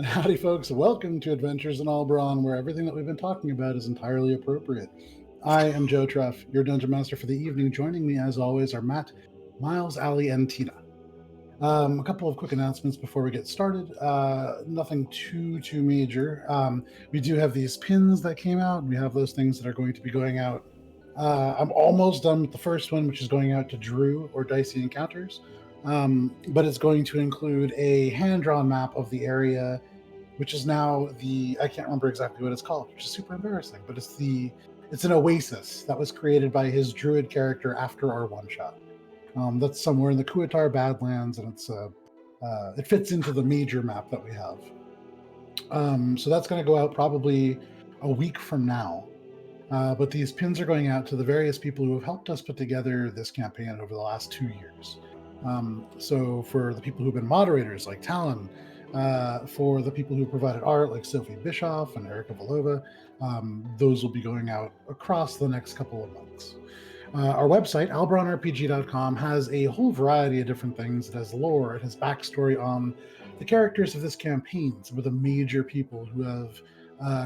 Howdy, folks. Welcome to Adventures in Alberon, where everything that we've been talking about is entirely appropriate. I am Joe Treff, your Dungeon Master for the evening. Joining me, as always, are Matt, Miles, Ali, and Tina. A couple of quick announcements before we get started. Nothing too major. We do have these pins that came out. We have those things that are going to be going out. I'm almost done with the first one, which is going out to Drew or Dicey Encounters. But it's going to include a hand-drawn map of the area, which is now I can't remember exactly what it's called, which is super embarrassing, but it's an oasis that was created by his druid character after our one shot. That's somewhere in the Kuatar Badlands, and it fits into the major map that we have. So that's going to go out probably a week from now. But these pins are going out to the various people who have helped us put together this campaign over the last 2 years. So for the people who've been moderators like Talon, for the people who provided art like Sophie Bischoff and Erica Volova, those will be going out across the next couple of months. Our website, alberonrpg.com, has a whole variety of different things. It has lore, it has backstory on the characters of this campaign, some of the major people who have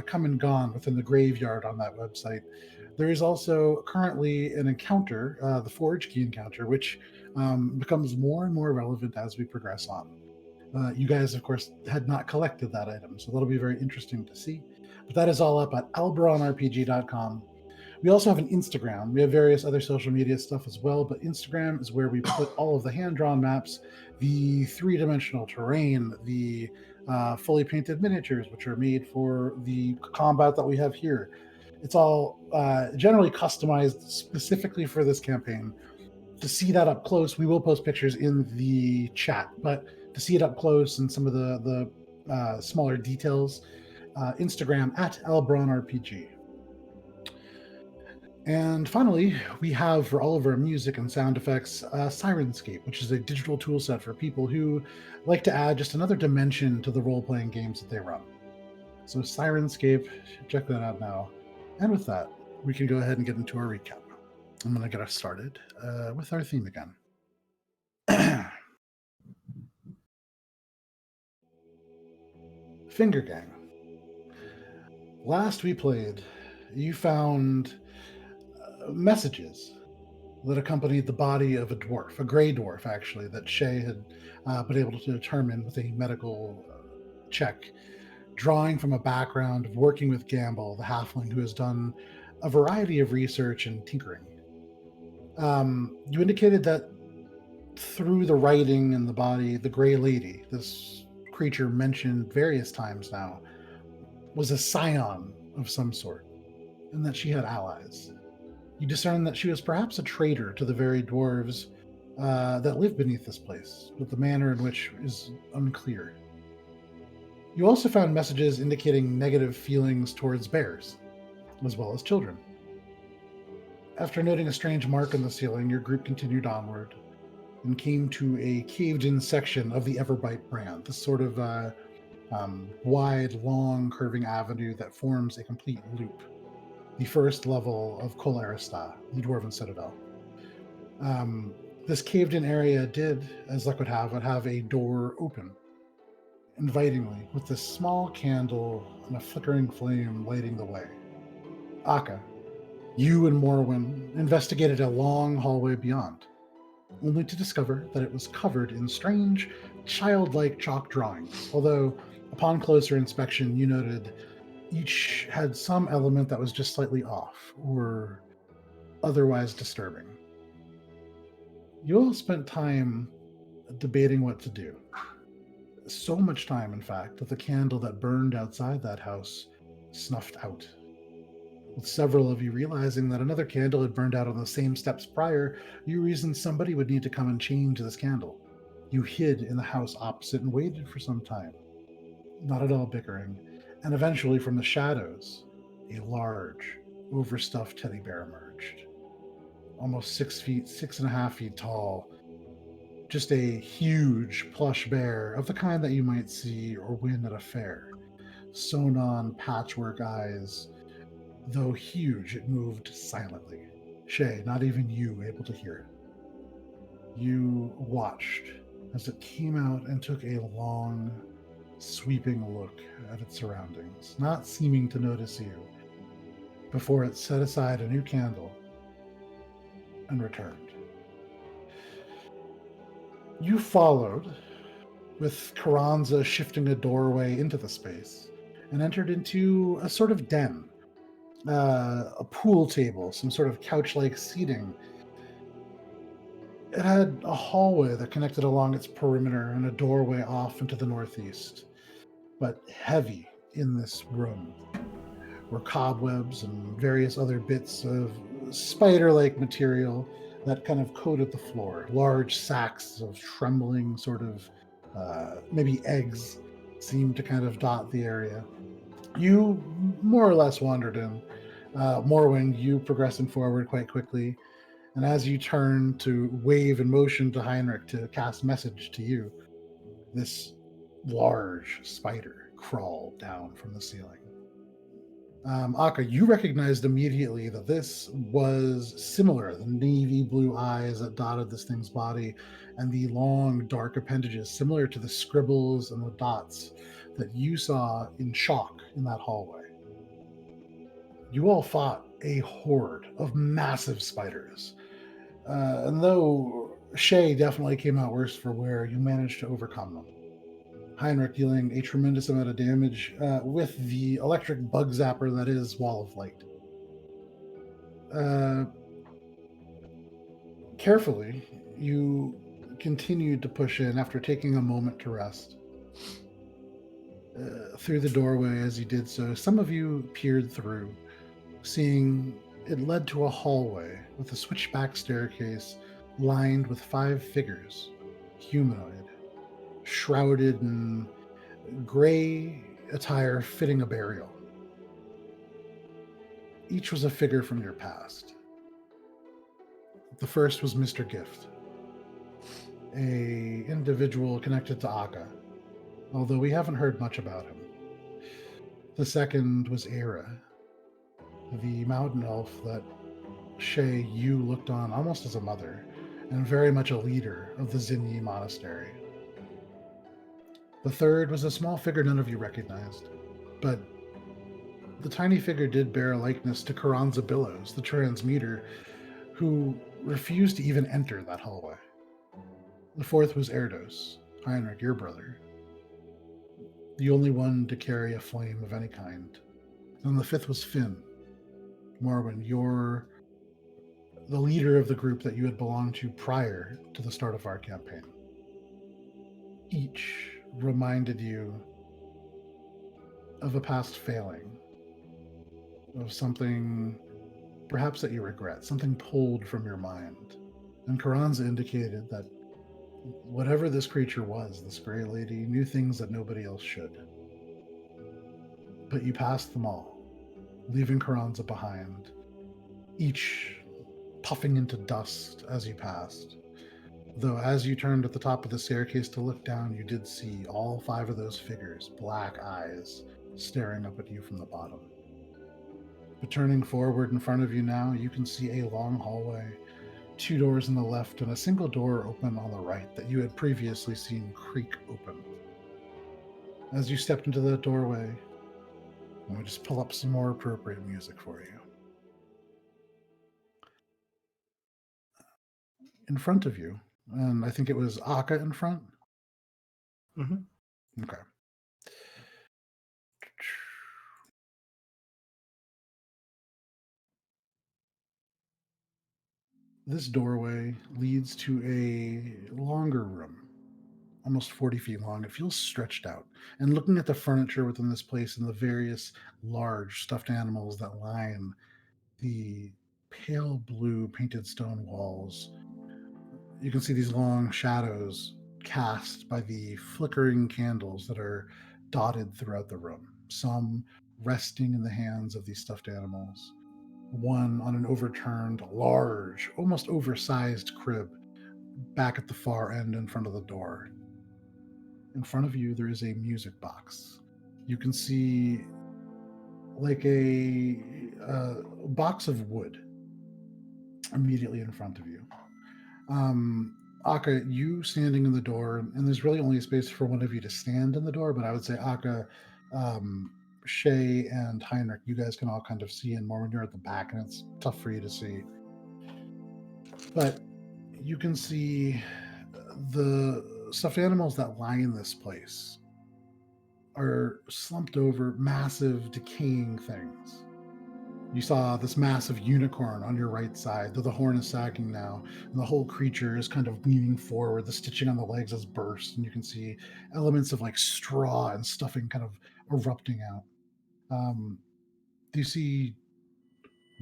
come and gone within the graveyard on that website. There is also currently an encounter, the Forge Key encounter, which becomes more and more relevant as we progress on. You guys, of course, had not collected that item, so that'll be very interesting to see. But that is all up at alberonrpg.com. We also have an Instagram. We have various other social media stuff as well, but Instagram is where we put all of the hand-drawn maps, the three-dimensional terrain, the fully painted miniatures, which are made for the combat that we have here. It's all generally customized specifically for this campaign. To see that up close, we will post pictures in the chat, but to see it up close and some of the smaller details, Instagram at AlberonRPG. And finally, we have for all of our music and sound effects, Sirenscape, which is a digital tool set for people who like to add just another dimension to the role-playing games that they run. So Sirenscape, check that out now. And with that, we can go ahead and get into our recap. I'm going to get us started with our theme again. Finger Gang. Last we played, you found messages that accompanied the body of a dwarf, a gray dwarf, actually, that Shay had been able to determine with a medical check, drawing from a background of working with Gamble, the halfling who has done a variety of research and tinkering. You indicated that through the writing and the body, the Gray Lady, this creature mentioned various times now, was a scion of some sort, and that she had allies. You discern that she was perhaps a traitor to the very dwarves that live beneath this place, but the manner in which is unclear. You also found messages indicating negative feelings towards bears, as well as children. After noting a strange mark on the ceiling, your group continued onward and came to a caved-in section of the Everbite brand, this sort of wide, long, curving avenue that forms a complete loop. The first level of Kol Arista, the Dwarven Citadel. This caved-in area did, as luck would have a door open, invitingly, with this small candle and a flickering flame lighting the way. Akka, you and Morwen investigated a long hallway beyond, only to discover that it was covered in strange, childlike chalk drawings, although, upon closer inspection, you noted each had some element that was just slightly off, or otherwise disturbing. You all spent time debating what to do. So much time, in fact, that the candle that burned outside that house snuffed out. With several of you realizing that another candle had burned out on the same steps prior, you reasoned somebody would need to come and change this candle. You hid in the house opposite and waited for some time, not at all bickering, and eventually from the shadows, a large, overstuffed teddy bear emerged. Almost 6.5 feet tall. Just a huge plush bear of the kind that you might see or win at a fair. Sewn on patchwork eyes. Though huge, it moved silently. Shay, not even you able to hear it. You watched as it came out and took a long, sweeping a look at its surroundings, not seeming to notice you, before it set aside a new candle and returned. You followed, with Carranza shifting a doorway into the space, and entered into a sort of den, a pool table, some sort of couch-like seating. It had a hallway that connected along its perimeter and a doorway off into the northeast. But heavy in this room were cobwebs and various other bits of spider-like material that kind of coated the floor. Large sacks of trembling sort of maybe eggs seemed to kind of dot the area. You more or less wandered in. Morwing, you progressing forward quite quickly, and as you turn to wave and motion to Heinrich to cast message to you, this large spider crawled down from the ceiling. Akka, you recognized immediately that this was similar. The navy blue eyes that dotted this thing's body and the long, dark appendages, similar to the scribbles and the dots that you saw in chalk in that hallway. You all fought a horde of massive spiders. And though Shay definitely came out worse for wear, you managed to overcome them. Heinrich dealing a tremendous amount of damage with the electric bug zapper that is Wall of Light. Carefully, you continued to push in after taking a moment to rest. Through the doorway as you did so, some of you peered through, seeing it led to a hallway with a switchback staircase lined with 5 figures, humanoid, shrouded in gray attire fitting a burial. Each was a figure from your past. The first was Mr. Gift, a individual connected to Akka, although we haven't heard much about him. The second was Era, the mountain elf that Shay, you looked on almost as a mother, and very much a leader of the Zinyi monastery. The third was a small figure none of you recognized, but the tiny figure did bear a likeness to Carranza Billows, the transmuter, who refused to even enter that hallway. The fourth was Erdos, Heinrich, your brother, the only one to carry a flame of any kind. And the fifth was Finn, Morwen, you're the leader of the group that you had belonged to prior to the start of our campaign. Each reminded you of a past failing, of something perhaps that you regret, something pulled from your mind. And Carranza indicated that whatever this creature was, this gray lady, knew things that nobody else should. But you passed them all, leaving Carranza behind, each puffing into dust as you passed. Though as you turned at the top of the staircase to look down, you did see all 5 of those figures, black eyes, staring up at you from the bottom. But turning forward in front of you now, you can see a long hallway, 2 doors on the left and a single door open on the right that you had previously seen creak open. As you stepped into that doorway, let me just pull up some more appropriate music for you. In front of you, and I think it was Akka in front. Mm-hmm. Okay. This doorway leads to a longer room, almost 40 feet long. It feels stretched out. And looking at the furniture within this place and the various large stuffed animals that line the pale blue painted stone walls, you can see these long shadows cast by the flickering candles that are dotted throughout the room, some resting in the hands of these stuffed animals, one on an overturned, large, almost oversized crib back at the far end in front of the door. In front of you, there is a music box. You can see like a box of wood immediately in front of you. Akka, you standing in the door, and there's really only a space for one of you to stand in the door, but I would say Akka, um, Shay, and Heinrich, you guys can all kind of see in more when you're at the back, and it's tough for you to see. But you can see the stuffed animals that line this place are slumped over massive, decaying things. You saw this massive unicorn on your right side, though the horn is sagging now, and the whole creature is kind of leaning forward. The stitching on the legs has burst, and you can see elements of like straw and stuffing kind of erupting out. You see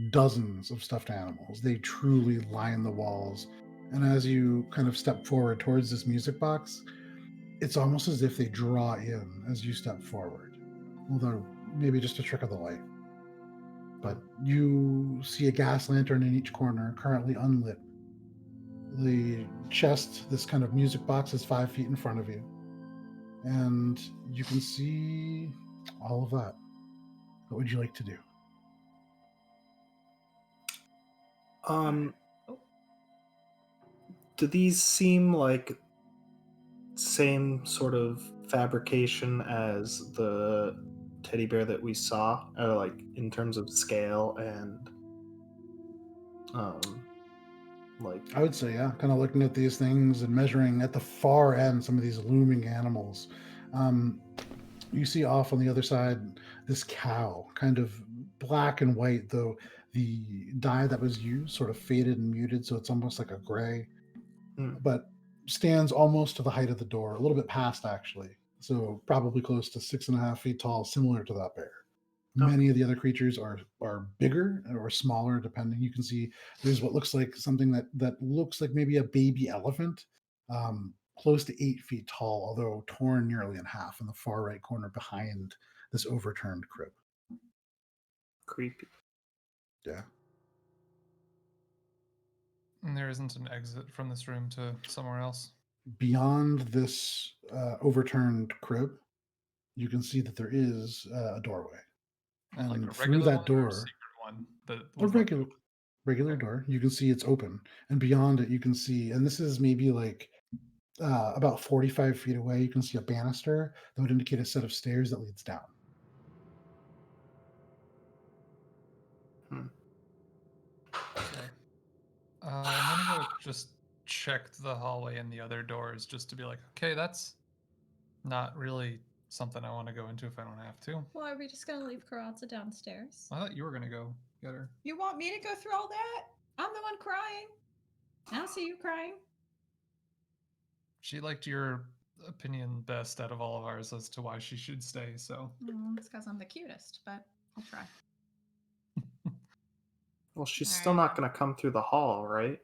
dozens of stuffed animals. They truly line the walls. And as you kind of step forward towards this music box, it's almost as if they draw in as you step forward, although maybe just a trick of the light. But you see a gas lantern in each corner, currently unlit. The chest, this kind of music box, is 5 feet in front of you. And you can see all of that. What would you like to do? Do these seem like same sort of fabrication as the teddy bear that we saw, or like in terms of scale and like? I would say, yeah, kind of looking at these things and measuring at the far end some of these looming animals. You see off on the other side this cow, kind of black and white, though the dye that was used sort of faded and muted, so it's almost like a gray, but stands almost to the height of the door, a little bit past actually. So probably close to 6.5 feet tall, similar to that bear. Many of the other creatures are bigger or smaller, depending. You can see there's what looks like something that looks like maybe a baby elephant, close to 8 feet tall, although torn nearly in half in the far right corner behind this overturned crib. Creepy. Yeah. And there isn't an exit from this room to somewhere else? Beyond this overturned crib, you can see that there is a doorway. And like a through that one door, or a secret one that a was regular Okay. door, you can see it's open. And beyond it, you can see, and this is maybe like about 45 feet away, you can see a banister that would indicate a set of stairs that leads down. Okay. I'm gonna go just check the hallway and the other doors just to be like, okay, that's not really something I want to go into if I don't have to. Well, are we just gonna leave Karatza downstairs? I thought you were gonna go get her. You want me to go through all that? I'm the one crying. I don't see you crying. She liked your opinion best out of all of ours as to why she should stay, so. It's because I'm the cutest, but I'll try. Well, she's still not going to come through the hall, right?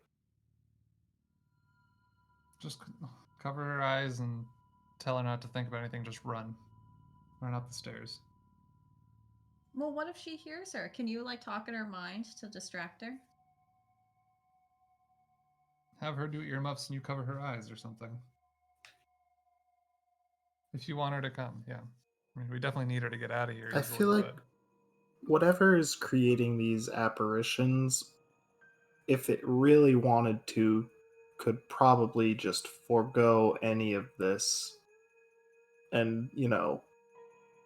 Just cover her eyes and tell her not to think about anything. Just run. Run up the stairs. Well, what if she hears her? Can you, like, talk in her mind to distract her? Have her do earmuffs and you cover her eyes or something. If you want her to come, yeah. I mean, we definitely need her to get out of here. I feel like whatever is creating these apparitions, if it really wanted to, could probably just forego any of this and,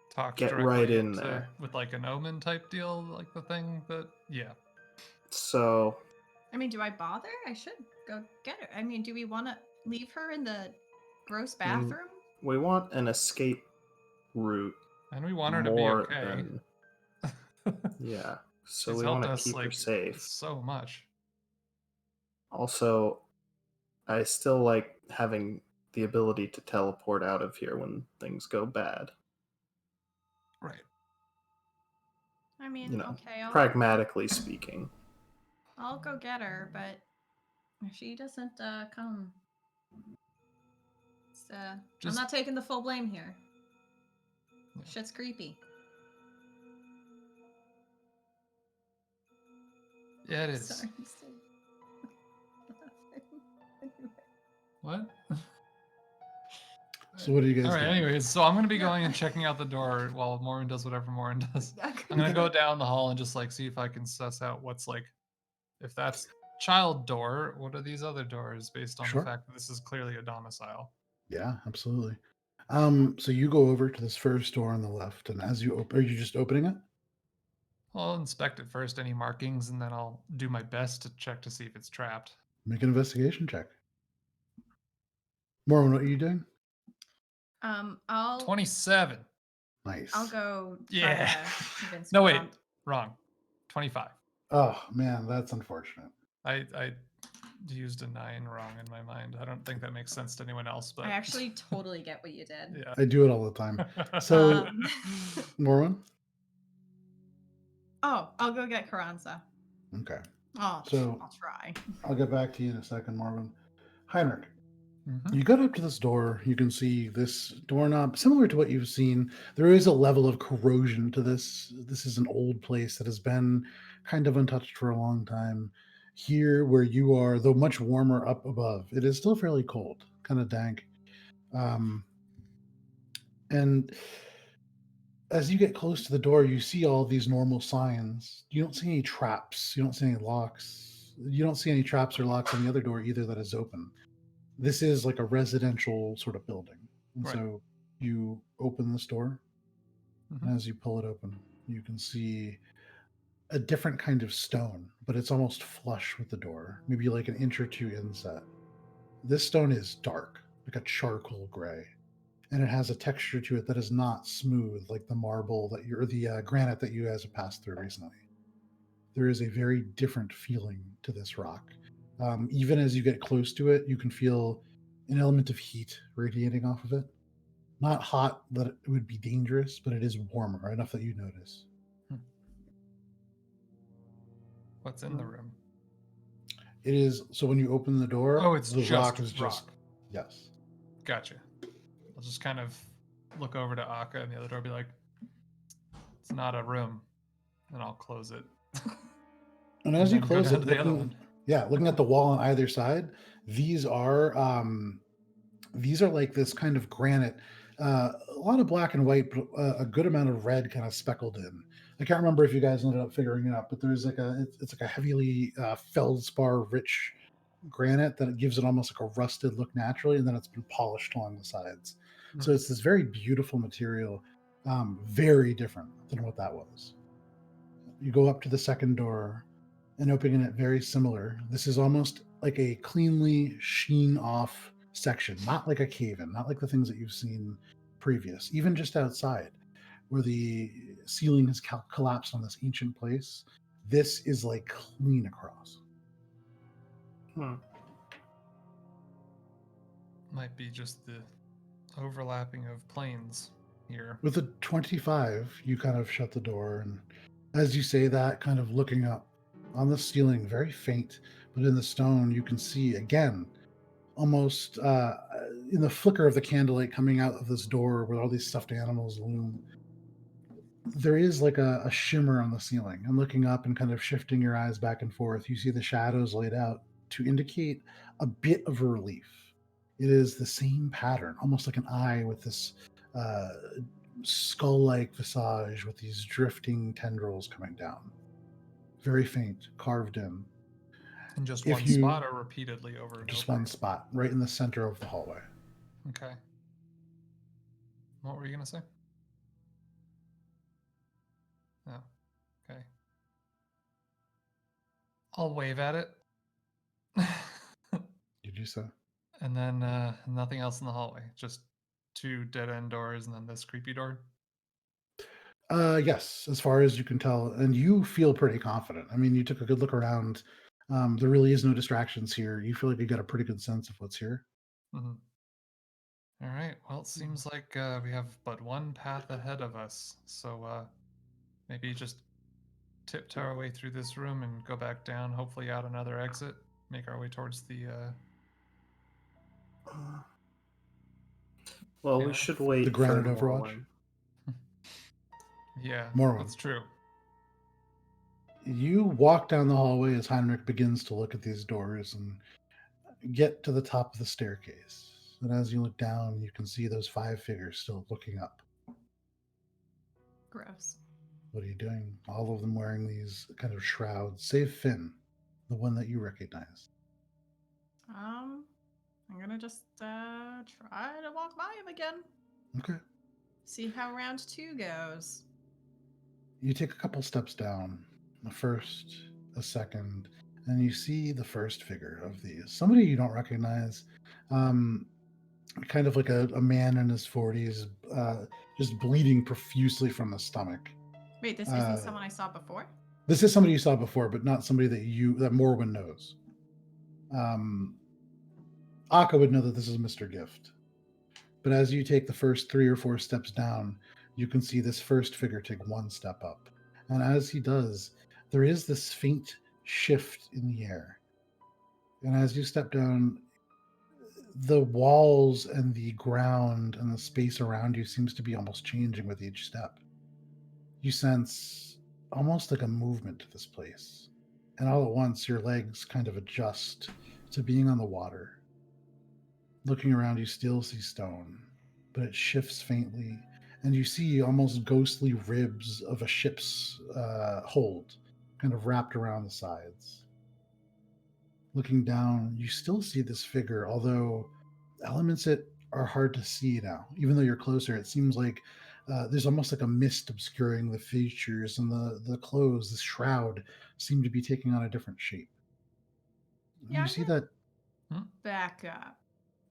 talk get right in into, there. With like an omen type deal, like the thing that, yeah. So. I mean, do I bother? I should go get her. I mean, do we want to leave her in the gross bathroom? We want an escape route. And we want her to be okay. Yeah. So She's we want to us, keep her safe. So much. Also, I still like having the ability to teleport out of here when things go bad. Right. I mean, okay. Pragmatically speaking. I'll go get her, but if she doesn't come, I'm not taking the full blame here. Yeah. Shit's creepy. Yeah, it is. Sorry. What? So what do you guys do? All right, anyways, so I'm going to be going and checking out the door while Morin does whatever Morin does. I'm going to go down the hall and just like see if I can suss out what's like, if that's child door, what are these other doors based on Sure. the fact that this is clearly a domicile? Yeah, absolutely. So you go over to this first door on the left, and as you open, are you just opening it? I'll inspect it first, any markings, and then I'll do my best to check to see if it's trapped. Make an investigation check. Morwen, what are you doing? I'll 27. Nice. I'll go try Yeah. to convince No, wait, Karan. wrong. 25. Oh man, that's unfortunate. I used a 9 wrong in my mind. I don't think that makes sense to anyone else, but I actually totally get what you did. yeah. I do it all the time. So, Morwen? Oh, I'll go get Karanza. Okay. Oh, So- I'll try. I'll get back to you in a second, Morwen. Heinrich, Mhm. you got up to this door. You can see this doorknob, similar to what you've seen. There is a level of corrosion to this. This is an old place that has been kind of untouched for a long time. Here, where you are, though much warmer up above, it is still fairly cold, kind of dank. And as you get close to the door, you see all these normal signs. You don't see any traps. You don't see any locks. You don't see any traps or locks on the other door either that is open. This is like a residential sort of building. And Right. so you open this door, Mhm. and as you pull it open, you can see a different kind of stone, but it's almost flush with the door, maybe like an inch or two inset. This stone is dark, like a charcoal gray, and it has a texture to it that is not smooth like the marble that you're, or the granite that you guys have passed through recently. There is a very different feeling to this rock. Even as you get close to it, you can feel an element of heat radiating off of it. Not hot that it would be dangerous, but it is warmer enough that you notice. What's in the room? It is so when you open the door, Oh, it's the just rock is just rock. yes. Gotcha. I'll just kind of look over to Akka and the other door, be like, "It's not a room," and I'll close it. And as And you then go close down it, to the other looking, one. yeah, looking at the wall on either side, these are like this kind of granite, a lot of black and white, but a good amount of red kind of speckled in. I can't remember if you guys ended up figuring it out, but there's like it's like a heavily feldspar rich granite that gives it almost like a rusted look naturally, and then it's been polished along the sides. So it's this very beautiful material, very different than what that was. You go up to the second door and opening it very similar. This is almost like a cleanly sheen off section, not like a cave in, not like the things that you've seen previous, even just outside where the ceiling has collapsed on this ancient place. This is like clean across. Might be just the overlapping of planes here. With a 25, you kind of shut the door, and as you say that, kind of looking up on the ceiling, very faint, but in the stone, you can see again, almost in the flicker of the candlelight coming out of this door where all these stuffed animals loom. There is like a shimmer on the ceiling, and looking up and kind of shifting your eyes back and forth, you see the shadows laid out to indicate a bit of relief. It is the same pattern, almost like an eye with this uh, skull-like visage with these drifting tendrils coming down. Very faint, carved in. In just If one you- spot or repeatedly over and Just over? one spot, right in the center of the hallway. Okay. What were you going to say? Oh, okay. I'll wave at it. Did you say? And then nothing else in the hallway. Just 2 dead end doors and then this creepy door. Yes, as far as you can tell, and you feel pretty confident. I mean, you took a good look around. There really is no distractions here. You feel like you got a pretty good sense of what's here. Mm-hmm. All right. Well, it seems like we have but one path ahead of us. So maybe just tiptoe our way through this room and go back down, hopefully out another exit. Make our way towards the... Well, Yeah. we should wait The granite for Overwatch? Morwen. Yeah, Morrowind. that's true. You walk down the hallway as Heinrich begins to look at these doors and get to the top of the staircase. And as you look down, you can see those 5 figures still looking up. Gross. What are you doing? All of them wearing these kind of shrouds, save Finn. the one that you recognize. I'm gonna just try to walk by him again. Okay. See how round 2 goes. You take a couple steps down, a first, a second, and you see the first figure of these. Somebody you don't recognize, kind of like a man in his 40s, just bleeding profusely from the stomach. Wait, this isn't someone I saw before? This is somebody you saw before, but not somebody that Morwen knows. Akka would know that this is Mr. Gift. But as you take the first 3 or 4 steps down, you can see this first figure take one step up. And as he does, there is this faint shift in the air. And as you step down, the walls and the ground and the space around you seems to be almost changing with each step. You sense almost like a movement to this place. And all at once, your legs kind of adjust to being on the water. Looking around, you still see stone, but it shifts faintly, and you see almost ghostly ribs of a ship's hold kind of wrapped around the sides. Looking down, you still see this figure, although elements it are hard to see now. Even though you're closer, it seems like there's almost like a mist obscuring the features, and the clothes, the shroud, seem to be taking on a different shape. Yeah, You see that? Back up.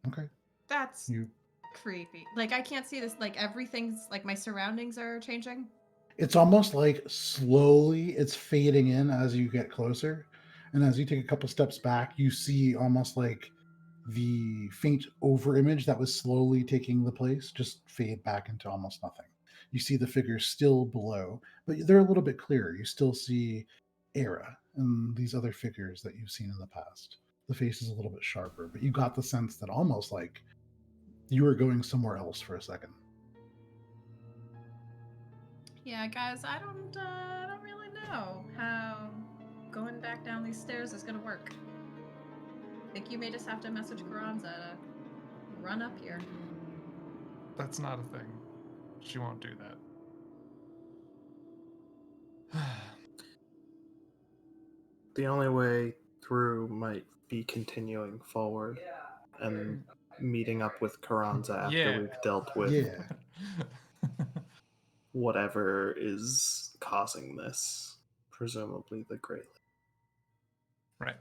Okay. That's You. creepy. Like, I can't see this. Like, everything's like my surroundings are changing. It's almost like slowly it's fading in as you get closer. And as you take a couple steps back, you see almost like the faint over image that was slowly taking the place just fade back into almost nothing. You see the figures still below, but they're a little bit clearer. You still see Era and these other figures that you've seen in the past. The face is a little bit sharper, but you got the sense that almost like you were going somewhere else for a second. Yeah, guys, I don't really know how going back down these stairs is gonna work. I think you may just have to message Karanza to run up here. That's not a thing. She won't do that. The only way through might be continuing forward and meeting up with Karanza after Yeah. we've dealt with Yeah. whatever is causing this, presumably the Great Lake. Right.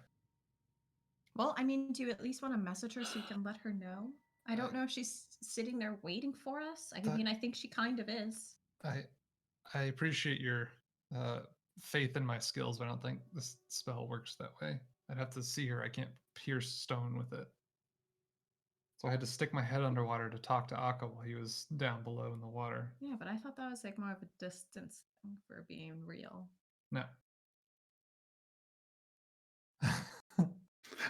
Well, I mean, do you at least want to message her so you can let her know? I don't know if she's sitting there waiting for us. I mean, I think she kind of is. I appreciate your faith in my skills, but I don't think this spell works that way. I'd have to see her. I can't pierce stone with it. So I had to stick my head underwater to talk to Akka while he was down below in the water. Yeah, but I thought that was like more of a distance thing for being real. No.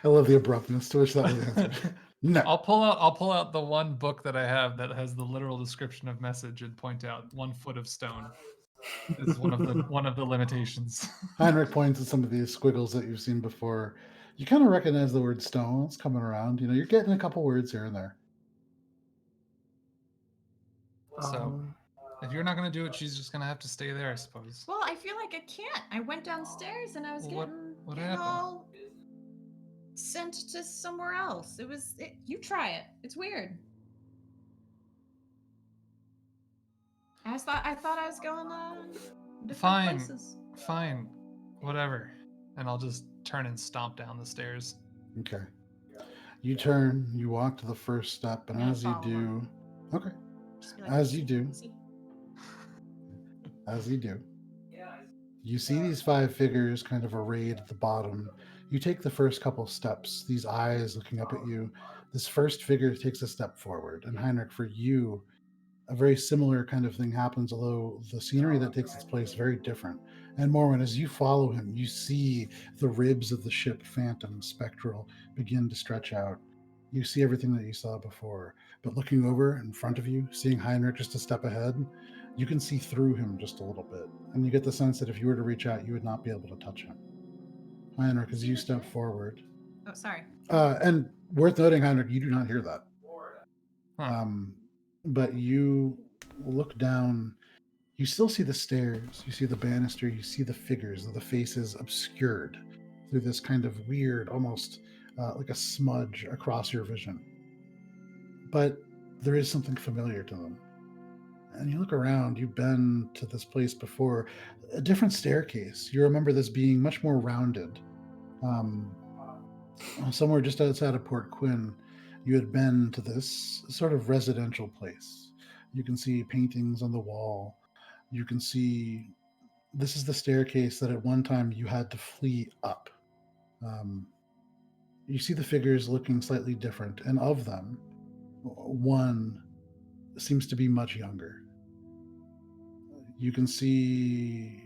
I love the abruptness to which that was answered. No. I'll pull out the one book that I have that has the literal description of message and point out 1 foot of stone is one of the limitations. Heinrich points at some of these squiggles that you've seen before. You kind of recognize the word stone. It's coming around. You know, you're getting a couple words here and there. So, if you're not going to do it, she's just going to have to stay there, I suppose. Well, I feel like I can't. I went downstairs and I was What happened? all sent to somewhere else. You try it. It's weird. I thought I was going different Fine. places. Fine. Whatever. And I'll just turn and stomp down the stairs. Okay. You turn, you walk to the first step, and I'm gonna as you follow do, him. okay, Just be like, as you do, "See?" as you do, you see these 5 figures kind of arrayed at the bottom. You take the first couple steps, these eyes looking up at you. This first figure takes a step forward, and Heinrich, for you, a very similar kind of thing happens, although the scenery that takes its place is very different. And Morwen, as you follow him, you see the ribs of the ship Phantom Spectral begin to stretch out. You see everything that you saw before, but looking over in front of you, seeing Heinrich just a step ahead, you can see through him just a little bit. And you get the sense that if you were to reach out, you would not be able to touch him. Heinrich, as you step forward. Oh, sorry. And worth noting, Heinrich, you do not hear that. Huh. But you look down, you still see the stairs, you see the banister, you see the figures, the faces obscured through this kind of weird, almost like a smudge across your vision. But there is something familiar to them. And you look around, you've been to this place before, a different staircase. You remember this being much more rounded. Somewhere just outside of Port Quinn, you had been to this sort of residential place. You can see paintings on the wall. You can see this is the staircase that at one time you had to flee up. You see the figures looking slightly different, and of them, one seems to be much younger. You can see,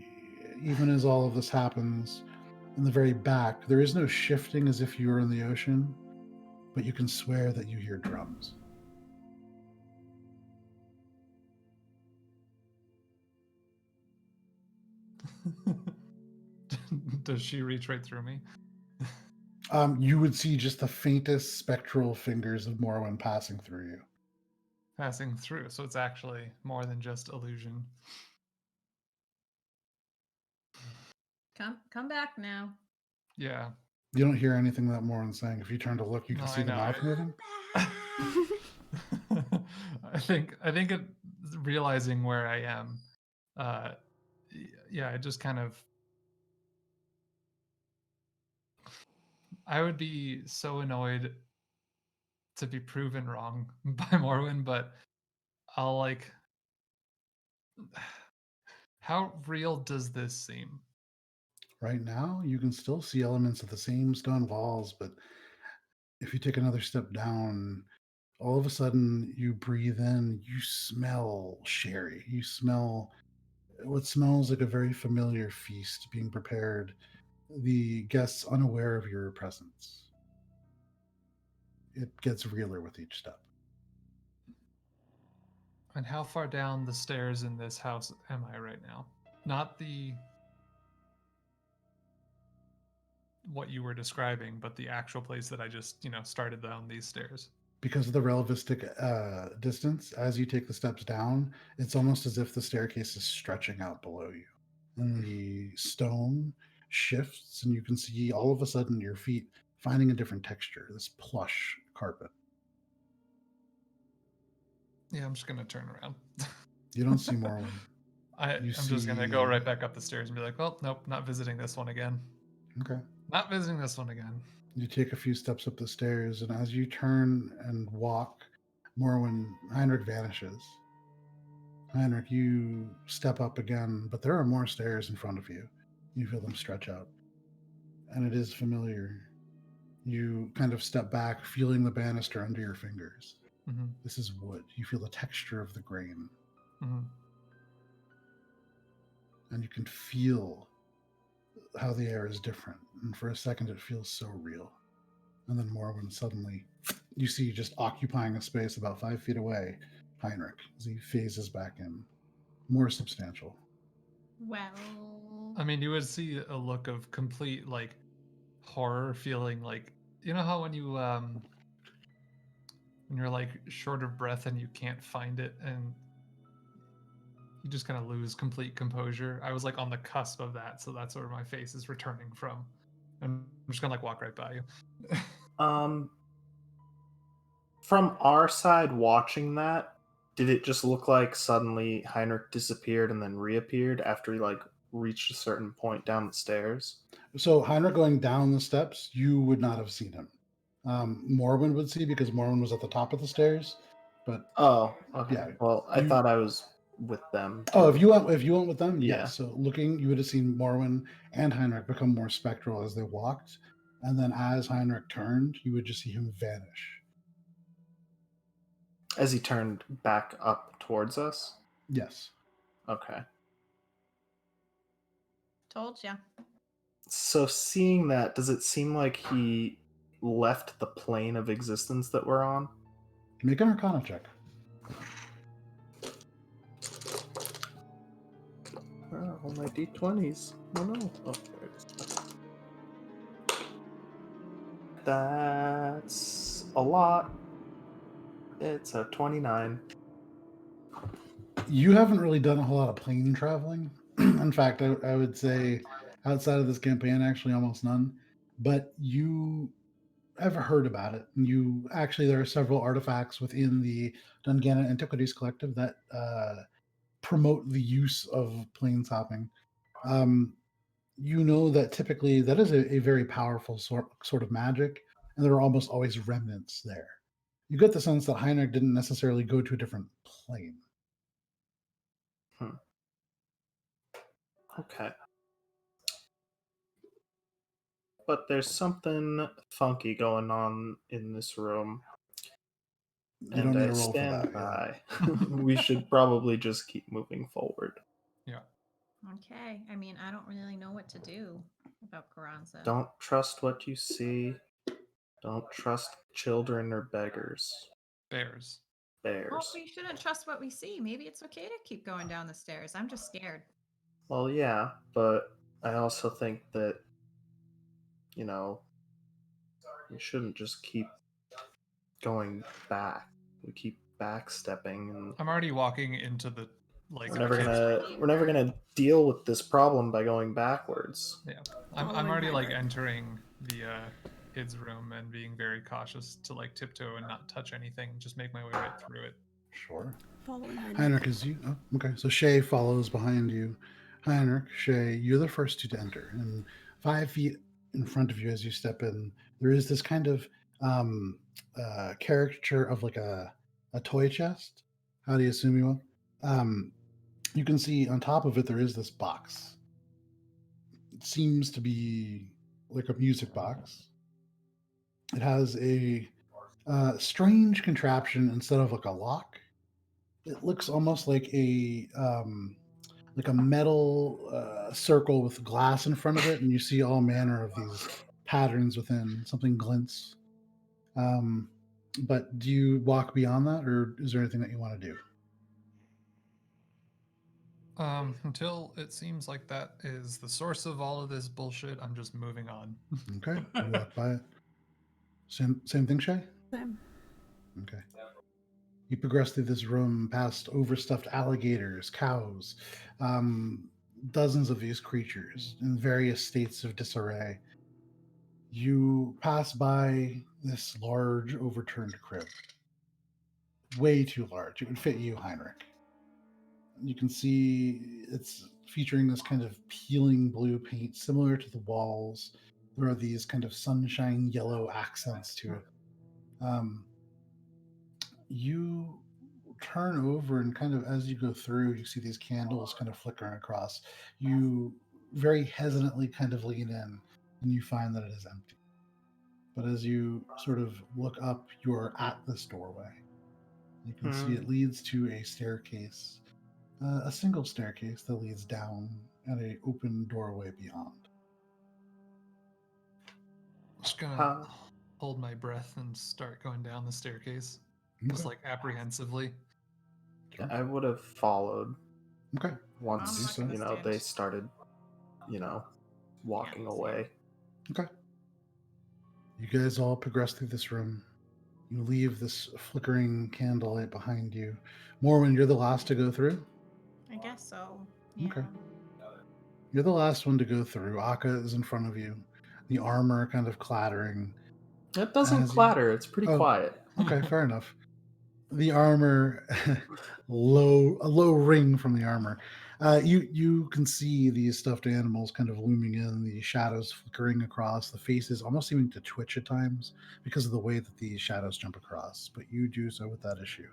even as all of this happens, in the very back, there is no shifting as if you were in the ocean, but you can swear that you hear drums. Does she reach right through me? You would see just the faintest spectral fingers of Morwen passing through you. Passing through, so it's actually more than just illusion. Come back now. Yeah. You don't hear anything that Morwen's saying. If you turn to look, you can No, see I the know. mouth moving. I think it, realizing where I am, yeah, I just kind of, I would be so annoyed to be proven wrong by Morwen, but I'll like, how real does this seem? Right now, you can still see elements of the same stone walls, but if you take another step down, all of a sudden you breathe in, you smell sherry. You smell what smells like a very familiar feast being prepared, the guests unaware of your presence. It gets realer with each step. And how far down the stairs in this house am I right now? Not the what you were describing, but the actual place that I just, started down these stairs. Because of the relativistic distance, as you take the steps down, it's almost as if the staircase is stretching out below you. And the stone shifts, and you can see all of a sudden your feet finding a different texture, this plush carpet. Yeah, I'm just gonna turn around. You don't see Morwen. I'm just gonna go right back up the stairs and be like, well, nope, not visiting this one again. Okay. Not visiting this one again. You take a few steps up the stairs, and as you turn and walk, Morwen, Heinrich vanishes. Heinrich, you step up again, but there are more stairs in front of you. You feel them stretch out. And it is familiar. You kind of step back, feeling the banister under your fingers. Mm-hmm. This is wood. You feel the texture of the grain. Mm-hmm. And you can feel how the air is different. And for a second, it feels so real. And then Morwen suddenly, you see just occupying a space about 5 feet away, Heinrich, as he phases back in. More substantial. Well, I mean, you would see a look of complete, horror, feeling like, you know how when you're, short of breath and you can't find it and you just kind of lose complete composure. I was, on the cusp of that, so that's where my face is returning from. And I'm just gonna, walk right by you. From our side watching that, did it just look like suddenly Heinrich disappeared and then reappeared after he reached a certain point down the stairs? So Heinrich going down the steps, you would not have seen him. Morwen would see because Morwen was at the top of the stairs. But oh, okay. Yeah, well, I thought I was with them. Oh, if you went with them, Yeah. yes. So looking, you would have seen Morwen and Heinrich become more spectral as they walked, and then as Heinrich turned, you would just see him vanish. As he turned back up towards us? Yes. Okay. told ya. So seeing that, does it seem like he left the plane of existence that we're on? Make an Arcana check. Oh, my d20s. Oh no. Oh, there it is. That's a lot. It's a 29. You haven't really done a whole lot of plane traveling. In fact, I would say outside of this campaign, actually almost none. but you have heard about it. You actually, there are several artifacts within the Dungana Antiquities Collective that promote the use of planeshopping. Um, you know that typically that is a very powerful sort of magic, and there are almost always remnants there. You get the sense that Heinrich didn't necessarily go to a different plane. Okay. But there's something funky going on in this room. You don't And need I a roll for stand that. Yeah. by. We should probably just keep moving forward. Yeah. Okay. I mean, I don't really know what to do about Carranza. Don't trust what you see. Don't trust children or beggars. Bears. Bears. Well, we shouldn't trust what we see. Maybe it's okay to keep going down the stairs. I'm just scared. Well, yeah, but I also think that, you know, we shouldn't just keep going back. We keep backstepping, and I'm already walking into the we're never kids' gonna deal with this problem by going backwards. Yeah, I'm Following already like Heinrich. entering the kids' room and being very cautious to like tiptoe and not touch anything. Just make my way right through it. Sure. Following Heinrich. Heinrich is you. Oh, okay. So Shay follows behind you. Heinrich, Shay, you're the first two to enter. And 5 feet in front of you as you step in, there is this kind of caricature of like a toy chest. How do you assume you will? You can see on top of it, there is this box. It seems to be like a music box. It has a strange contraption instead of like a lock. It looks almost like a metal circle with glass in front of it, and you see all manner of these patterns within. Something glints. But do you walk beyond that, or is there anything that you want to do? Until it seems like that is the source of all of this bullshit, I'm just moving on. Okay, you walk by it. Same thing, Shay? Same. Okay. You progress through this room past overstuffed alligators, cows, dozens of these creatures in various states of disarray. You pass by this large overturned crib. Way too large. It would fit you, Heinrich. You can see it's featuring this kind of peeling blue paint similar to the walls. There are these kind of sunshine yellow accents to it. You turn over, and kind of as you go through, you see these candles kind of flickering across. You very hesitantly kind of lean in, and you find that it is empty. But as you sort of look up, you're at this doorway. You can see it leads to a staircase, a single staircase that leads down, and an open doorway beyond. Just gonna hold my breath and start going down the staircase, just Okay. like apprehensively. Sure. I would have followed Okay. once, I'm not gonna stand. they started, walking Yeah, away. Okay. You guys all progress through this room. You leave this flickering candlelight behind you. Morwen, you're the last to go through? I guess so. Yeah. Okay. You're the last one to go through. Akka is in front of you. The armor kind of clattering. It doesn't As you- clatter. It's pretty Oh. quiet. Okay, fair enough. The armor, a low ring from the armor. You can see these stuffed animals kind of looming in, the shadows flickering across, the faces almost seeming to twitch at times because of the way that these shadows jump across. But you do so with that issue.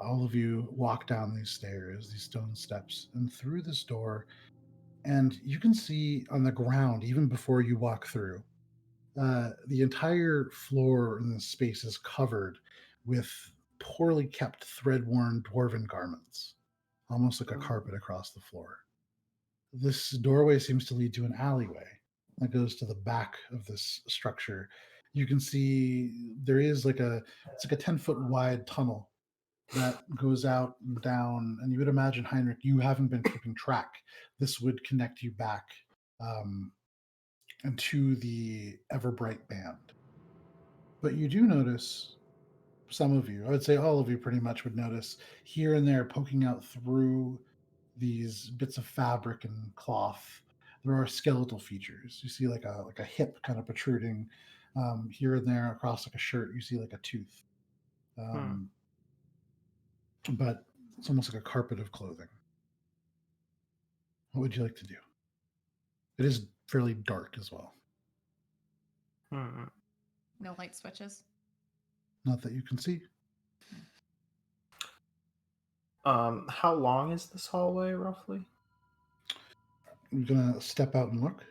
All of you walk down these stairs, these stone steps, and through this door, and you can see on the ground, even before you walk through, the entire floor in this space is covered with poorly kept, thread-worn dwarven garments, almost like a carpet across the floor. This doorway seems to lead to an alleyway that goes to the back of this structure. You can see there is it's like a 10-foot wide tunnel that goes out and down, and you would imagine, Heinrich, you haven't been keeping track. This would connect you back and to the Everbright band. But you do notice, some of you, I would say all of you pretty much would notice, here and there poking out through these bits of fabric and cloth, there are skeletal features. You see like a hip kind of protruding here and there across like a shirt. You see like a tooth, but it's almost like a carpet of clothing. What would you like to do? It is fairly dark as well. No light switches. Not that you can see. How long is this hallway roughly? I'm gonna step out and look.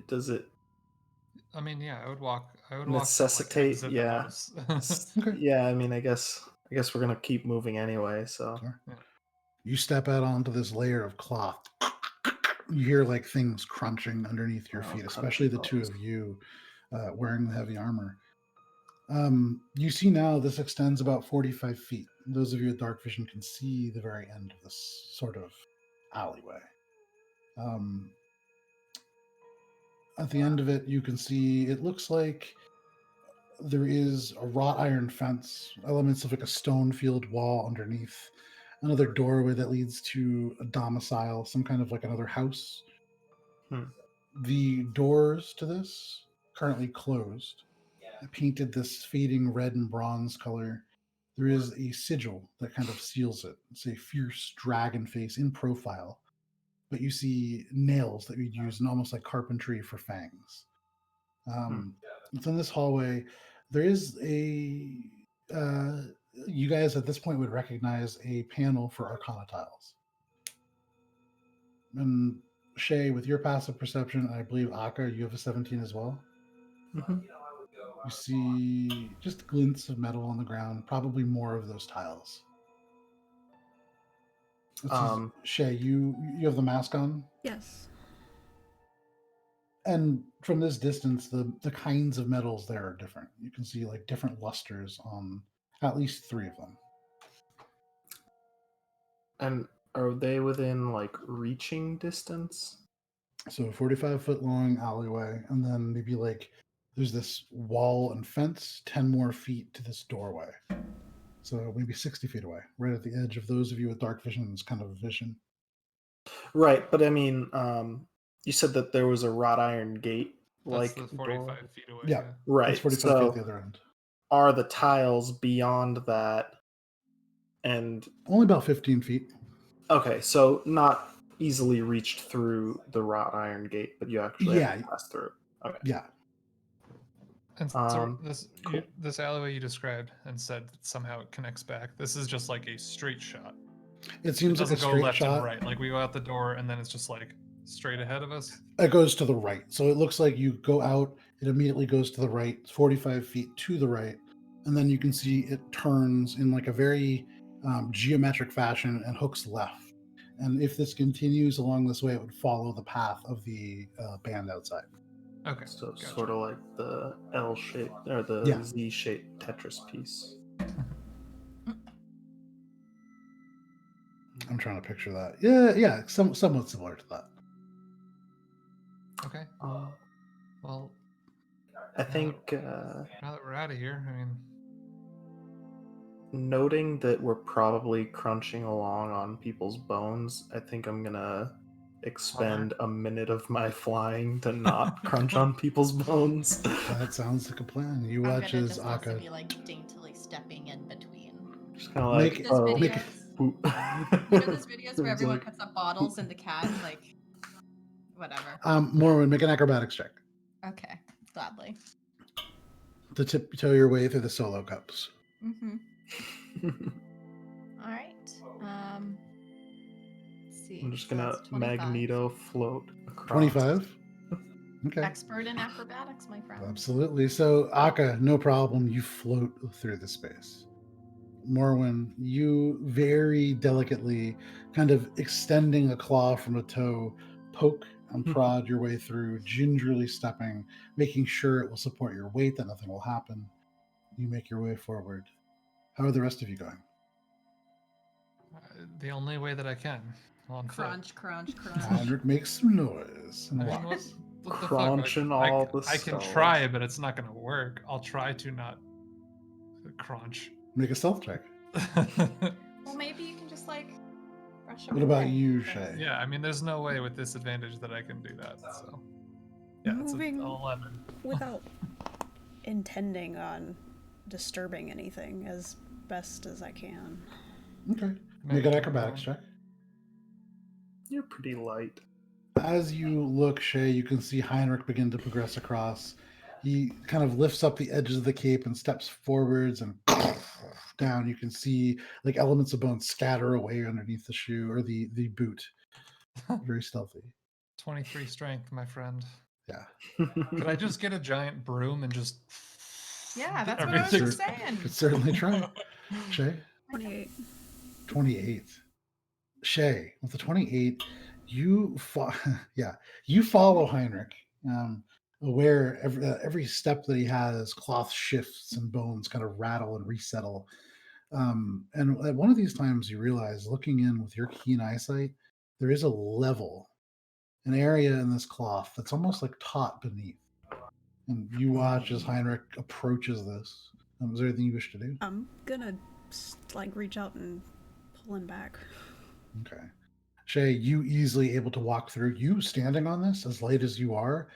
Does it I mean, yeah, I would walk. I would necessitate? walk to, like, Yeah. exit the house. Okay. Yeah, I mean, I guess we're gonna keep moving anyway. So Sure. Yeah. You step out onto this layer of cloth. You hear like things crunching underneath your feet, especially the two of you wearing the heavy armor. You see now this extends about 45 feet. Those of you with dark vision can see the very end of this sort of alleyway. At the end of it, you can see it looks like there is a wrought iron fence, elements of like a stone-field wall underneath, another doorway that leads to a domicile, some kind of like another house. The doors to this currently closed. Painted this fading red and bronze color. There is a sigil that kind of seals it. It's a fierce dragon face in profile, but you see nails that you'd use in almost like carpentry for fangs. Within this hallway, there is a you guys at this point would recognize a panel for Arcana tiles. And Shay, with your passive perception, I believe Akka, you have a 17 as well. You see just glints of metal on the ground, probably more of those tiles. Shay, you have the mask on? Yes. And from this distance, the kinds of metals there are different. You can see like different lusters on at least 3 of them. And are they within like reaching distance? So 45-foot long alleyway, and then maybe like there's this wall and fence, 10 more feet to this doorway. So maybe 60 feet away, right at the edge of those of you with dark vision's kind of vision. Right, but I mean, you said that there was a wrought iron gate, That's like the 45 door. feet away. Yeah. Right. It's 45 feet So at the other end. are the tiles beyond that? And Only about 15 feet. okay, so not easily reached through the wrought iron gate, but you actually have to pass through. Okay. Yeah. And so cool. this alleyway you described and said that somehow it connects back. This is just like a straight shot. It seems It like a doesn't go straight left shot. and right. Like we go out the door and then it's just like straight ahead of us. It goes to the right. So it looks like you go out, it immediately goes to the right, 45 feet to the right. And then you can see it turns in like a very geometric fashion and hooks left. And if this continues along this way, it would follow the path of the band outside. Okay. So gotcha. sort of like the L-shaped or the Z-shaped Tetris piece. I'm trying to picture that. Yeah, somewhat similar to that. Okay. Well, I think now that we're out of here, I mean, noting that we're probably crunching along on people's bones, I think I'm gonna expend a minute of my flying to not crunch on people's bones. That sounds like a plan. You I'm watch gonna as just also Akka be like daintily stepping in between. Just kind of like, There's oh, videos. boop. You know those videos where It's everyone like- puts up bottles and the cat like whatever. Morwen, make an acrobatics check Okay, gladly. to tiptoe your way through the solo cups. All right. Let's see. I'm just So gonna that's 25. magneto float across. 25? Okay. Expert in acrobatics, my friend. Absolutely. So, Akka, no problem. You float through the space. Morwen, you very delicately, kind of extending a claw from a toe, poke and prod your way through, gingerly stepping, making sure it will support your weight, that nothing will happen. You make your way forward. How are the rest of you going? the only way that I can. On foot. Crunch, crunch, crunch. Heinrich makes some noise and I mean, walks. what the Crunching fuck? all the I can stones. try, but it's not going to work. I'll try to not crunch. Make a stealth check. Well, maybe you can just like Brush What about away. you, Shay? Yeah, I mean, there's no way with disadvantage that I can do that. So, yeah, it's Moving an 11. without intending on disturbing anything as best as I can. Okay. Make an acrobatics check. You're pretty light. As you look, Shay, you can see Heinrich begin to progress across. He kind of lifts up the edges of the cape and steps forwards and down. You can see like elements of bone scatter away underneath the shoe or the boot. Very stealthy. 23 strength, my friend. Yeah. Could I just get a giant broom and just? Yeah, that's get what I was everything- just saying. Could certainly try. Shay? 28. 28. Shay, with the 28, you you follow Heinrich, aware every step that he has, cloth shifts and bones kind of rattle and resettle. And at one of these times, you realize, looking in with your keen eyesight, there is a level, an area in this cloth that's almost like taut beneath. And you watch as Heinrich approaches this. Is there anything you wish to do? I'm gonna like reach out and pull him back. Okay. Shay, you easily able to walk through. You standing on this, as light as you are,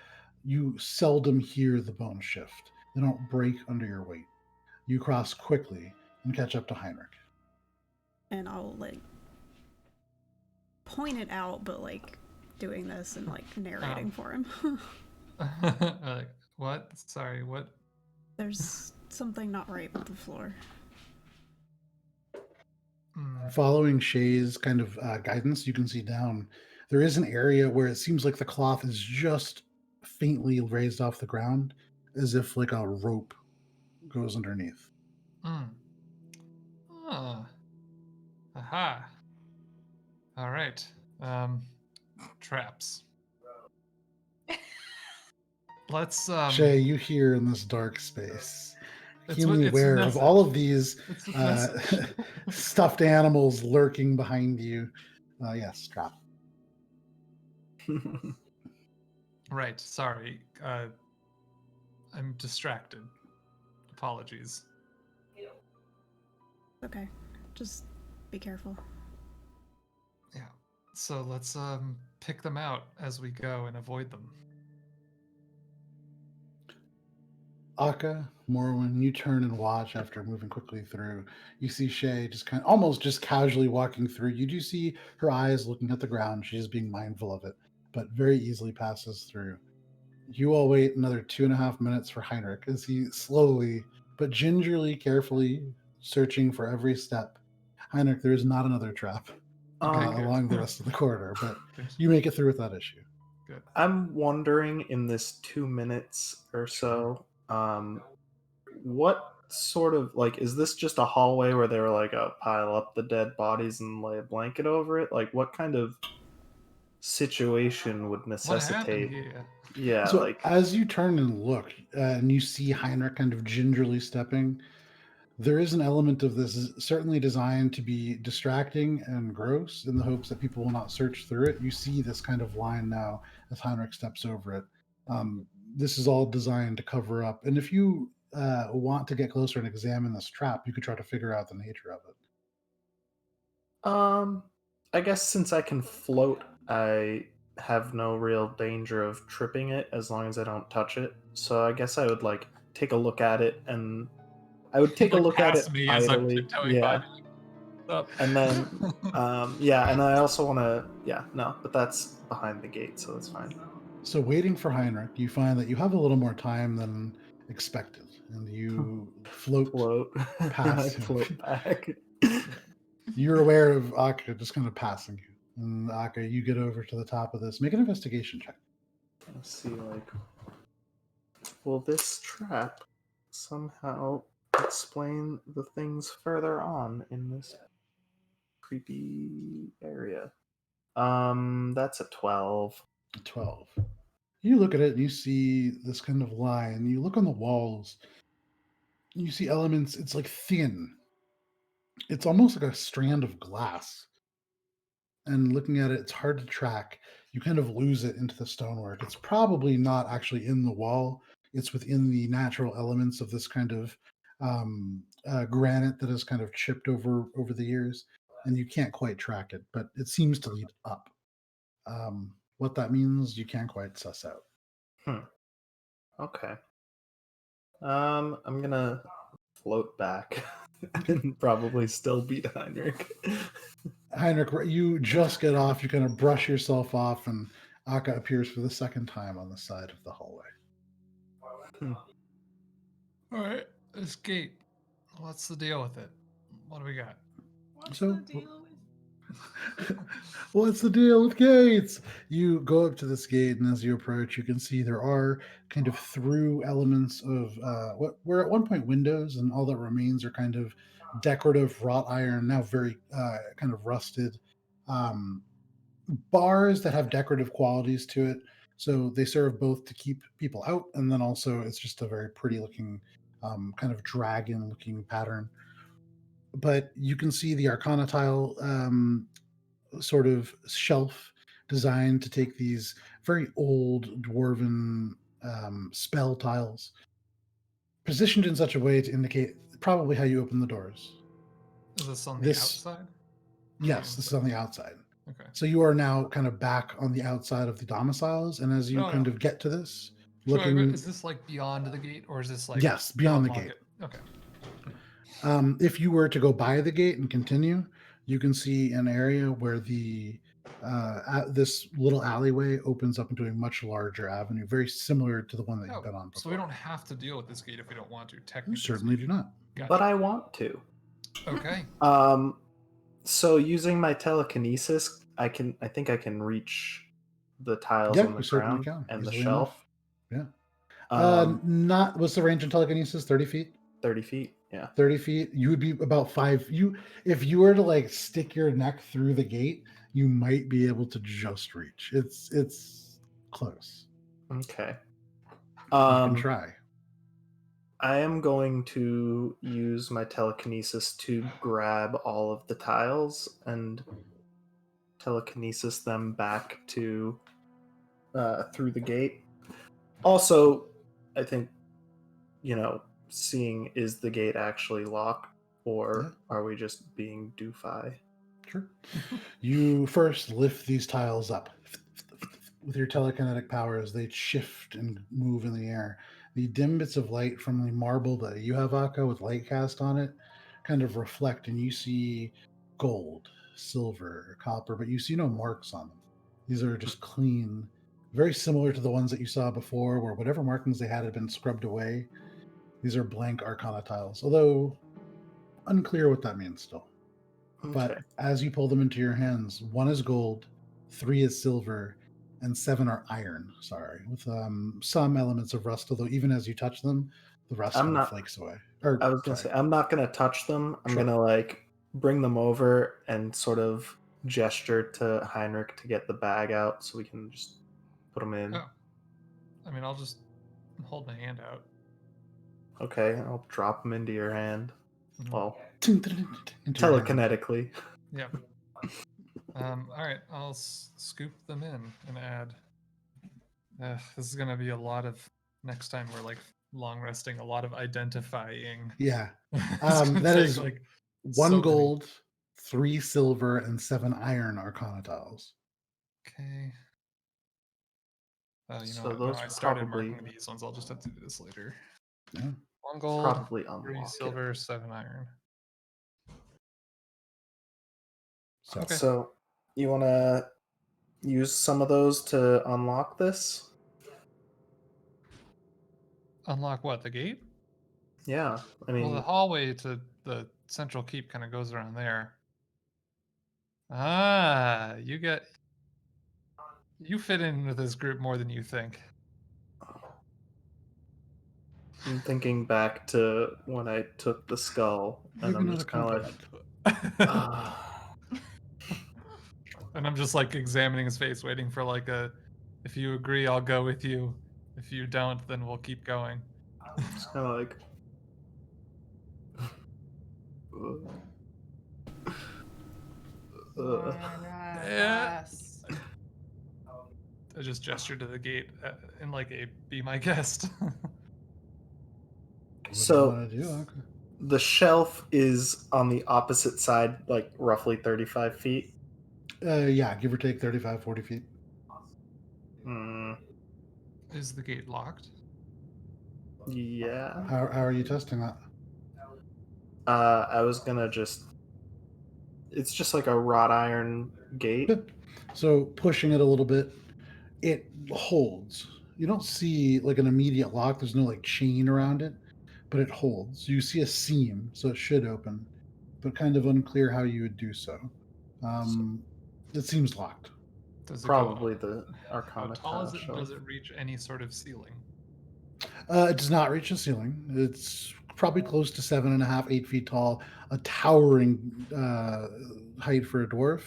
you seldom hear the bones shift. They don't break under your weight. You cross quickly and catch up to Heinrich. And I'll like point it out, but like doing this and like narrating for him. Like, what? Sorry, what? There's something not right with the floor. Following Shay's kind of guidance, you can see down. There is an area where it seems like the cloth is just faintly raised off the ground, as if like a rope goes underneath. Oh. Aha. All right. Traps. Let's Shay, you hear in this dark space, It's keenly what- it's aware of nece- all of these it's necessary. stuffed animals lurking behind you. Yes, trap. Right. Sorry. I'm distracted. Apologies. Okay. Just be careful. Yeah. So let's pick them out as we go and avoid them. Akka, Morwen, you turn and watch after moving quickly through. You see Shay just kind of almost just casually walking through. You do see her eyes looking at the ground. She is being mindful of it, but very easily passes through. You all wait another 2.5 minutes for Heinrich as he slowly but gingerly, carefully searching for every step. Heinrich, there is not another trap Okay, good. along the rest of the corridor, but you make it through with that issue. Good. I'm wondering in this 2 minutes or so, what sort of like is this just a hallway where they were like, pile up the dead bodies and lay a blanket over it? Like, what kind of situation would What necessitate? happened here? Yeah, So like as you turn and look, and you see Heinrich kind of gingerly stepping, there is an element of this certainly designed to be distracting and gross in the hopes that people will not search through it. You see this kind of line now as Heinrich steps over it. This is all designed to cover up. And if you want to get closer and examine this trap, you could try to figure out the nature of it. I guess since I can float, I have no real danger of tripping it as long as I don't touch it. So I guess I would like take a look at it, and I would take a Like, look at pass it me as I'm idly. tiptoeing Yeah. by. Up. And then yeah, and I also want to but that's behind the gate, so that's fine. So waiting for Heinrich, you find that you have a little more time than expected, and you float I past him. float back. You're aware of Akka just kind of passing you. And Akka, you get over to the top of this. Make an investigation check. Let's see, like, will this trap somehow explain the things further on in this creepy area? That's a 12. 12. You look at it and you see this kind of line. You look on the walls. You see elements. It's like thin. It's almost like a strand of glass. And looking at it, it's hard to track. You kind of lose it into the stonework. It's probably not actually in the wall. It's within the natural elements of this kind of granite that has kind of chipped over the years. and you can't quite track it, but it seems to lead up. What that means, you can't quite suss out. Okay. I'm gonna float back and probably still beat Heinrich. Heinrich, you just get off, you kind of brush yourself off, and Akka appears for the second time on the side of the hallway. All right, this gate. What's the deal with it? What do we got? What's So- the deal with? What's the deal with gates? You go up to this gate, and as you approach, you can see there are kind of through elements of what were at one point windows, and all that remains are kind of decorative wrought iron, now very kind of rusted bars that have decorative qualities to it. So they serve both to keep people out, and then also it's just a very pretty looking kind of dragon looking pattern. But you can see the Arcana tile sort of shelf designed to take these very old dwarven spell tiles, positioned in such a way to indicate probably how you open the doors. Is this on the This- outside? Yes, this is on the outside. Okay. So you are now kind of back on the outside of the domiciles, and as you No, kind no. of get to this, So looking, is this like beyond the gate, or is this like yes, you beyond the unlock gate. it? Okay. If you were to go by the gate and continue, you can see an area where the this little alleyway opens up into a much larger avenue, very similar to the one that you've been on before. So we don't have to deal with this gate if we don't want to. You Technically, certainly do not. Gotcha. But I want to. Okay. So using my telekinesis, I think I can reach the tiles Yeah, on the you certainly ground can, and the easily shelf. enough. Yeah. Not what's the range in telekinesis? 30 feet. 30 feet. Yeah. 30 feet. You would be about if you were to like stick your neck through the gate, you might be able to just reach. It's close. Okay. You can try. I am going to use my telekinesis to grab all of the tiles and telekinesis them back to through the gate. Also, I think, seeing is the gate actually locked, or are we just being doofy? Sure. You first lift these tiles up with your telekinetic powers. They shift and move in the air. The dim bits of light from the marble that you have, Akka, with light cast on it, kind of reflect, and you see gold, silver, copper, but you see no marks on them. These are just clean, very similar to the ones that you saw before, where whatever markings they had been scrubbed away. These are blank Arcana tiles, although unclear what that means still. But Okay. as you pull them into your hands, 1 is gold, 3 is silver, and 7 are iron. Sorry, with some elements of rust. Although even as you touch them, the rust kind of flakes away. I was gonna say I'm not gonna touch them. I'm gonna like bring them over and sort of gesture to Heinrich to get the bag out so we can just put them in. Oh. I mean, I'll just hold my hand out. Okay, I'll drop them into your hand. Mhm. Well, into your hand. telekinetically. Yeah. All right, I'll scoop them in and add. This is gonna be a lot of next time we're like long resting. A lot of identifying. Yeah. It's gonna That take, is like 1 so many- gold, 3 silver, and 7 iron Arcana tiles. Okay. You know, So what? No, those I started probably- marking these ones. I'll just have to do this later. Yeah. 1 gold, Probably 3 unlock silver, 7 iron. So, Okay. So you want to use some of those to unlock this? Unlock what? The gate? Yeah. I Well, mean, the hallway to the central keep kind of goes around there. Ah, you fit in with this group more than you think. I'm thinking back to when I took the skull, and maybe I'm not just a kind of compliment. like, And I'm just like examining his face, waiting for like if you agree, I'll go with you. If you don't, then we'll keep going. it's kind of like. Yeah. I just gestured to the gate in like a be my guest. What do you So- want to do, Akka? The shelf is on the opposite side, like roughly 35 feet. Yeah, give or take 35, 40 feet. Is the gate locked? Yeah. How are you testing that? I was gonna it's just like a wrought iron gate. Good. So pushing it a little bit, it holds. You don't see like an immediate lock. There's no like chain around it, but it holds. You see a seam, so it should open, but kind of unclear how you would do so. It seems locked. Does it Probably go, the Arcana how tall tile is it? shelf. Does it reach any sort of ceiling? It does not reach the ceiling. It's probably close to 7.5, 8 feet tall, a towering height for a dwarf.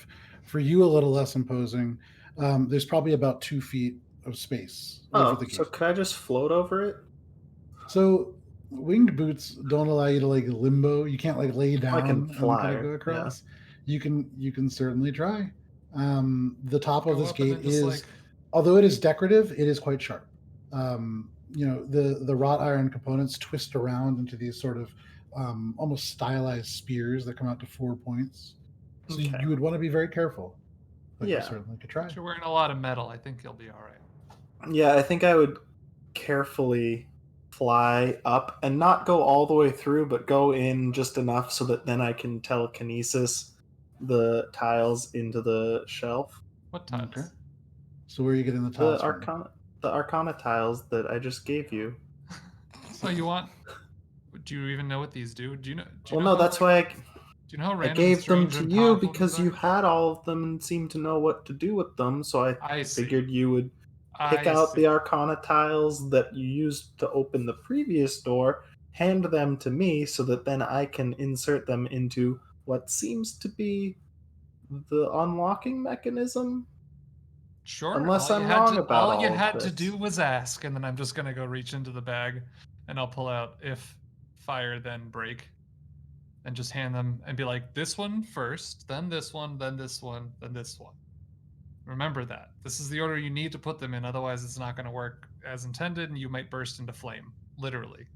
For you, a little less imposing. There's probably about 2 feet of space over the So gate. could I just float over it? So winged boots don't allow you to like limbo. You can't like lay down I can and fly, kind of go across. You can certainly try. The top of Go this up and gate then just is, like although it is decorative, it is quite sharp. The wrought iron components twist around into these sort of almost stylized spears that come out to 4 points. So Okay. you would want to be very careful, but you Yeah. certainly could try. but you're wearing a lot of metal. I think you'll be all right. Yeah, I think I would carefully fly up and not go all the way through, but go in just enough so that then I can telekinesis the tiles into the shelf. What tiles? Okay. So where are you getting the tiles from? The Arcana tiles that I just gave you. So you want? Do you even know what these do? Do you know? That's why Do you know how I random, gave them strange, to and you powerful because these you are? had all of them and seemed to know what to do with them. So I see. figured you would pick I out see. the Arcana tiles that you used to open the previous door, hand them to me so that then I can insert them into what seems to be the unlocking mechanism. Sure. Unless all you I'm had wrong to, about all you all of had to this. do was ask, and then I'm just gonna go reach into the bag, and I'll pull out if fire then break, and just hand them and be like, this one first, then this one, then this one, then this one. Remember that. This is the order you need to put them in, otherwise it's not going to work as intended, and you might burst into flame, literally.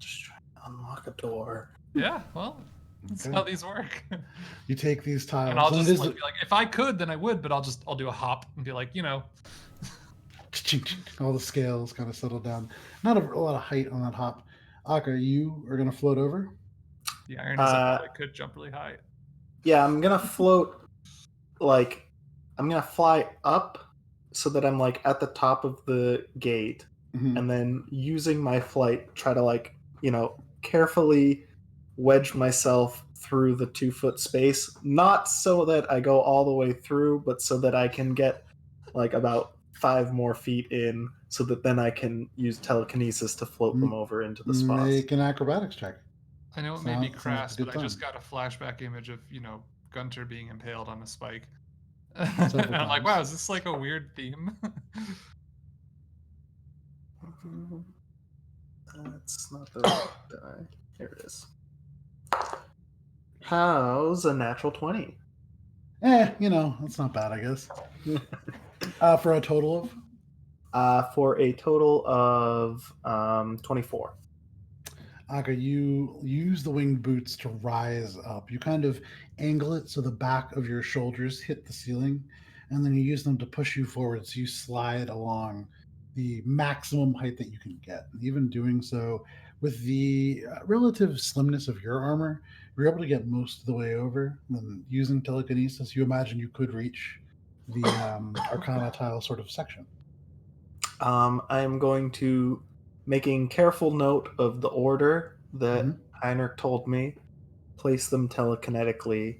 Just trying to unlock a door. Yeah, well, that's Okay. how these work. You take these tiles, And I'll and it just is like, be like, if I could, then I would, but I'll do a hop and be like, all the scales kind of settle down. Not a lot of height on that hop. Akka, you are going to float over. the irony is I probably could jump really high. Yeah, I'm gonna float, like, I'm gonna fly up so that I'm like at the top of the gate, Mhm. and then using my flight, try to like, carefully wedge myself through the 2-foot space, not so that I go all the way through, but so that I can get like about 5 more feet in, so that then I can use telekinesis to float them over into the spots. Make an acrobatics check. I know it may be Sounds like a crass, good but I just time. got a flashback image of, Gunter being impaled on a spike. Several And I'm like, times. wow, is this like a weird theme? That's not the right die. Here it is. How's a natural 20? That's not bad, I guess. For a total of? For a total of 24. Akka, you use the winged boots to rise up. You kind of angle it so the back of your shoulders hit the ceiling, and then you use them to push you forward so you slide along the maximum height that you can get. And even doing so, with the relative slimness of your armor, you're able to get most of the way over. And using telekinesis, you imagine you could reach the Arcana tile sort of section. I'm going to, making careful note of the order that Heinrich told me, place them telekinetically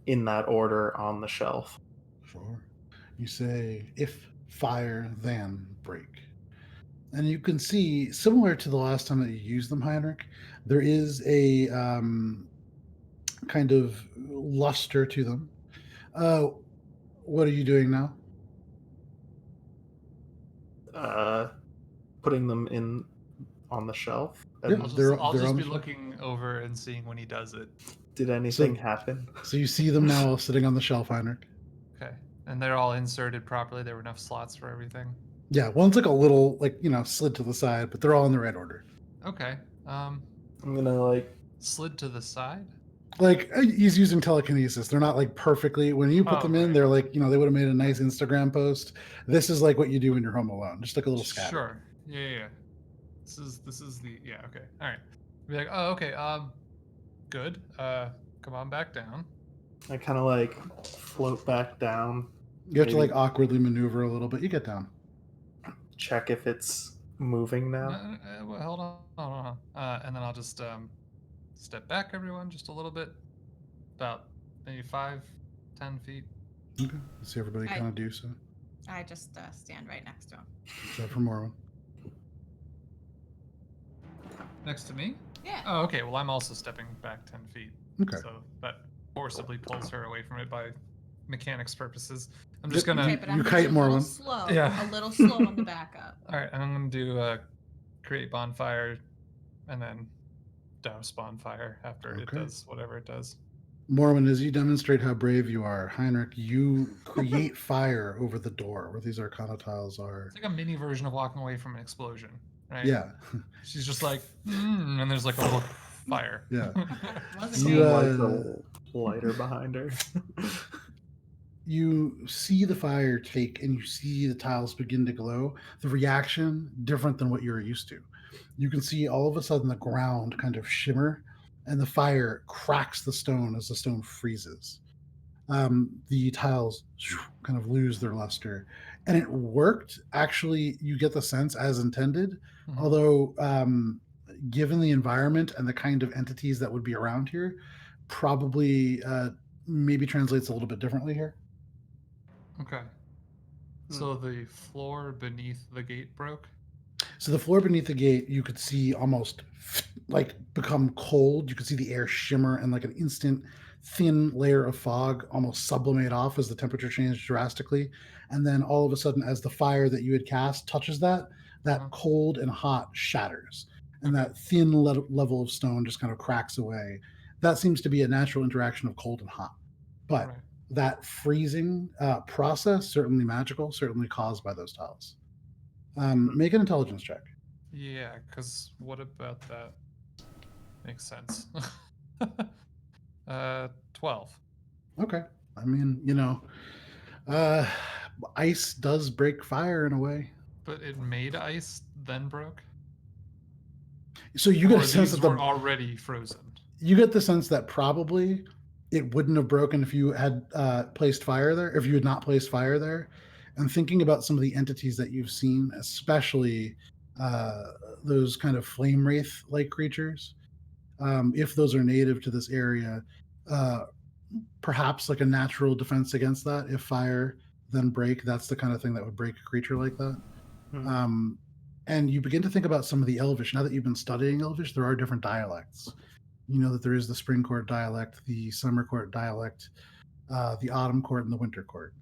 in that order on the shelf. Sure. You say, if fire, then break. And you can see, similar to the last time that you used them, Heinrich, there is a kind of luster to them. What are you doing now? Putting them in on the shelf. Yep. And I'll they're just on be the shelf. looking over and seeing when he does it. did anything happen? So you see them now sitting on the shelf, Heinrich. Okay. And they're all inserted properly. There were enough slots for everything. Yeah, one's like a little, like, slid to the side, but they're all in the right order. Okay. I'm gonna like Slid to the side. Like, he's using telekinesis. They're not like perfectly. When you put Oh, them in, right. they're like, they would have made a nice Instagram post. This is like what you do when you're home alone, just like a little scatter. Sure. Yeah. This is the okay. All right. Be like, oh, okay. Good. Come on back down. I kind of like float back down. You have to Maybe like awkwardly maneuver a little bit. You get down. check if it's moving now. Well, hold on. And then I'll just step back, everyone, just a little bit, about maybe 5-10 feet. Okay. Let's see everybody kind of do so. I just stand right next to him. Except for Morrow. Next to me? Yeah. Oh, okay. Well, I'm also stepping back 10 feet. Okay. So that forcibly pulls her away from it by mechanics purposes. I'm just gonna. Okay, but I'm You just kite a more little one. slow. Yeah. A little slow on the backup. All right, and I'm gonna do create bonfire, and then douse bonfire after it Okay. does whatever it does. Mormon, as you demonstrate how brave you are, Heinrich, you create fire over the door where these Arcana tiles are. It's like a mini version of walking away from an explosion, right? Yeah. She's just like, and there's like a little fire. Yeah. Wasn't You, me. Lights a lighter behind her. You see the fire take and you see the tiles begin to glow. The reaction, different than what you're used to. You can see all of a sudden the ground kind of shimmer and the fire cracks the stone as the stone freezes. The tiles kind of lose their luster. And it worked. Actually, you get the sense as intended. Mhm. Although, given the environment and the kind of entities that would be around here, probably maybe translates a little bit differently here. Okay. So the floor beneath the gate broke. So the floor beneath the gate, you could see almost like become cold. You could see the air shimmer and like an instant thin layer of fog almost sublimate off as the temperature changed drastically. And then all of a sudden, as the fire that you had cast touches that cold and hot shatters. And that thin level of stone just kind of cracks away. That seems to be a natural interaction of cold and hot. But Right. that freezing process, certainly magical, certainly caused by those tiles. Make an intelligence check. Yeah, because what about that? Makes sense. 12. Okay. I mean, ice does break fire in a way. But it made ice, then broke? So you get Or a sense these that were already frozen. you get the sense that probably it wouldn't have broken if you had placed fire there, if you had not placed fire there. And thinking about some of the entities that you've seen, especially those kind of flame wraith-like creatures, if those are native to this area, perhaps like a natural defense against that. If fire then break, that's the kind of thing that would break a creature like that. And you begin to think about some of the Elvish. Now that you've been studying Elvish, there are different dialects. You know that there is the Spring Court dialect, the Summer Court dialect, the Autumn Court, and the Winter Court.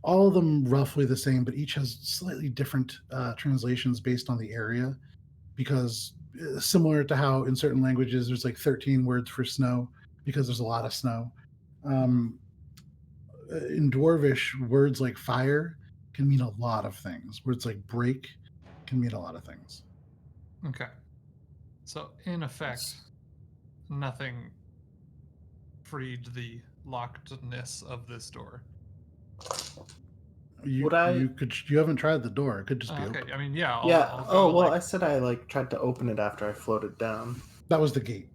All of them roughly the same, but each has slightly different translations based on the area, because similar to how in certain languages there's like 13 words for snow because there's a lot of snow. In Dwarvish, words like fire can mean a lot of things. Words like break can mean a lot of things. Okay. So, in effect, nothing freed the lockedness of this door. You haven't tried the door. It could just be Okay, open. I mean, yeah. Yeah. Oh, well, I said I like tried to open it after I floated down. That was the gate.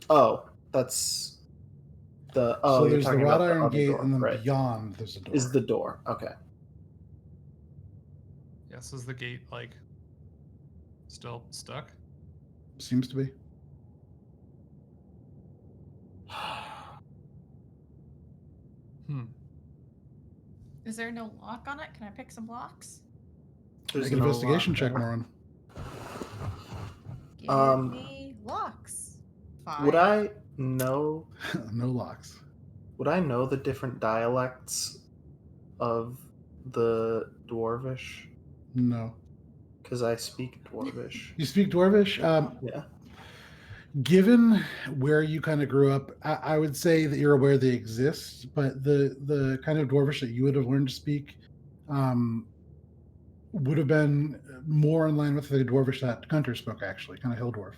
Oh, that's the. Oh, So you're there's the talking wrought about the iron other gate, door, and then right. beyond there's a door. Is the door. Okay. Yes, is the gate like still stuck? Seems to be. Is there no lock on it? Can I pick some locks? There's Make an no investigation lock check, there. Morin. Give me locks. 5. Would I know? No locks. Would I know the different dialects of the Dwarvish? No. Because I speak Dwarvish. You speak Dwarvish? Yeah. Given where you kind of grew up, I would say that you're aware they exist, but the kind of Dwarvish that you would have learned to speak would have been more in line with the Dwarvish that Gunter spoke, actually, kind of Hill Dwarf.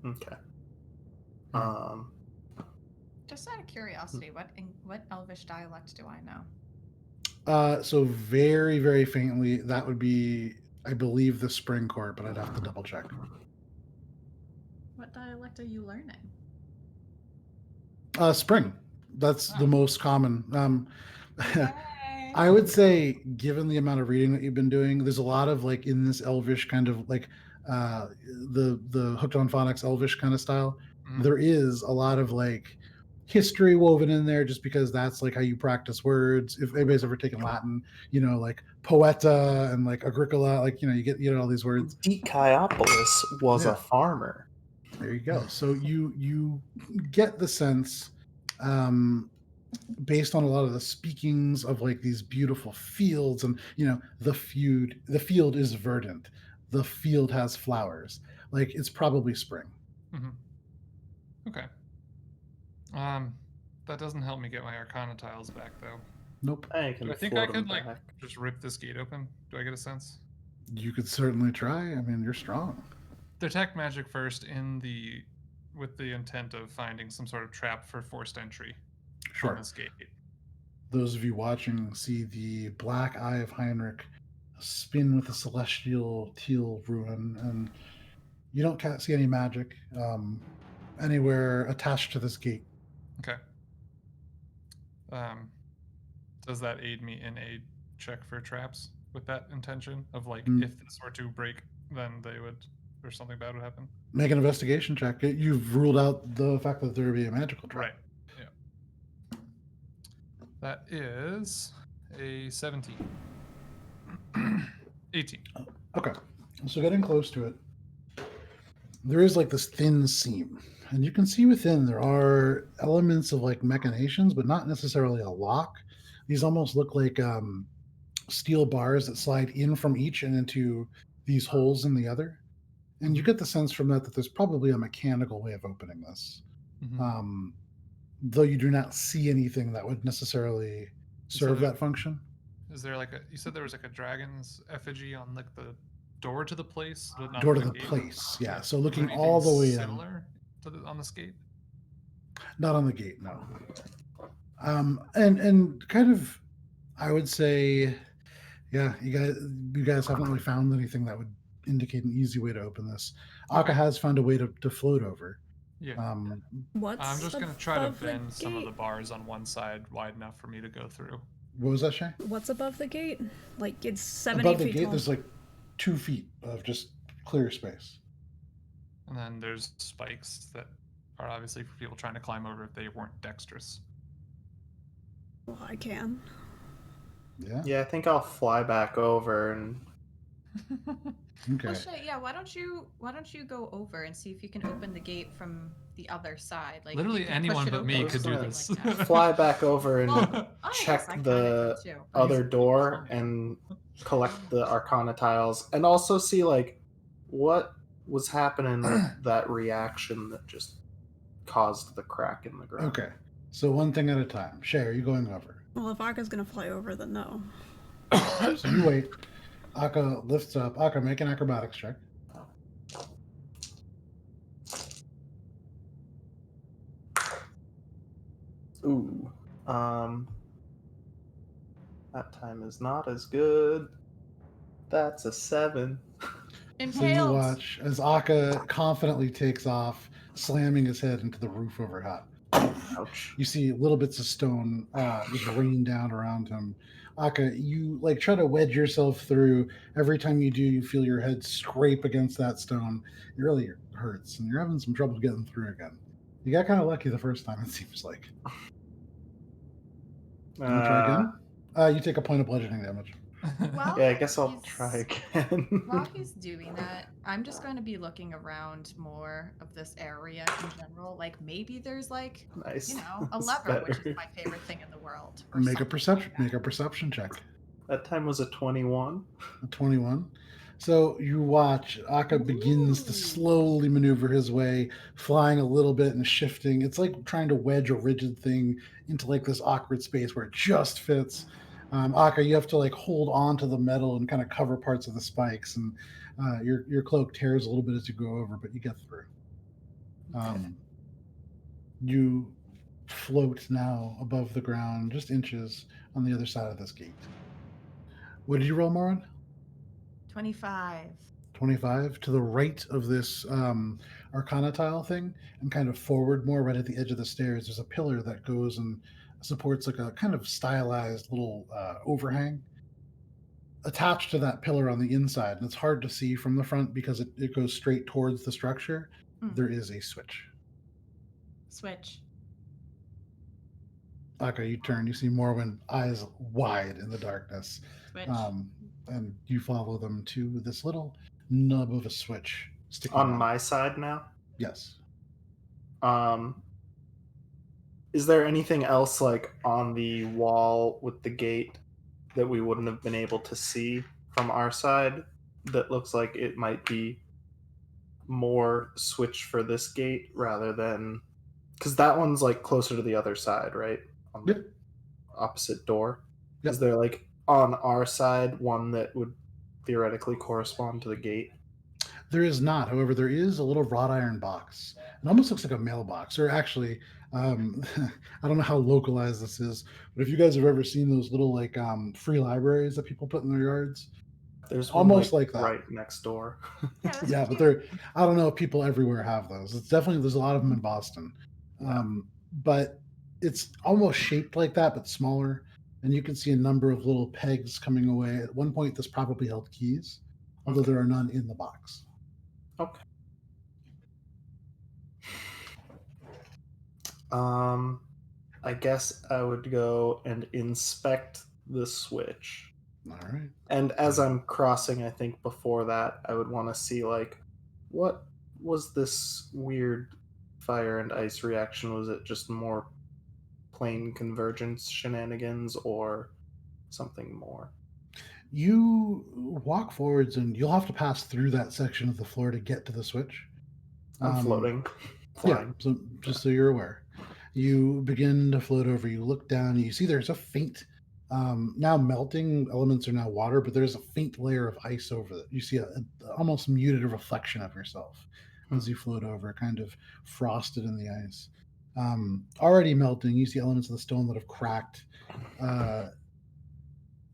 Okay. Hmm. Just out of curiosity, what Elvish dialect do I know? So very, very faintly, that would be, I believe, the Spring Court, but I'd have to double check. What dialect are you learning? Spring. That's the Oh. most common. Yay. I would say, given the amount of reading that you've been doing, there's a lot of like in this Elvish kind of like the hooked on phonics Elvish kind of style. Mhm. There is a lot of like history woven in there, just because that's like how you practice words. If anybody's ever taken Latin, like poeta and like agricola, like you get all these words. Deciopolis was Yeah. a farmer. There you go. So you get the sense, based on a lot of the speakings of like these beautiful fields, and the field is verdant, the field has flowers, like it's probably spring. Mhm. Okay. That doesn't help me get my Arcana tiles back, though. Nope. I can Do I think float I could them like back. just rip this gate open? Do I get a sense? You could certainly try. I mean, you're strong. Detect magic first with the intent of finding some sort of trap for forced entry Sure. on this gate. Those of you watching see the black eye of Heinrich spin with the celestial teal ruin, and you don't see any magic anywhere attached to this gate. Okay. Does that aid me in a check for traps with that intention of like if this were to break, then or something bad would happen? Make an investigation check. You've ruled out the fact that there would be a magical trap. Right. Yeah. That is a 17. 18. Okay. So getting close to it, there is like this thin seam, and you can see within there are elements of like machinations, but not necessarily a lock. These almost look like steel bars that slide in from each and into these holes in the other. And you get the sense from that there's probably a mechanical way of opening this. Mhm. Though you do not see anything that would necessarily serve that function. Is there you said there was like a dragon's effigy on like the door to the place? But not Door to the the gate? place, yeah. So Is there looking anything all the way in. similar on this gate? Not on the gate, no. And kind of, I would say, yeah, you guys haven't really found anything that would indicate an easy way to open this. Akka has found a way to float over. Yeah. What's I'm just gonna try to above the bend some of the gate? bars on one side wide enough for me to go through. What was that, Shay? What's above the gate? Like it's 7 Above 8 the feet gate, tall. there's like 2 feet of just clear space. And then there's spikes that are obviously for people trying to climb over if they weren't dexterous. Well, I can. Yeah. Yeah, I think I'll fly back over and Okay. Well, shit, yeah. Why don't you go over and see if you can open the gate from the other side? Like if Literally you can anyone push it but me open or could do something this. like that. fly back over and Well, I guess check I kinda the could too. other He's door funny. and collect the Arcana tiles, and also see like what was happening with that reaction that just caused the crack in the ground. Okay. So one thing at a time. Shay, are you going over? Well, if Akka's gonna fly over, then no. So you wait. Akka lifts up. Akka, make an acrobatics check. Ooh. That time is not as good. That's a 7. So you Impaled. watch as Akka confidently takes off, slamming his head into the roof of her hut. Ouch. You see little bits of stone just rain down around him. Akka, you like try to wedge yourself through. Every time you do, you feel your head scrape against that stone. It really hurts, and you're having some trouble getting through again. You got kind of lucky the first time, it seems like. You want to try again? You take a point of bludgeoning damage. Well, Yeah, I guess I'll he's- try again. While he's doing that, I'm just going to be looking around more of this area in general. Like maybe there's like, Nice. you know, a That's lever, which better. is my favorite thing in the world. or Make a something perception. like that. Make a perception check. That time was a 21. A 21. So you watch Akka begins to Ooh. slowly maneuver his way, flying a little bit and shifting. It's like trying to wedge a rigid thing into like this awkward space where it just fits. Akka, you have to like hold on to the metal and kind of cover parts of the spikes, and your cloak tears a little bit as you go over, but you get through. You float now above the ground, just inches on the other side of this gate. What did you roll, Moran? 25. 25 to the right of this Arcana tile thing, and kind of forward more, right at the edge of the stairs. There's a pillar that goes and supports like a kind of stylized little overhang. Attached to that pillar on the inside, and it's hard to see from the front because it goes straight towards the structure, there is a switch. Switch. Akka, you turn, you see Morwen, eyes wide in the darkness. Switch. And you follow them to this little nub of a switch sticking On out. my side now? Yes. Is there anything else like on the wall with the gate that we wouldn't have been able to see from our side that looks like it might be more switch for this gate rather than, because that one's like closer to the other side, right? On the opposite door. Yep. Is there like on our side one that would theoretically correspond to the gate? There is not. However, there is a little wrought iron box. It almost looks like a mailbox, or actually, I don't know how localized this is, but if you guys have ever seen those little like free libraries that people put in their yards, There's almost one, like that. right next door. Yeah, but they're, I don't know if people everywhere have those. It's definitely, there's a lot of them in Boston. But it's almost shaped like that, but smaller. And you can see a number of little pegs coming away. At one point, this probably held keys, although there are none in the box. Okay. I guess I would go and inspect the switch. All right. And as I'm crossing, I think before that, I would want to see, like, what was this weird fire and ice reaction? Was it just more plain convergence shenanigans or something more? You walk forwards, and you'll have to pass through that section of the floor to get to the switch. I'm floating. Yeah, Flying. so just so you're aware. You begin to float over. You look down, and you see there's a faint, now melting elements are now water, but there's a faint layer of ice over it. You see a almost muted reflection of yourself as you float over, kind of frosted in the ice. Already melting, you see elements of the stone that have cracked.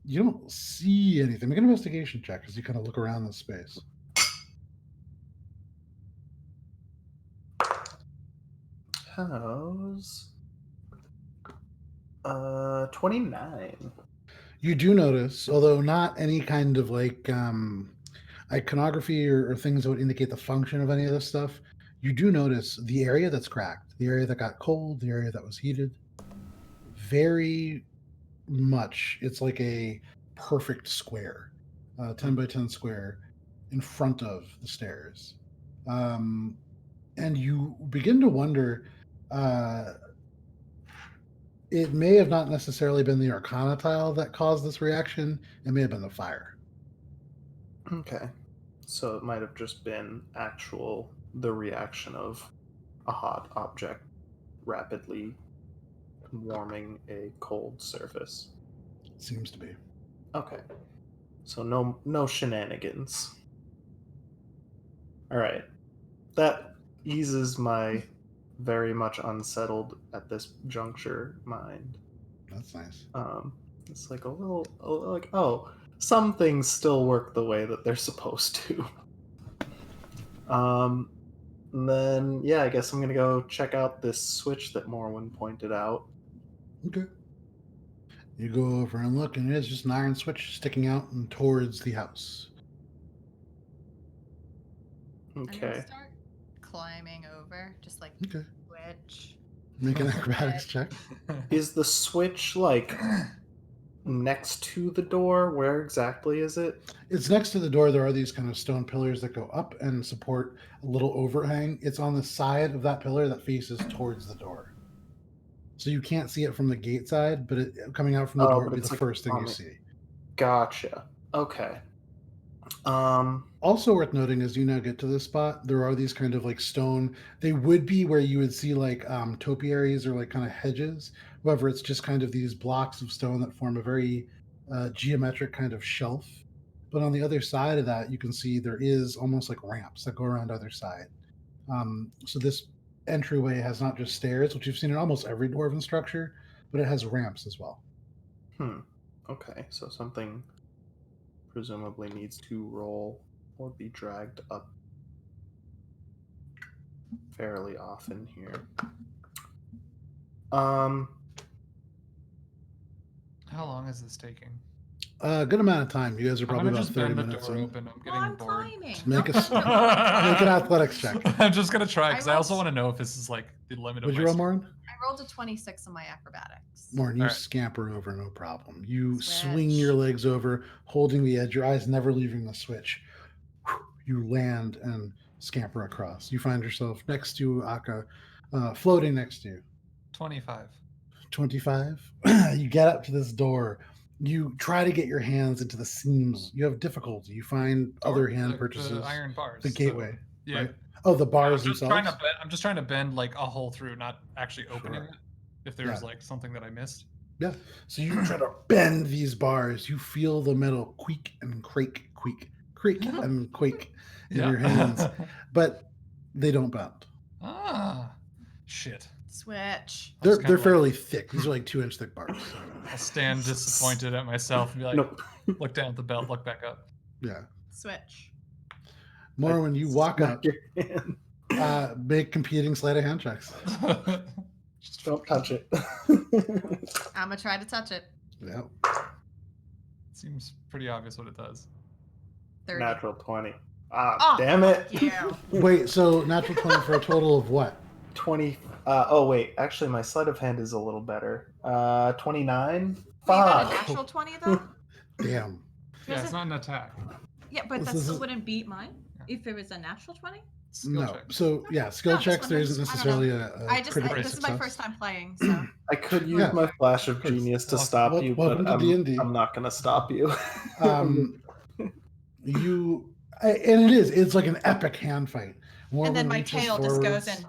You don't see anything. Make an investigation check as you kind of look around this space. How's 29. You do notice, although not any kind of like iconography or things that would indicate the function of any of this stuff, you do notice the area that's cracked, the area that got cold, the area that was heated. Very much, it's like a perfect square, 10 by 10 square in front of the stairs. And you begin to wonder, it may have not necessarily been the Arcana tile that caused this reaction. It may have been the fire. Okay. So it might have just been the reaction of a hot object rapidly warming a cold surface. Seems to be. Okay. So no shenanigans. All right. That eases my very much unsettled at this juncture mind. That's nice. It's like a little like, oh, some things still work the way that they're supposed to. And then yeah, I guess I'm gonna go check out this switch that Morwen pointed out. Okay. You go over and look, and it is just an iron switch sticking out and towards the house. I'm Okay. gonna start climbing over, just like Okay. switch. Make an acrobatics check. Is the switch like next to the door? Where exactly is it? It's next to the door. There are these kind of stone pillars that go up and support a little overhang. It's on the side of that pillar that faces towards the door. So you can't see it from the gate side, but coming out from the door but would be it's the like first thing on you the- see. Gotcha. Okay. Also worth noting, as you now get to this spot, there are these kind of like stone. They would be where you would see like topiaries or like kind of hedges. However, it's just kind of these blocks of stone that form a very geometric kind of shelf. But on the other side of that, you can see there is almost like ramps that go around either side. So this entryway has not just stairs, which you've seen in almost every dwarven structure, but it has ramps as well. Okay, so something presumably needs to roll or be dragged up fairly often here. How long is this taking? A good amount of time. You guys are I'm probably gonna about just 30 bend the minutes door in. open. I'm getting I'm bored. climbing. Just make an athletics check. I'm just gonna try because I I also rolled- want to know if this is like the limit of Would my you roll, strength. Morin? I rolled a 26 on my acrobatics. Morin, you All right. scamper over, no problem. You swing Switch. your legs over, holding the edge, your eyes never leaving the switch. You land and scamper across. You find yourself next to Akka, floating next to you. 25. 25. You get up to this door. You try to get your hands into the seams. You have difficulty. You find other hand purchases. The iron bars. The gateway. Yeah. Right? Oh, the bars I'm just themselves? I'm just trying to bend like a hole through, not actually opening Sure. it. If there's Yeah. like something that I missed. Yeah. So you try to bend these bars. You feel the metal creak and creak and quake in your hands, but they don't bend. Ah, shit. Switch. I was They're kinda fairly thick. These are like 2-inch thick bars. I'll stand disappointed at myself and be like, Nope. look down at the belt, look back up. Yeah. Switch. More when you walk Smack up, your hand. make competing sleight of hand checks. Just don't touch it. I'm gonna try to touch it. Yeah. Seems pretty obvious what it does. 30. Natural 20. Ah, Oh, damn it. Yeah. Wait, so natural 20 for a total of what? 20. Oh, wait. Actually, my sleight of hand is a little better. 29? Wait, you got a Fuck. natural 20 though? Damn. Yeah, it's not an attack. Yeah, but This that still is- wouldn't beat mine if it was a natural 20. Skill No. check. So yeah, skill No, just checks. There wondering. isn't I don't know. necessarily a I just critical this is my success. first time playing, so I could use Yeah. my flash of Of course. genius to Well, stop you, but welcome to D&D. I'm not going to stop you. It's like an epic hand fight. and then Morwen my reaches tail just goes forwards. in.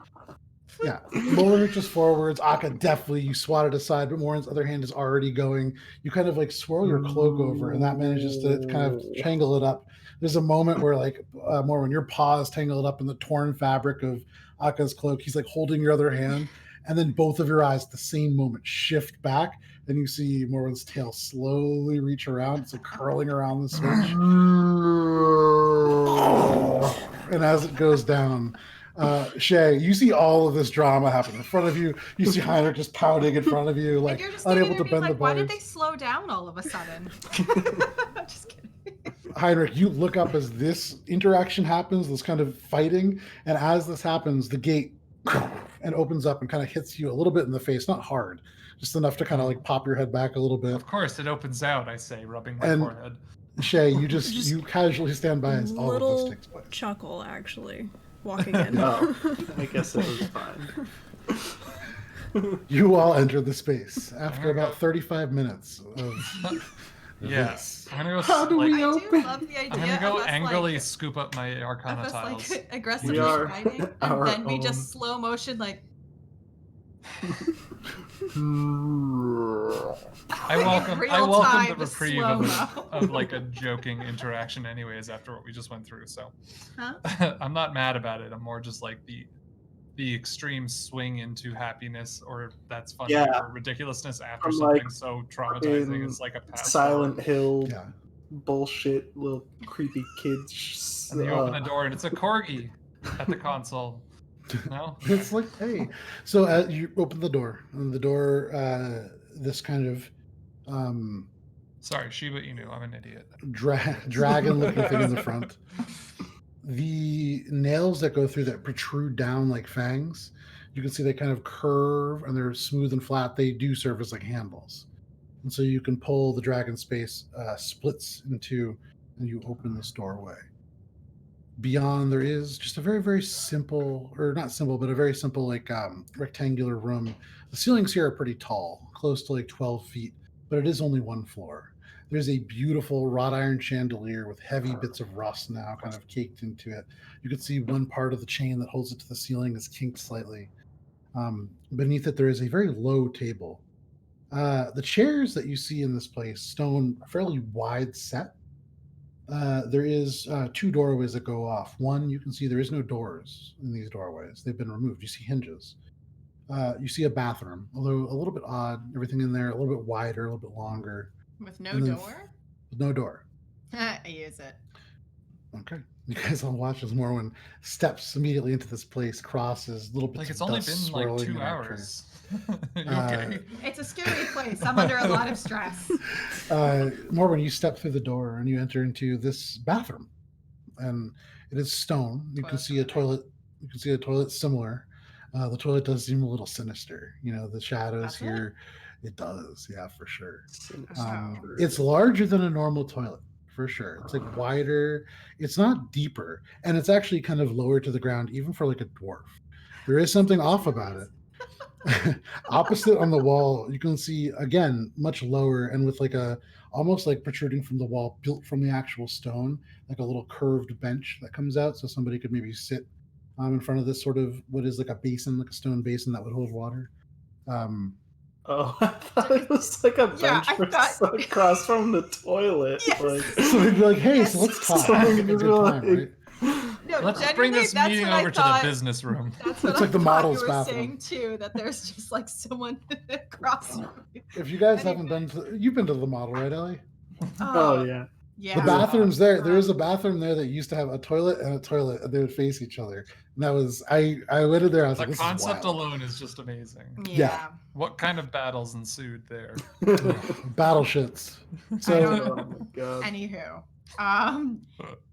Yeah, Morin reaches forwards. Akka definitely, you swat it aside, but Morin's other hand is already going. You kind of like swirl your cloak over, and that manages to kind of tangle it up. There's a moment where, like, Morin, your paws tangled up in the torn fabric of Akka's cloak. He's like holding your other hand, and then both of your eyes at the same moment shift back, and you see Morin's tail slowly reach around. It's like curling around the switch. And as it goes down, Shay, you see all of this drama happen in front of you. You see Heinrich just pouting in front of you, And like you're just unable standing to there being bend the like, why bars. did they slow down all of a sudden? Just kidding. Heinrich, you look up as this interaction happens, this kind of fighting, and as this happens, the gate and opens up and kind of hits you a little bit in the face, not hard, just enough to kind of like pop your head back a little bit. Of course, it opens out, I say, rubbing my And- forehead. Shay, you Just you casually stand by as all of Little this takes place. chuckle, actually, walking in. Oh, I guess it was fine. You all enter the space after gonna about go- 35 minutes of Yeah. this. I'm gonna go How do like, we I open? do love the idea I'm gonna go of us, angrily like, scoop up my of Arcana us tiles. like aggressively We are fighting, and our then we own- just slow motion like I welcome real the time, just reprieve of, slow-mo. of like a joking interaction anyways after what we just went through, so Huh? I'm not mad about it. I'm more just like the extreme swing into happiness, or that's funny, Yeah. or ridiculousness after From, something like, so traumatizing fucking is like a pass Silent forward. Hill Yeah. bullshit, little creepy kids. And you open the door and it's a corgi at the console. No? It's like, hey. So you open the door, and the door, this kind of Sorry, Shiba Inu, I'm an idiot. dragon-looking thing in the front. The nails that go through that protrude down like fangs, you can see they kind of curve and they're smooth and flat. They do serve as like handles. And so you can pull the dragon space splits in two, and you open this doorway. Beyond, there is just a very, very simple, or not simple, but a very simple like rectangular room. The ceilings here are pretty tall, close to like 12 feet, but it is only one floor. There's a beautiful wrought iron chandelier with heavy bits of rust now kind of caked into it. You can see one part of the chain that holds it to the ceiling is kinked slightly. Beneath it, there is a very low table. The chairs that you see in this place, stone, fairly wide set. There is 2 doorways that go off. One, you can see there is no doors in these doorways. They've been removed. You see hinges. You see a bathroom, although a little bit odd. Everything in there a little bit wider, a little bit longer. With no And then door? With no door. I use it. Okay. You guys all watch as Morwen steps immediately into this place, crosses, little bits Like it's of only dust been like swirling 2 in air. hours. You okay? It's a scary place. I'm under a lot of stress. Morwen, you step through the door and you enter into this bathroom, and it is stone. You can Toilet's see a over there. toilet. You can see a toilet similar. The toilet does seem a little sinister. The shadows Does it? here. It does, yeah, for sure. Oh. It's larger than a normal toilet, for sure. It's like wider. It's not deeper, and it's actually kind of lower to the ground, even for like a dwarf. There is something off about it. Opposite on the wall, you can see again much lower and with like a almost like protruding from the wall, built from the actual stone, like a little curved bench that comes out, so somebody could maybe sit in front of this sort of what is like a basin, like a stone basin that would hold water. Oh, I thought it was like a Yeah, bench I thought- across from the toilet. Yes. Like, So they'd be like, "Hey, Yes. so let's talk. So Have a good like- time, right?" No, Let's bring genuinely, this that's meeting what I over to the thought- business room. That's what It's I like the thought model's you were bathroom. saying too, that there's just like someone across from you. If you guys Anyway. haven't you've been to the model, right, Ellie? oh yeah. Yeah. The bathroom's there. There is a bathroom there that used to have a toilet and a toilet, and they would face each other. And that was I went in there. I was The like, "This concept is wild." alone is just amazing. Yeah. What kind of battles ensued there? Battle shits. I So don't Oh my god. Anywho,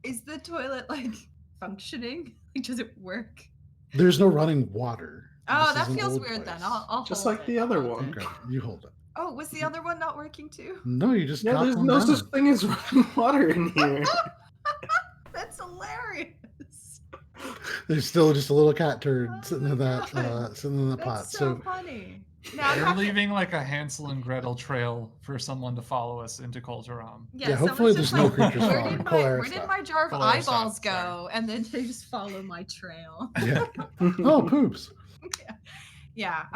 is the toilet like functioning? Like, does it work? there's no running water. Oh, This that is an feels old weird place. then. I'll Just hold like it. the other I'll hold one. it. Okay, you hold it. Oh, was the other one not working too? No, you just Yeah, drop there's one no down. such thing as running water in here. That's hilarious. There's still just a little cat turd Oh sitting my in that God. sitting in the That's pot. so funny. Now I We're have to- leaving like a Hansel and Gretel trail for someone to follow us into Kulturam. Yeah, Yeah, someone's hopefully just there's no like, creatures where following. did Polaris where did stuff. my jar of Polaris stuff, eyeballs go? sorry. And then they just follow my trail. Yeah. Oh, poops. Yeah. Yes.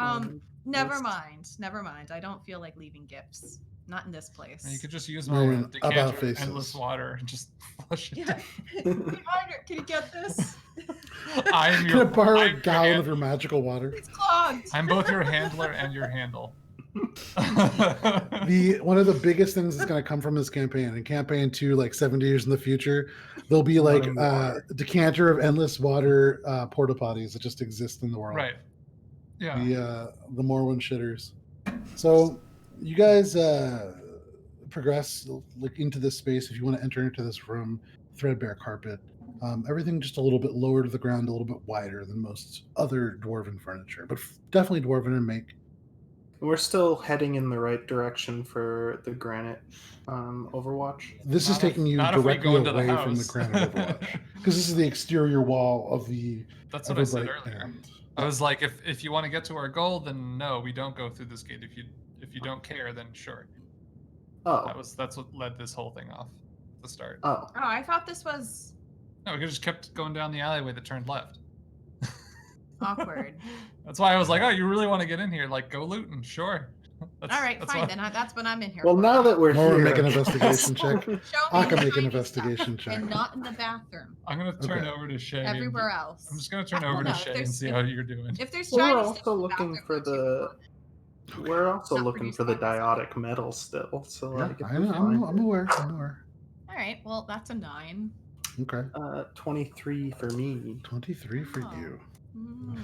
Never mind. I don't feel like leaving gifts. Not in this place. And you could just use No, my about decanter of faces. endless water and just flush it. Yeah. down. Hey, Margaret, can you get this? I'm Can I your, borrow a I'm your gallon hand- of your magical water? It's clogged. I'm both your handler and your handle. One of the biggest things that's going to come from this campaign, and campaign 2, like 70 years in the future, there'll be like Running water. a decanter of endless water porta potties that just exist in the world. Right. Yeah. The Morwen shitters. So you guys progress like into this space. If you want to enter into this room, threadbare carpet, everything just a little bit lower to the ground, a little bit wider than most other dwarven furniture, but definitely dwarven in make. We're still heading in the right direction for the granite Overwatch. This is Not if- taking you not if we directly go into the away from the house. granite Overwatch, because this is the exterior wall of the That's what I said Everbright earlier. Hand. I was like, if you want to get to our goal, then no, we don't go through this gate. If you don't care, then sure. Oh. That's what led this whole thing off. The start. Oh. Oh, I thought this was No, we just kept going down the alleyway that turned left. awkward. That's why I was like, oh, you really want to get in here? Like, go looting, sure. That's, All right, that's fine what- then. That's what I'm in here Well, for. now that we're Morwen, here, make an investigation check. Show me Aka, the make an shiny investigation stuff, check. and not in the bathroom. I'm gonna turn Okay. over to Shay. and- Everywhere else. I'm just gonna turn Well, over no, to if Shay and there's- see how you're doing. If there's We're shiny also stuff in the looking bathroom, for that's your the- fault. we're also Not looking for the produced by diotic metal still. So Yeah, like, if I we know, find I'm it- aware. I'm aware. All right, well that's a 9. Okay. 23 for me. 23 for Oh. you. Mm.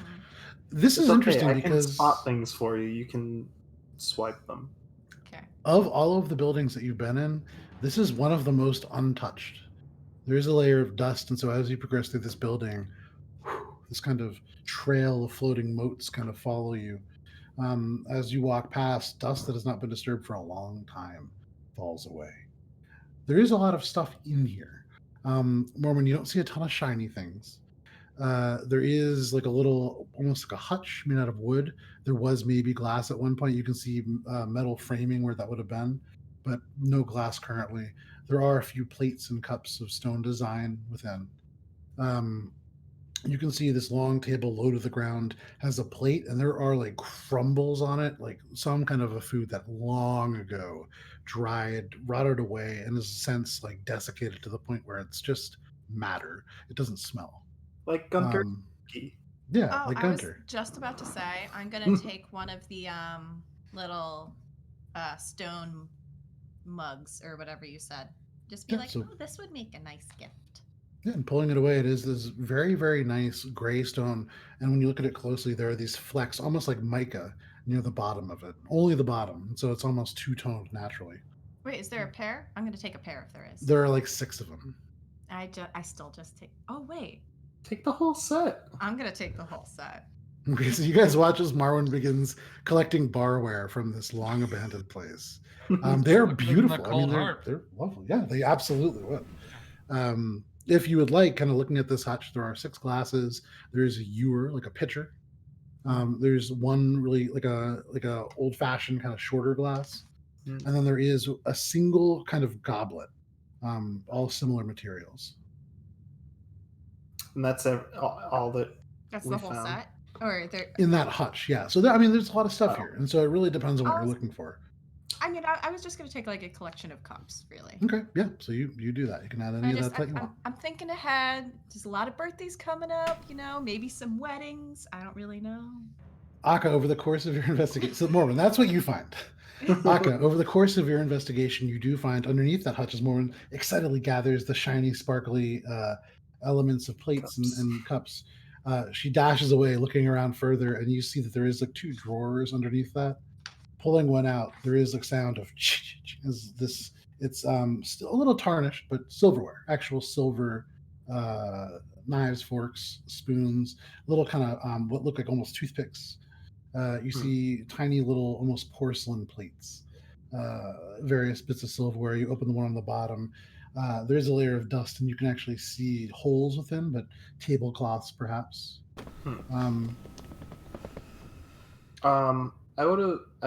This It's is okay, interesting I because can spot things for you. You can swipe them. Okay. of all of the buildings that you've been in, this is one of the most untouched. There is a layer of dust, and so as you progress through this building, this kind of trail of floating moats kind of follow you. As you walk past, dust that has not been disturbed for a long time falls away. There is a lot of stuff in here. Mormon, you don't see a ton of shiny things. There is like a little, almost like a hutch made out of wood. There was maybe glass at one point. You can see metal framing where that would have been, but no glass currently. There are a few plates and cups of stone design within. You can see this long table low to the ground has a plate, and there are like crumbles on it, like some kind of a food that long ago dried, rotted away, and is since like desiccated to the point where it's just matter. It doesn't smell. Like Gunter. Um, yeah, Oh, like I was Gunter. just about to say I'm gonna take one of the little stone mugs or whatever you said. Just be Yeah, like, so oh, this would make a nice gift. yeah, and pulling it away, it is this very, very nice gray stone. And when you look at it closely, there are these flecks, almost like mica, near the bottom of it. Only the bottom. And so it's almost two toned naturally. Wait, is there a pair? I'm gonna take a pair if there is. There are like 6 of them. I still just take. Oh wait, Take the whole set. I'm gonna take the whole set. Okay, so you guys watch as Marwin begins collecting barware from this long abandoned place. They're Look good in the beautiful. I mean, cold hard. they're lovely. Yeah, they absolutely would. If you would like, kind of looking at this hutch, there are 6 glasses. There's a ewer, like a pitcher. There's one really like a old fashioned kind of shorter glass, Mm. and then there is a single kind of goblet, all similar materials. And that's all that That's we the whole found. set. Or there. In that hutch, yeah. So I mean, there's a lot of stuff Oh. here, and so it really depends on what you're Oh. looking for. I mean, I was just gonna take like a collection of cups, really. Okay, yeah. So you do that. You can add any of that you want. I'm thinking ahead. There's a lot of birthdays coming up, you know, maybe some weddings. I don't really know. Aka, over the course of your investigation, so Mormon, that's what you find. Aka, over the course of your investigation, you do find underneath that hutch as Mormon excitedly gathers the shiny, sparkly elements of plates and cups. She dashes away, looking around further, and you see that there is like 2 drawers underneath that. Pulling one out, there is a sound of as this. It's still a little tarnished, but silverware, actual silver knives, forks, spoons, little kind of what look like almost toothpicks. You see tiny little, almost porcelain plates, various bits of silverware. You open the one on the bottom. There's a layer of dust, and you can actually see holes within, but tablecloths perhaps. I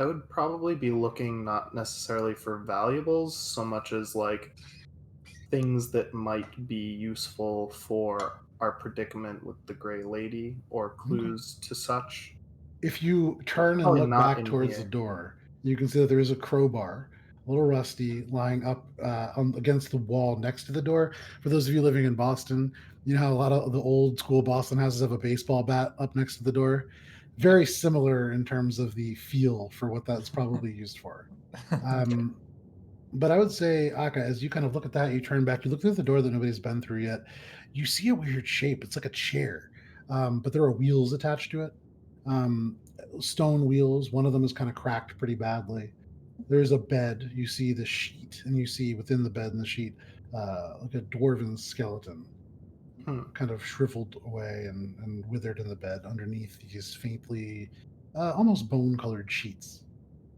would probably be looking not necessarily for valuables so much as like things that might be useful for our predicament with the Gray Lady or clues to such. If you turn and Probably look not back in towards here. the door, you can see that there is a crowbar, a little rusty, lying up against the wall next to the door. For those of you living in Boston, you know how a lot of the old school Boston houses have a baseball bat up next to the door? Very similar in terms of the feel for what that's probably used for. But I would say, Aka, as you kind of look at that, you turn back, you look through the door that nobody's been through yet, you see a weird shape. It's like a chair, but there are wheels attached to it. Stone wheels. One of them is kind of cracked pretty badly. There's a bed. You see the sheet, and you see within the bed and the sheet like a dwarven skeleton, kind of shriveled away and withered in the bed underneath these faintly, almost bone-colored sheets.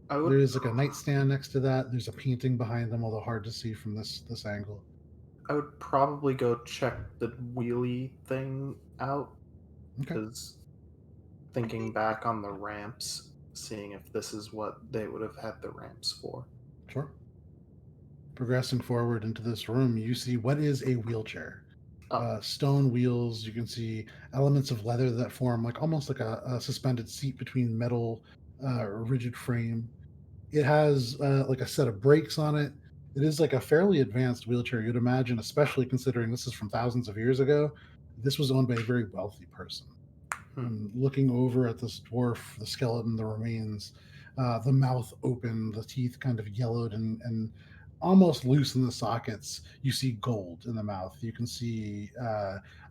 There is like a nightstand next to that. There's a painting behind them, although hard to see from this angle. I would probably go check the wheelie thing out Okay. because thinking back on the ramps, seeing if this is what they would have had the ramps for. Sure. Progressing forward into this room, you see what is a wheelchair. Stone wheels. You can see elements of leather that form like almost like a suspended seat between metal, rigid frame. It has like a set of brakes on it. It is like a fairly advanced wheelchair, you'd imagine, especially considering this is from thousands of years ago. This was owned by a very wealthy person. And looking over at this dwarf, the skeleton, the remains, the mouth open, the teeth kind of yellowed and almost loose in the sockets. You see gold in the mouth. You can see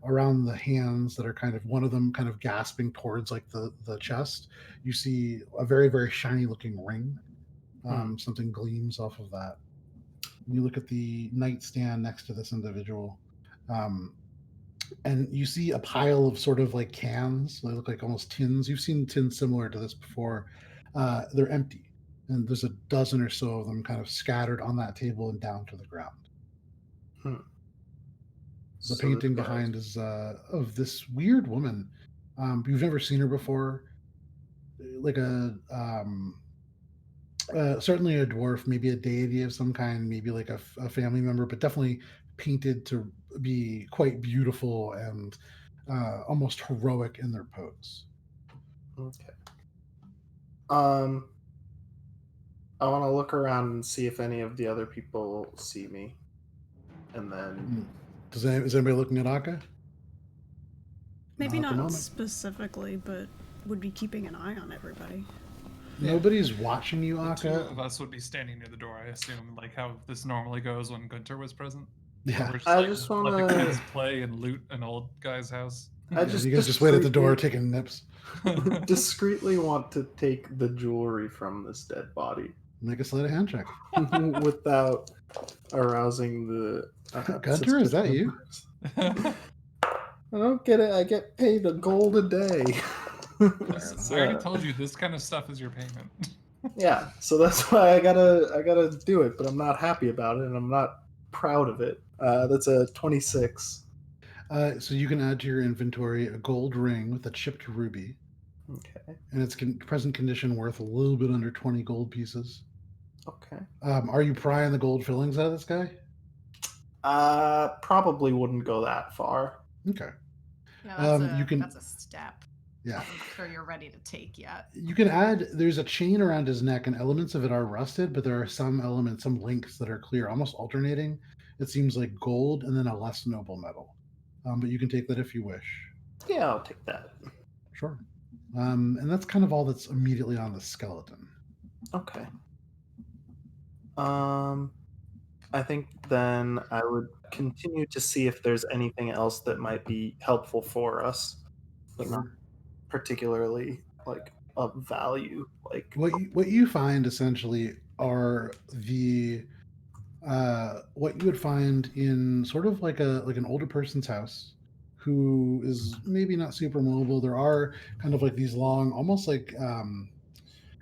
around the hands that are kind of, one of them kind of gasping towards like the chest. You see a very, very shiny looking ring. Something gleams off of that. You look at the nightstand next to this individual, and you see a pile of sort of like cans. They look like almost tins. You've seen tins similar to this before. They're empty, and there's a dozen or so of them kind of scattered on that table and down to the ground. The painting behind is of this weird woman. You've never seen her before. Like certainly a dwarf, maybe a deity of some kind, maybe like a family member, but definitely painted to be quite beautiful and almost heroic in their pose. Okay. I want to look around and see if any of the other people see me, and then Is anybody looking at Akka? Maybe Not at the not moment. specifically, but would be keeping an eye on everybody. Nobody's watching you, The two Akka. of us would be standing near the door, I assume, like how this normally goes when Gunter was present. Yeah. We're just, I like, just let wanna- the kids play and loot an old guy's house. I Yeah, just you guys just wait at the door discreetly- taking nips. discreetly want to take the jewelry from this dead body Make a sleight of hand check. without arousing the. Gunter, is that suspicion you? of- I don't get it. I get paid a gold a day. I already told you this kind of stuff is your payment. Yeah, so that's why I gotta do it, but I'm not happy about it, and I'm not proud of it. That's a 26. So you can add to your inventory a gold ring with a chipped ruby, Okay. and its present condition worth a little bit under 20 gold pieces. Okay. Are you prying the gold fillings out of this guy? Probably wouldn't go that far. Okay. Yeah, you can- that's a step. Yeah. I'm sure you're ready to take yet. You can add, there's a chain around his neck, and elements of it are rusted, but there are some elements, some links that are clear, almost alternating. It seems like gold and then a less noble metal. But you can take that if you wish. Yeah, I'll take that. Sure. And that's kind of all that's immediately on the skeleton. Okay. I think then I would continue to see if there's anything else that might be helpful for us, but not particularly like of value. Like What you find essentially are the what you would find in sort of like an older person's house who is maybe not super mobile. There are kind of like these long, almost like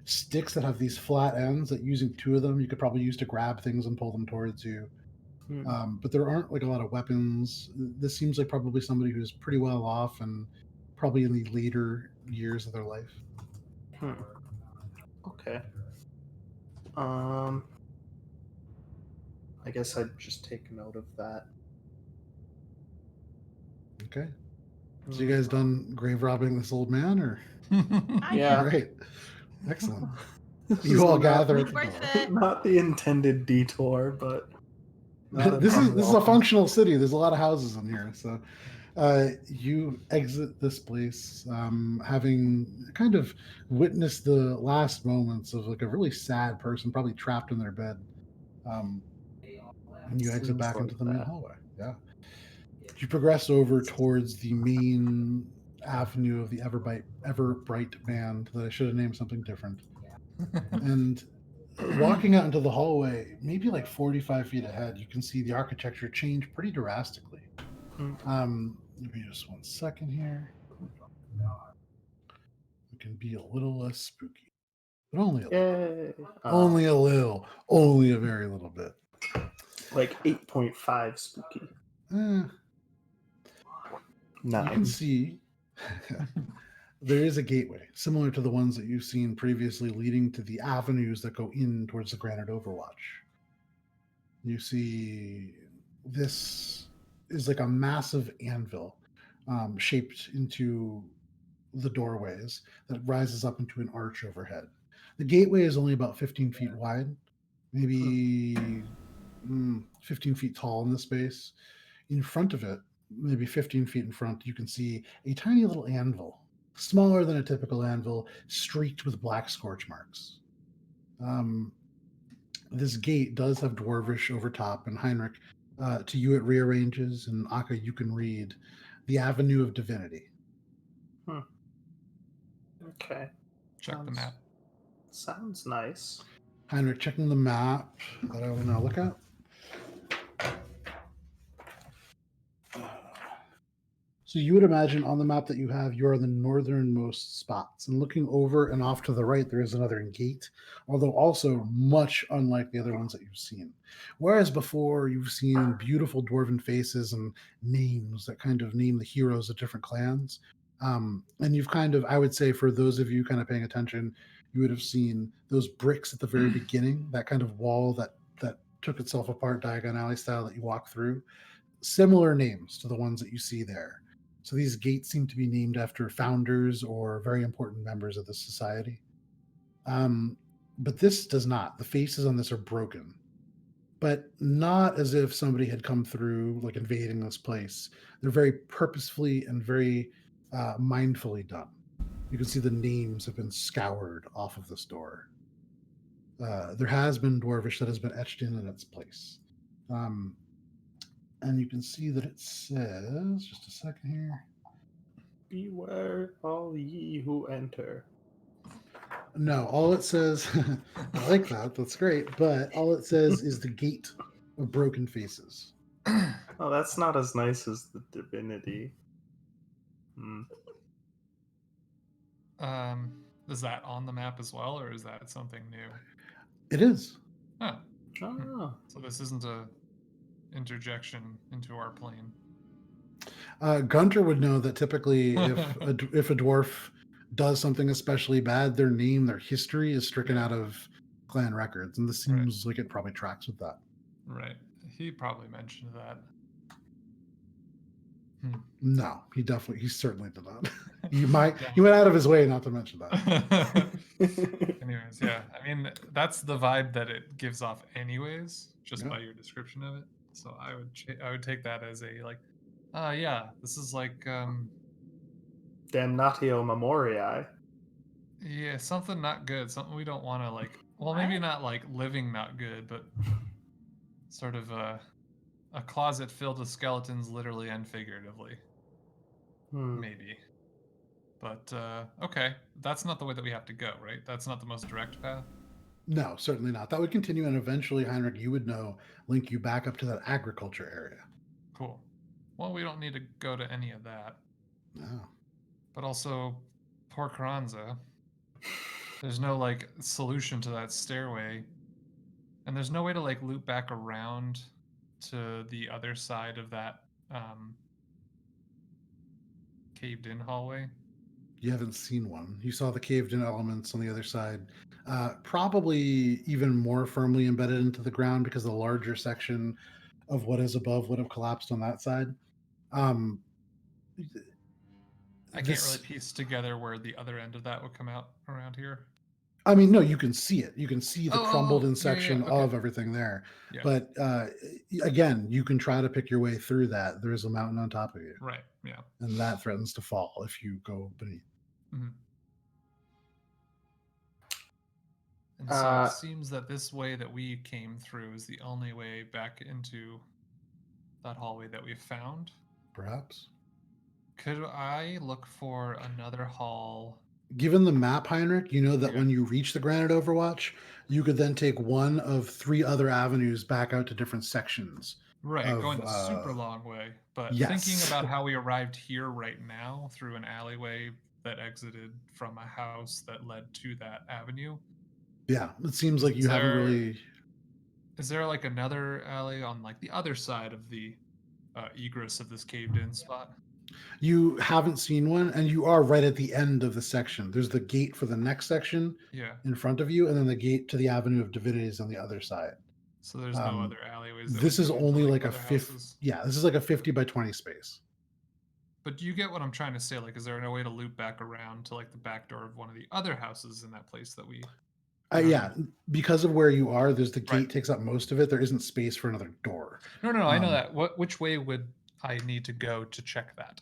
sticks that have these flat ends that using two of them you could probably use to grab things and pull them towards you. But there aren't like a lot of weapons. This seems like probably somebody who's pretty well off and probably in the later years of their life. Okay. I guess I'd just take note of that. Okay. So you guys done grave robbing this old man, or? Yeah. Great. Excellent. This You is all not- gather at the Worth door. it. Not the intended detour, but not This is a unwelcome. functional city. There's a lot of houses in here, so you exit this place, having kind of witnessed the last moments of like a really sad person, probably trapped in their bed. And you exit Seems back like into the main that. hallway. Yeah. You progress over towards the main avenue of the ever bright band that I should have named something different. And walking out into the hallway, maybe like 45 feet ahead, you can see the architecture change pretty drastically. Give me just 1 second here. It can be a little less spooky, but only a little. Yay. Only a little. Only a very little bit. Like 8.5 spooky. You 9. can see there is a gateway similar to the ones that you've seen previously, leading to the avenues that go in towards the Granite Overwatch. You see this is like a massive anvil shaped into the doorways that rises up into an arch overhead. The gateway is only about 15 feet wide, maybe 15 feet tall in the space. In front of it, maybe 15 feet in front, you can see a tiny little anvil, smaller than a typical anvil, streaked with black scorch marks. This gate does have Dwarvish over top, and Heinrich, to you it rearranges, and Akka, you can read the Avenue of Divinity. Okay. Check the map. Sounds nice. Heinrich, checking the map that I will now look at. So you would imagine on the map that you have, you're in the northernmost spots. And looking over and off to the right, there is another gate, although also much unlike the other ones that you've seen. Whereas before, you've seen beautiful dwarven faces and names that kind of name the heroes of different clans. And you've kind of, I would say, for those of you kind of paying attention, you would have seen those bricks at the very beginning, that kind of wall that took itself apart Diagon Alley style that you walk through. Similar names to the ones that you see there. So these gates seem to be named after founders or very important members of the society. But this does not. The faces on this are broken, but not as if somebody had come through, like invading this place. They're very purposefully and very mindfully done. You can see the names have been scoured off of this door. There has been Dwarvish that has been etched in its place. And you can see that it says, just a second here. Beware all ye who enter. No, all it says, I like that. That's great. But all it says is the gate of broken faces. Oh, that's not as nice as the divinity. Is that on the map as well, or is that something new? It is. Oh, Oh. so this isn't a interjection into our plane. Gunter would know that typically if a dwarf does something especially bad, their name, their history is stricken out of clan records. And this seems like it probably tracks with that. Right. He probably mentioned that. No, he certainly did not. He went out of his way not to mention that. Anyways, yeah. I mean, that's the vibe that it gives off anyways, just by your description of it. So I would take that as a like, yeah, this is like Damnatio Memoriae. yeah, something not good, something we don't want to like. Well, maybe not like living not good, but sort of a closet filled with skeletons, literally and figuratively. Maybe. But okay, that's not the way that we have to go, right? That's not the most direct path. No, certainly not. That would continue, and eventually, Heinrich, you would know, link you back up to that agriculture area. Cool. Well, we don't need to go to any of that. No. But also, poor Carranza. There's no like solution to that stairway, and there's no way to like loop back around to the other side of that caved-in hallway. You haven't seen one. You saw the caved-in elements on the other side, probably even more firmly embedded into the ground because the larger section of what is above would have collapsed on that side. I can't really piece together where the other end of that would come out around here. I mean, no, you can see it. You can see the crumbled-in section of everything there. Yeah. But again, you can try to pick your way through that. There is a mountain on top of you. Right, yeah. And that threatens to fall if you go beneath. Mm-hmm. And so it seems that this way that we came through is the only way back into that hallway that we've found. Perhaps. Could I look for another hall? Given the map, Heinrich, you know that when you reach the Granite Overwatch, you could then take one of 3 other avenues back out to different sections. Right, going the super long way. But thinking about how we arrived here right now through an alleyway that exited from a house that led to that avenue. Yeah, it seems like you haven't really... Is there like another alley on like the other side of the egress of this caved-in spot? You haven't seen one, and you are right at the end of the section. There's the gate for the next section in front of you, and then the gate to the Avenue of Divinities on the other side. So there's no other alleyways. This is only like a 50. Yeah, this is like a 50 by 20 space. But you get what I'm trying to say. Like, is there no way to loop back around to like the back door of one of the other houses in that place that we? Yeah, because of where you are, there's the gate takes up most of it. There isn't space for another door. No, I know that. Which way would I need to go to check that?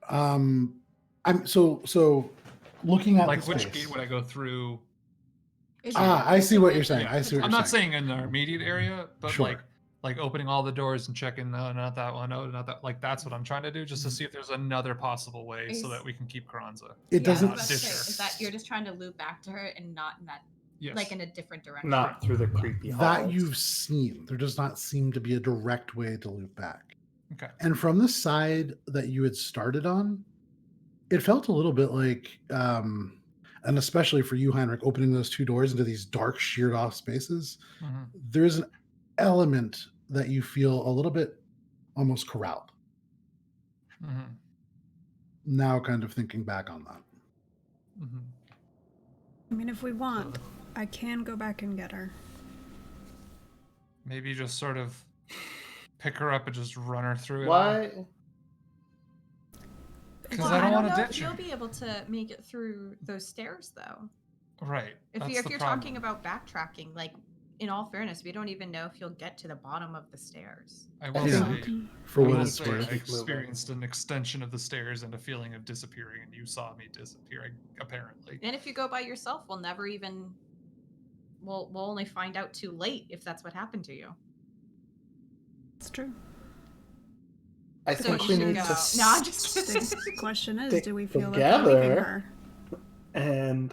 I'm so looking at like which gate would I go through? I see what you're saying. I see what I'm you're not saying in our immediate area, but like opening all the doors and checking. No, not that one. No, not that. Like that's what I'm trying to do, just to see if there's another possible way so that we can keep Carranza. It doesn't. Is that you're just trying to loop back to her and not in that, like in a different direction? Not through the creepy halls. That you've seen. There does not seem to be a direct way to loop back. Okay. And from the side that you had started on, it felt a little bit like, and especially for you, Heinrich, opening those 2 doors into these dark, sheared off spaces, there's an element that you feel a little bit almost corralled. Now kind of thinking back on that. I mean, if we want, I can go back and get her. Maybe just sort of pick her up and just run her through it. Why? Because Well, I don't want know to if ditch you'll her. be able to make it through those stairs, though. Right. If that's you're the talking problem. about backtracking, like, in all fairness, we don't even know if you'll get to the bottom of the stairs. I will Yeah. say, For I what will it's say, worth. I experienced an extension of the stairs and a feeling of disappearing, and you saw me disappearing, apparently. And if you go by yourself, we'll never even. We'll only find out too late if that's what happened to you. It's true. I So think you we should need go. to No, I'm just kidding. The question is, Stick do we feel like leaving together. her? and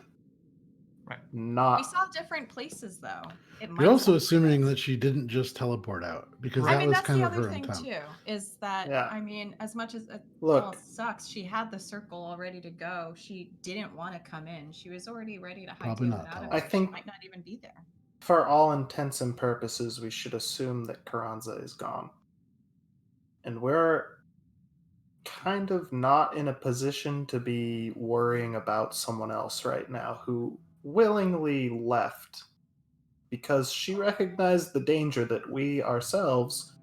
Right. not. We saw different places, though. It might You're also work. assuming that she didn't just teleport out, because Right. that I mean, was that's kind the of other her thing intent. too. Is that Yeah. I mean, as much as it Look. all sucks, she had the circle all ready to go. She didn't want to come in. She was already ready to hide Probably you not, out of though. there. I think- she might not even be there. For all intents and purposes, we should assume that Carranza is gone. And we're kind of not in a position to be worrying about someone else right now who willingly left because she recognized the danger that we ourselves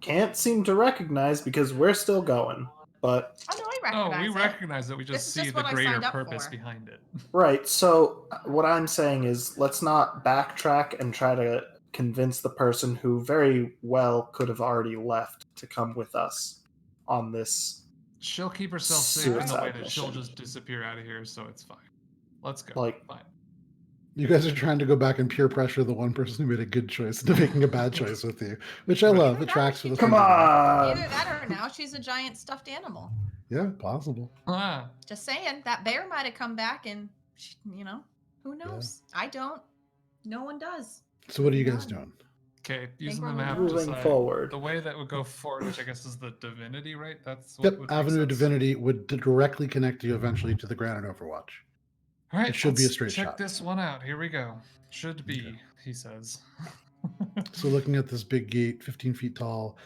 can't seem to recognize because we're still going. But Oh no, I No, recognize we it. recognize that. We This just is see just the what I greater signed up purpose for. behind it. right, so what I'm saying is let's not backtrack and try to convince the person who very well could have already left to come with us on this. She'll keep herself safe in the way Suicide that she'll mission. just disappear out of here, so it's fine. Let's go. Like- Fine. You guys are trying to go back and peer pressure the one person who made a good choice into making a bad choice with you, which I Right. love. Either It that tracks or with she the Come thing. Either on! that or now she's a giant stuffed animal. Yeah, possible. Ah, Just saying, that bear might have come back and, who knows? I don't. No one does. So what are you Moving guys on. doing? okay. Using we're the map, moving decide forward. the way that would go forward, which I guess is the divinity, right? That's what Yep, would make Avenue of sense. Divinity would directly connect you eventually to the Granite Overwatch. All right, It should be a let's straight check shot. this one out. Here we go. Should be, Okay. he says. So looking at this big gate, 15 feet tall,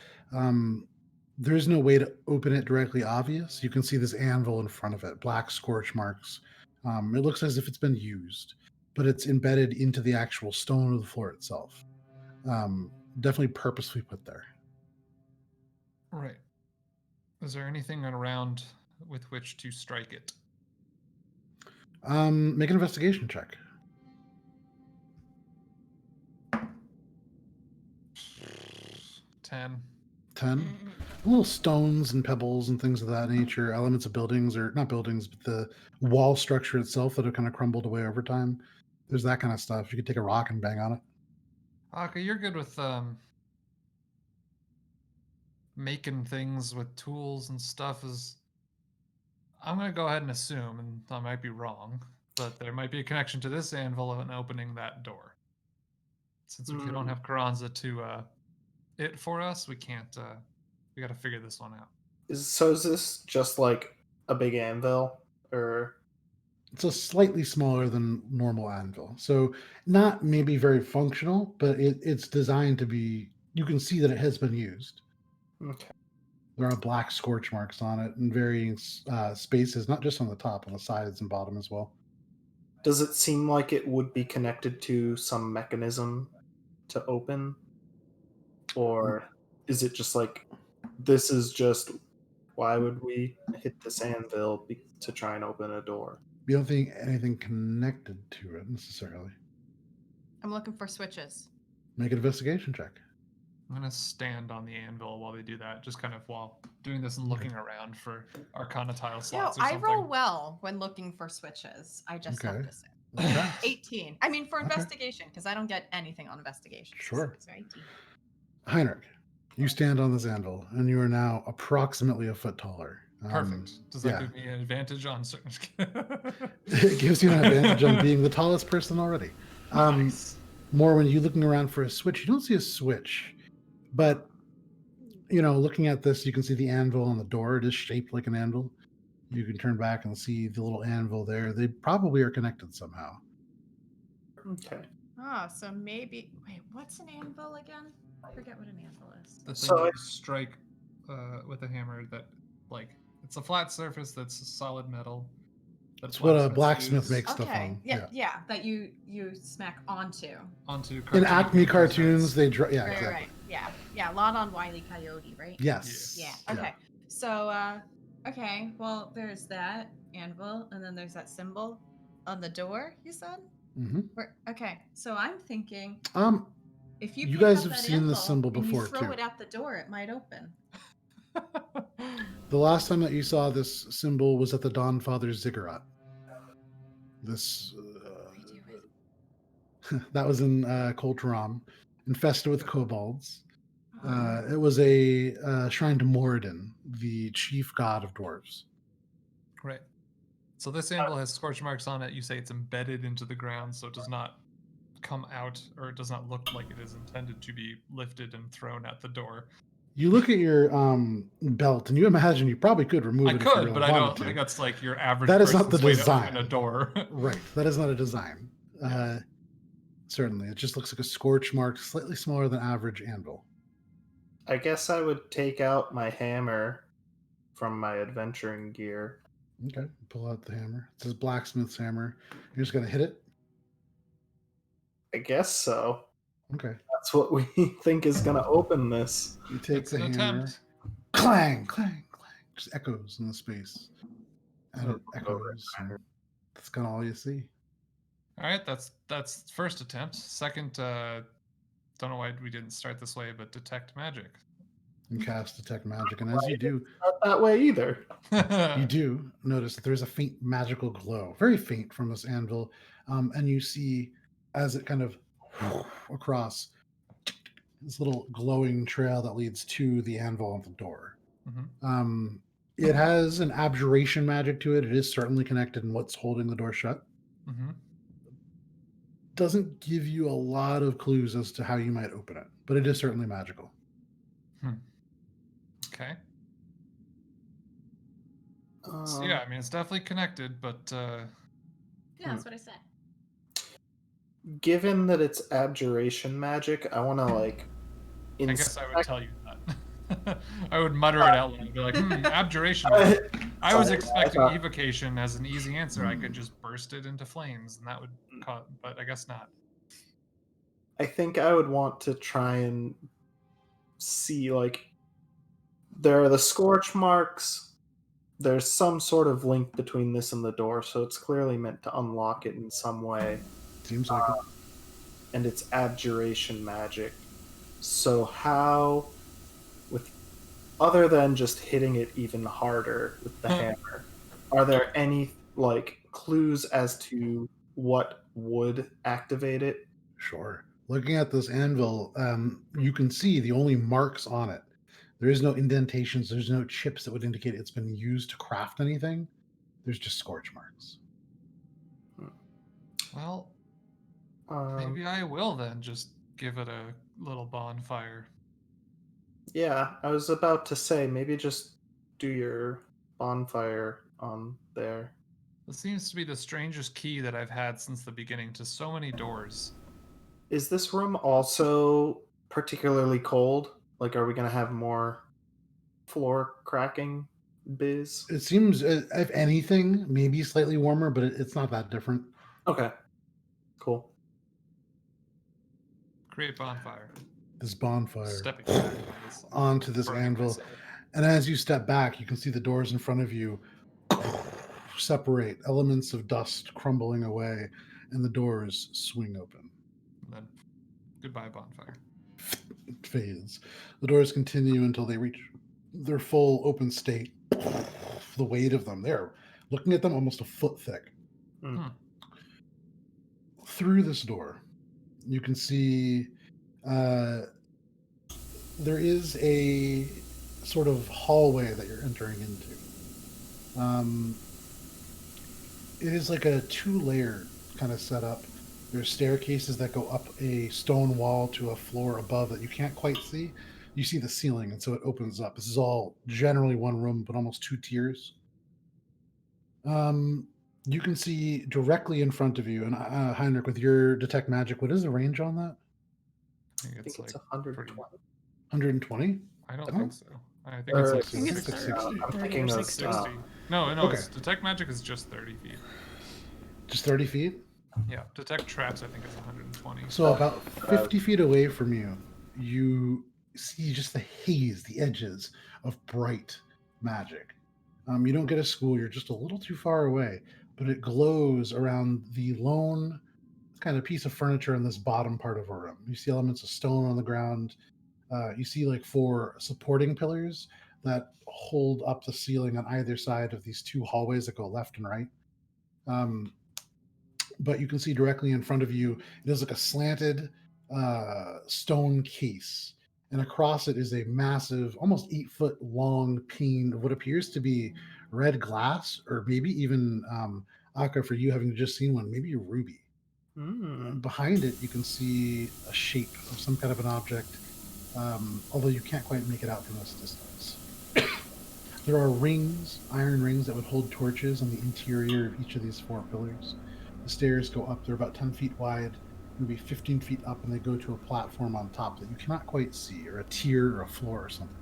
there's no way to open it directly obvious. You can see this anvil in front of it, black scorch marks. It looks as if it's been used, but it's embedded into the actual stone of the floor itself. Definitely purposely put there. Right. Is there anything around with which to strike it? Make an investigation check. 10. 10. Little stones and pebbles and things of that nature, elements of buildings, or not buildings, but the wall structure itself that have kind of crumbled away over time. There's that kind of stuff. You could take a rock and bang on it. Aka, you're good with making things with tools and stuff. I'm gonna go ahead and assume, and I might be wrong, but there might be a connection to this anvil and opening that door. Since we don't have Carranza to it for us, we can't. We got to figure this one out. Is this just like a big anvil? Or It's a slightly smaller than normal anvil. So not maybe very functional, but it's designed to be, you can see that it has been used. okay. There are black scorch marks on it in varying spaces, not just on the top, on the sides and bottom as well. Does it seem like it would be connected to some mechanism to open? Or is it just like, this is just, why would we hit this anvil to try and open a door? You don't think anything connected to it necessarily. I'm looking for switches. Make an investigation check. I'm gonna stand on the anvil while they do that, just kind of while doing this and looking around for Arcana tile No, slots or I something. roll well when looking for switches. I just have Okay. to say. Okay. 18. I mean, for Okay. investigation, because I don't get anything on investigation. Sure. So 18. Heinrich, you stand on this anvil, and you are now approximately a foot taller. Perfect. Does that yeah. give me an advantage on certain? It gives you an advantage on being the tallest person already. Nice. More when you're looking around for a switch, you don't see a switch, but looking at this, you can see the anvil on the door. It is shaped like an anvil. You can turn back and see the little anvil there. They probably are connected somehow. Okay. Oh, so maybe. Wait, what's an anvil again? I forget what an anvil is. The thing So that it- you strike with a hammer that, it's a flat surface that's solid metal. that That's what a blacksmiths blacksmith use makes stuff Okay. on. Yeah, that you smack onto. onto In cartoon Acme characters' cartoons, heads. they Right, exactly. right. Yeah, a lot on Wile E. Coyote, right? Yes. Yeah. Okay. So Okay, well, there's that anvil, and then there's that symbol on the door, you said? Mm-hmm. Okay, so I'm thinking if you You pick guys up have that seen this anvil symbol and you before, throw too. it out the door, it might open. The last time that you saw this symbol was at the Dawnfather's ziggurat. This that was in Coltram, infested with kobolds. It was a shrine to Moradin, the chief god of dwarves. Right. So this anvil has scorch marks on it. You say it's embedded into the ground, so it does not come out, or it does not look like it is intended to be lifted and thrown at the door. You look at your belt, and you imagine you probably could remove it if you could, really but I wanted don't to. think that's like your average That is not person's the way to design. open a door. Right. That is not a design. Certainly. It just looks like a scorch mark, slightly smaller than average anvil. I guess I would take out my hammer from my adventuring gear. Okay. Pull out the hammer. It says blacksmith's hammer. You're just going to hit it? I guess so. Okay. That's what we think is going to open this. You take It's the an hammer. attempt. Clang, clang, clang. Just echoes in the space. And it Over echoes. And that's kind of all you see. All right, that's first attempt. Second, don't know why we didn't start this way, but detect magic. You cast detect magic, and as you do, Not that way either. you do notice that there's a faint magical glow, very faint from this anvil, and you see as it kind of across this little glowing trail that leads to the anvil on the door. Mhm. It has an abjuration magic to it. It is certainly connected in what's holding the door shut. Mm-hmm. Doesn't give you a lot of clues as to how you might open it, but it is certainly magical. Okay. So yeah, I mean it's definitely connected, but Yeah, that's what I said. Given that it's abjuration magic, I want to like. I guess I would tell you that. I would mutter it out loud and be like, abjuration. I was expecting evocation as an easy answer. I could just burst it into flames, and that would cause, but I guess not. I think I would want to try and see, like, there are the scorch marks. There's some sort of link between this and the door, so it's clearly meant to unlock it in some way. Seems like it. And it's abjuration magic. So how, with other than just hitting it even harder with the hammer, are there any like clues as to what would activate it? Sure. Looking at this anvil, you can see the only marks on it. There is no indentations. There's no chips that would indicate it's been used to craft anything. There's just scorch marks. Well, maybe I will then just give it a little bonfire. Yeah, I was about to say, maybe just do your bonfire on there. This seems to be the strangest key that I've had since the beginning to so many doors. Is this room also particularly cold? Like, are we going to have more floor cracking biz? It seems, if anything, maybe slightly warmer, but it's not that different. Okay, cool. Create bonfire. This bonfire Stepping back onto this anvil. myself. And as you step back, you can see the doors in front of you separate, elements of dust crumbling away, and the doors swing open. And then goodbye bonfire. It fades. The doors continue until they reach their full open state. The weight of them, they're looking at them almost a foot thick. Through this door, you can see there is a sort of hallway that you're entering into. It is like a 2-layer kind of setup. There's staircases that go up a stone wall to a floor above that you can't quite see. You see the ceiling, and so it opens up. This is all generally one room, but almost 2 tiers. You can see directly in front of you, and Heinrich, with your detect magic, what is the range on that? I think it's it's like 120. 120? I don't think so. I think Or it's like I think it's 60. 30. I'm 30 thinking or of 60. 60. No, Okay. Detect magic is just 30 feet. Just 30 feet? Yeah, detect traps I think is 120. So about 50 feet away from you, you see just the haze, the edges of bright magic. You don't get a school, you're just a little too far away, but it glows around the lone kind of piece of furniture in this bottom part of a room. You see elements of stone on the ground. You see like 4 supporting pillars that hold up the ceiling on either side of these 2 hallways that go left and right. But you can see directly in front of you, it is like a slanted stone case. And across it is a massive, almost 8-foot long pane of what appears to be red glass, or maybe even, Akka, for you having just seen one, maybe ruby. Behind it, you can see a shape of some kind of an object, although you can't quite make it out from this distance. There are rings, iron rings that would hold torches on the interior of each of these 4 pillars. The stairs go up, they're about 10 feet wide, maybe 15 feet up, and they go to a platform on top that you cannot quite see, or a tier or a floor or something.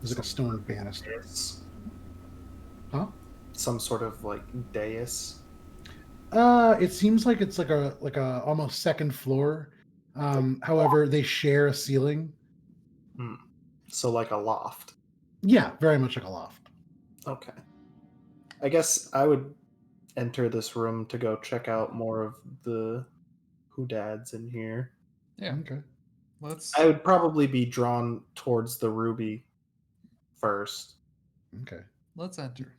There's like a stone banister. Huh? Some sort of like dais. It seems like it's like a almost second floor. However, they share a ceiling. So like a loft. Yeah, very much like a loft. Okay. I guess I would enter this room to go check out more of the whodad's in here. Yeah. Okay. I would probably be drawn towards the ruby first. Okay. Let's enter.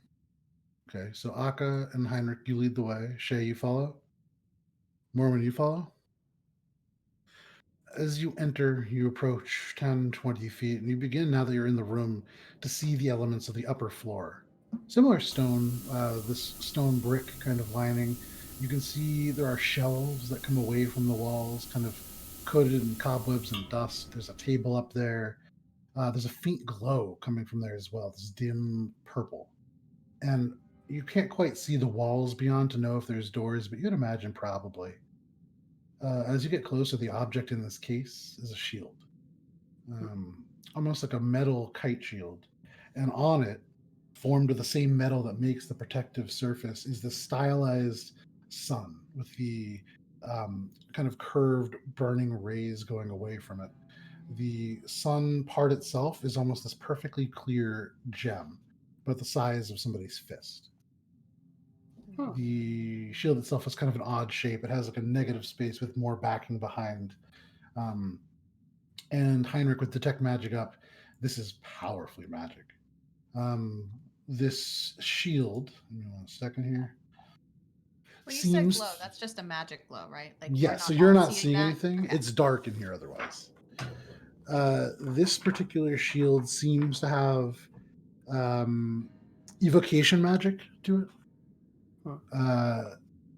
Okay, so Akka and Heinrich, you lead the way. Shay, you follow? Mormon, you follow? As you enter, you approach 10, 20 feet, and you begin, now that you're in the room, to see the elements of the upper floor. Similar stone, this stone brick kind of lining. You can see there are shelves that come away from the walls, kind of coated in cobwebs and dust. There's a table up there. There's a faint glow coming from there as well, this dim purple. And you can't quite see the walls beyond to know if there's doors, but you'd imagine probably. As you get closer, the object in this case is a shield. Almost like a metal kite shield. And on it, formed of the same metal that makes the protective surface, is the stylized sun with the kind of curved burning rays going away from it. The sun part itself is almost this perfectly clear gem, about the size of somebody's fist. The shield itself is kind of an odd shape. It has like a negative space with more backing behind. And Heinrich, with Detect Magic up, this is powerfully magic. This shield, give me 1 second here. When you said glow, that's just a magic glow, right? Like yeah, so you're not seeing that? anything. Okay. It's dark in here otherwise. This particular shield seems to have evocation magic to it.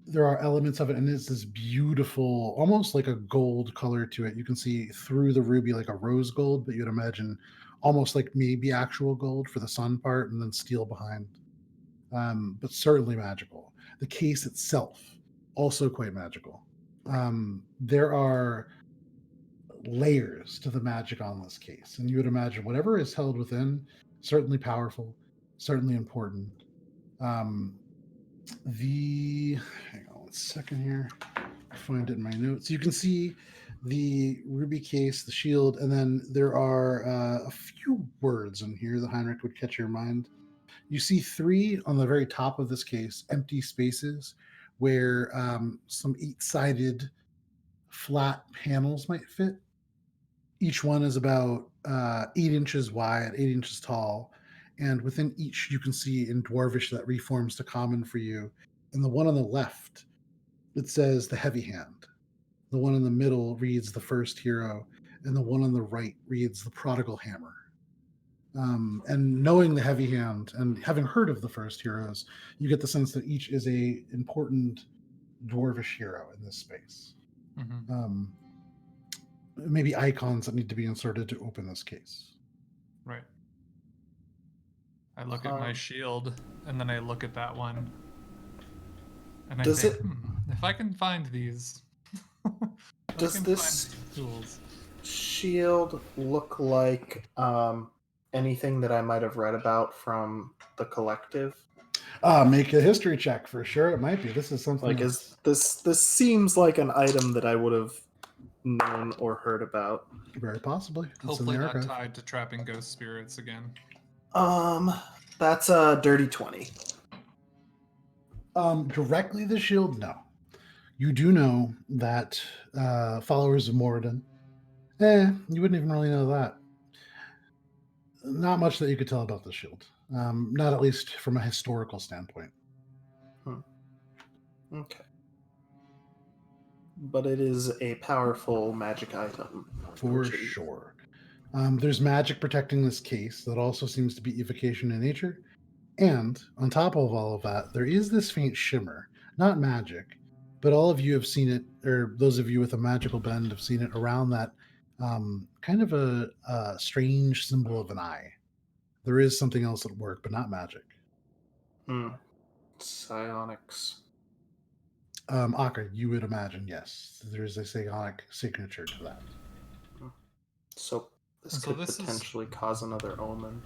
There are elements of it, and it's this beautiful, almost like a gold color to it. You can see through the ruby like a rose gold, but you'd imagine almost like maybe actual gold for the sun part, and then steel behind. But certainly magical. The case itself, also quite magical. There are layers to the magic on this case, and you would imagine whatever is held within, certainly powerful, certainly important. Hang on 1 second here. I'll find it in my notes. You can see the ruby case, the shield, and then there are a few words in here that Heinrich would catch your mind. You see 3 on the very top of this case, empty spaces where some 8-sided flat panels might fit. Each one is about 8 inches wide, 8 inches tall. And within each, you can see in Dwarvish that reforms to common for you. And the one on the left, it says the Heavy Hand. The one in the middle reads the First Hero. And the one on the right reads the Prodigal Hammer. And knowing the Heavy Hand and having heard of the First Heroes, you get the sense that each is a important Dwarvish hero in this space. Maybe icons that need to be inserted to open this case. Right. I look at my shield, and then I look at that one, and I think, if I can find these, does this tools. shield look like anything that I might have read about from the collective? Make a history check for sure. It might be. This is something like this seems like an item that I would have known or heard about. Very possibly. Hopefully not tied to trapping ghost spirits again. That's a dirty 20. Directly the shield, no. You do know that followers of Moradin, you wouldn't even really know that. Not much that you could tell about the shield. Not at least from a historical standpoint. Okay. But it is a powerful magic item. For sure. There's magic protecting this case that also seems to be evocation in nature. And on top of all of that, there is this faint shimmer. Not magic, but all of you have seen it, or those of you with a magical bend have seen it around that kind of a strange symbol of an eye. There is something else at work, but not magic. Psionics. Akka, you would imagine, yes. There is a psionic signature to that. So this So could this is- potentially cause another omen.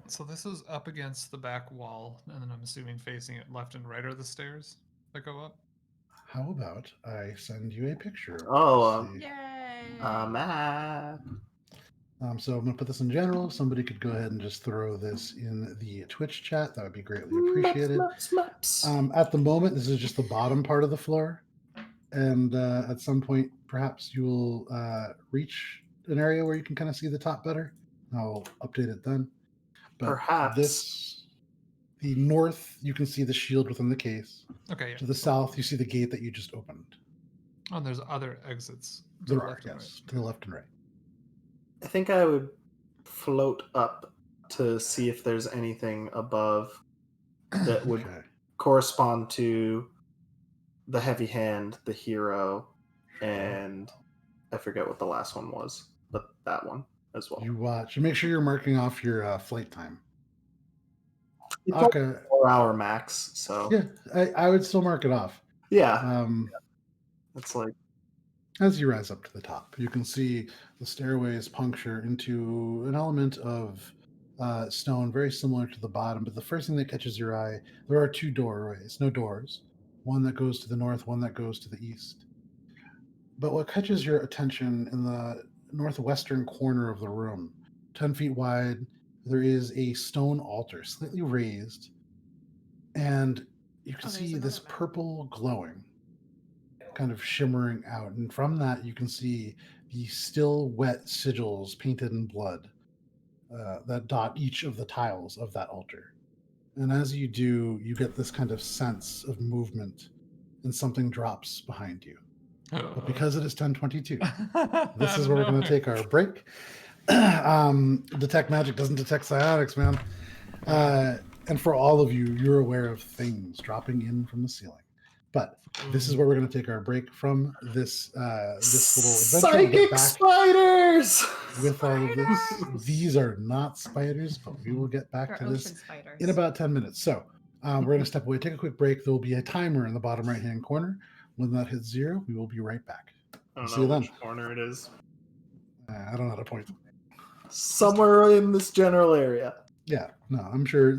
So this is up against the back wall, and then I'm assuming facing it left and right are the stairs that go up. How about I send you a picture? Oh, See. Yay! Map. So I'm going to put this in general. Somebody could go ahead and just throw this in the Twitch chat. That would be greatly appreciated. Maps. At the moment, this is just the bottom part of the floor. And at some point, perhaps you will reach an area where you can kind of see the top better. I'll update it then. But Perhaps. the north, you can see the shield within the case. Okay, yeah. To the south, you see the gate that you just opened. Oh, and there's other exits. to There the are, left and yes, to the left and right. I think I would float up to see if there's anything above that would Okay. correspond to the heavy hand, the hero, and I forget what the last one was, but that one as well. You watch. And make sure you're marking off your flight time. It's like Akka, 4-hour max, so yeah, I would still mark it off. yeah, it's like As you rise up to the top, you can see the stairways puncture into an element of stone very similar to the bottom. But the first thing that catches your eye, there are two doorways, no doors. One that goes to the north, one that goes to the east. But what catches your attention in the northwestern corner of the room, 10 feet wide, there is a stone altar, slightly raised. And you can Oh, there's see another this one. purple glowing kind of shimmering out. And from that, you can see the still wet sigils painted in blood that dot each of the tiles of that altar. And as you do, you get this kind of sense of movement and something drops behind you. But because it is 10:22, this is where we're going to take our break. Detect magic doesn't detect psionics, man. And for all of you, you're aware of things dropping in from the ceiling. But this is where we're going to take our break from this this little adventure. psychic spiders. With all of this, these are not spiders, but we will get back They're to ocean this spiders. in about 10 minutes. So we're going to step away, take a quick break. There will be a timer in the bottom right-hand corner. When that hits 0, we will be right back. I don't See you know then. which corner it is. I don't know how to point. Somewhere in this general area. Yeah, no, I'm sure.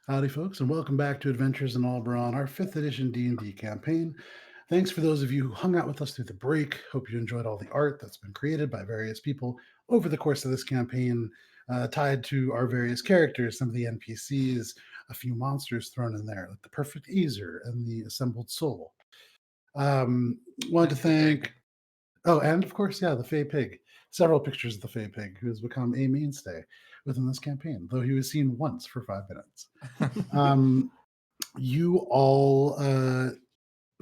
Howdy, folks, and welcome back to Adventures in Alberon, our 5th edition D&D campaign. Thanks for those of you who hung out with us through the break. Hope you enjoyed all the art that's been created by various people over the course of this campaign, tied to our various characters, some of the NPCs, a few monsters thrown in there, like the Perfect Azer and the Assembled Soul. Wanted to And the thank... pig. Oh, and of course, yeah, the Fey Pig. Several pictures of the Fey Pig, who has become a mainstay within this campaign, though he was seen once for 5 minutes. You all,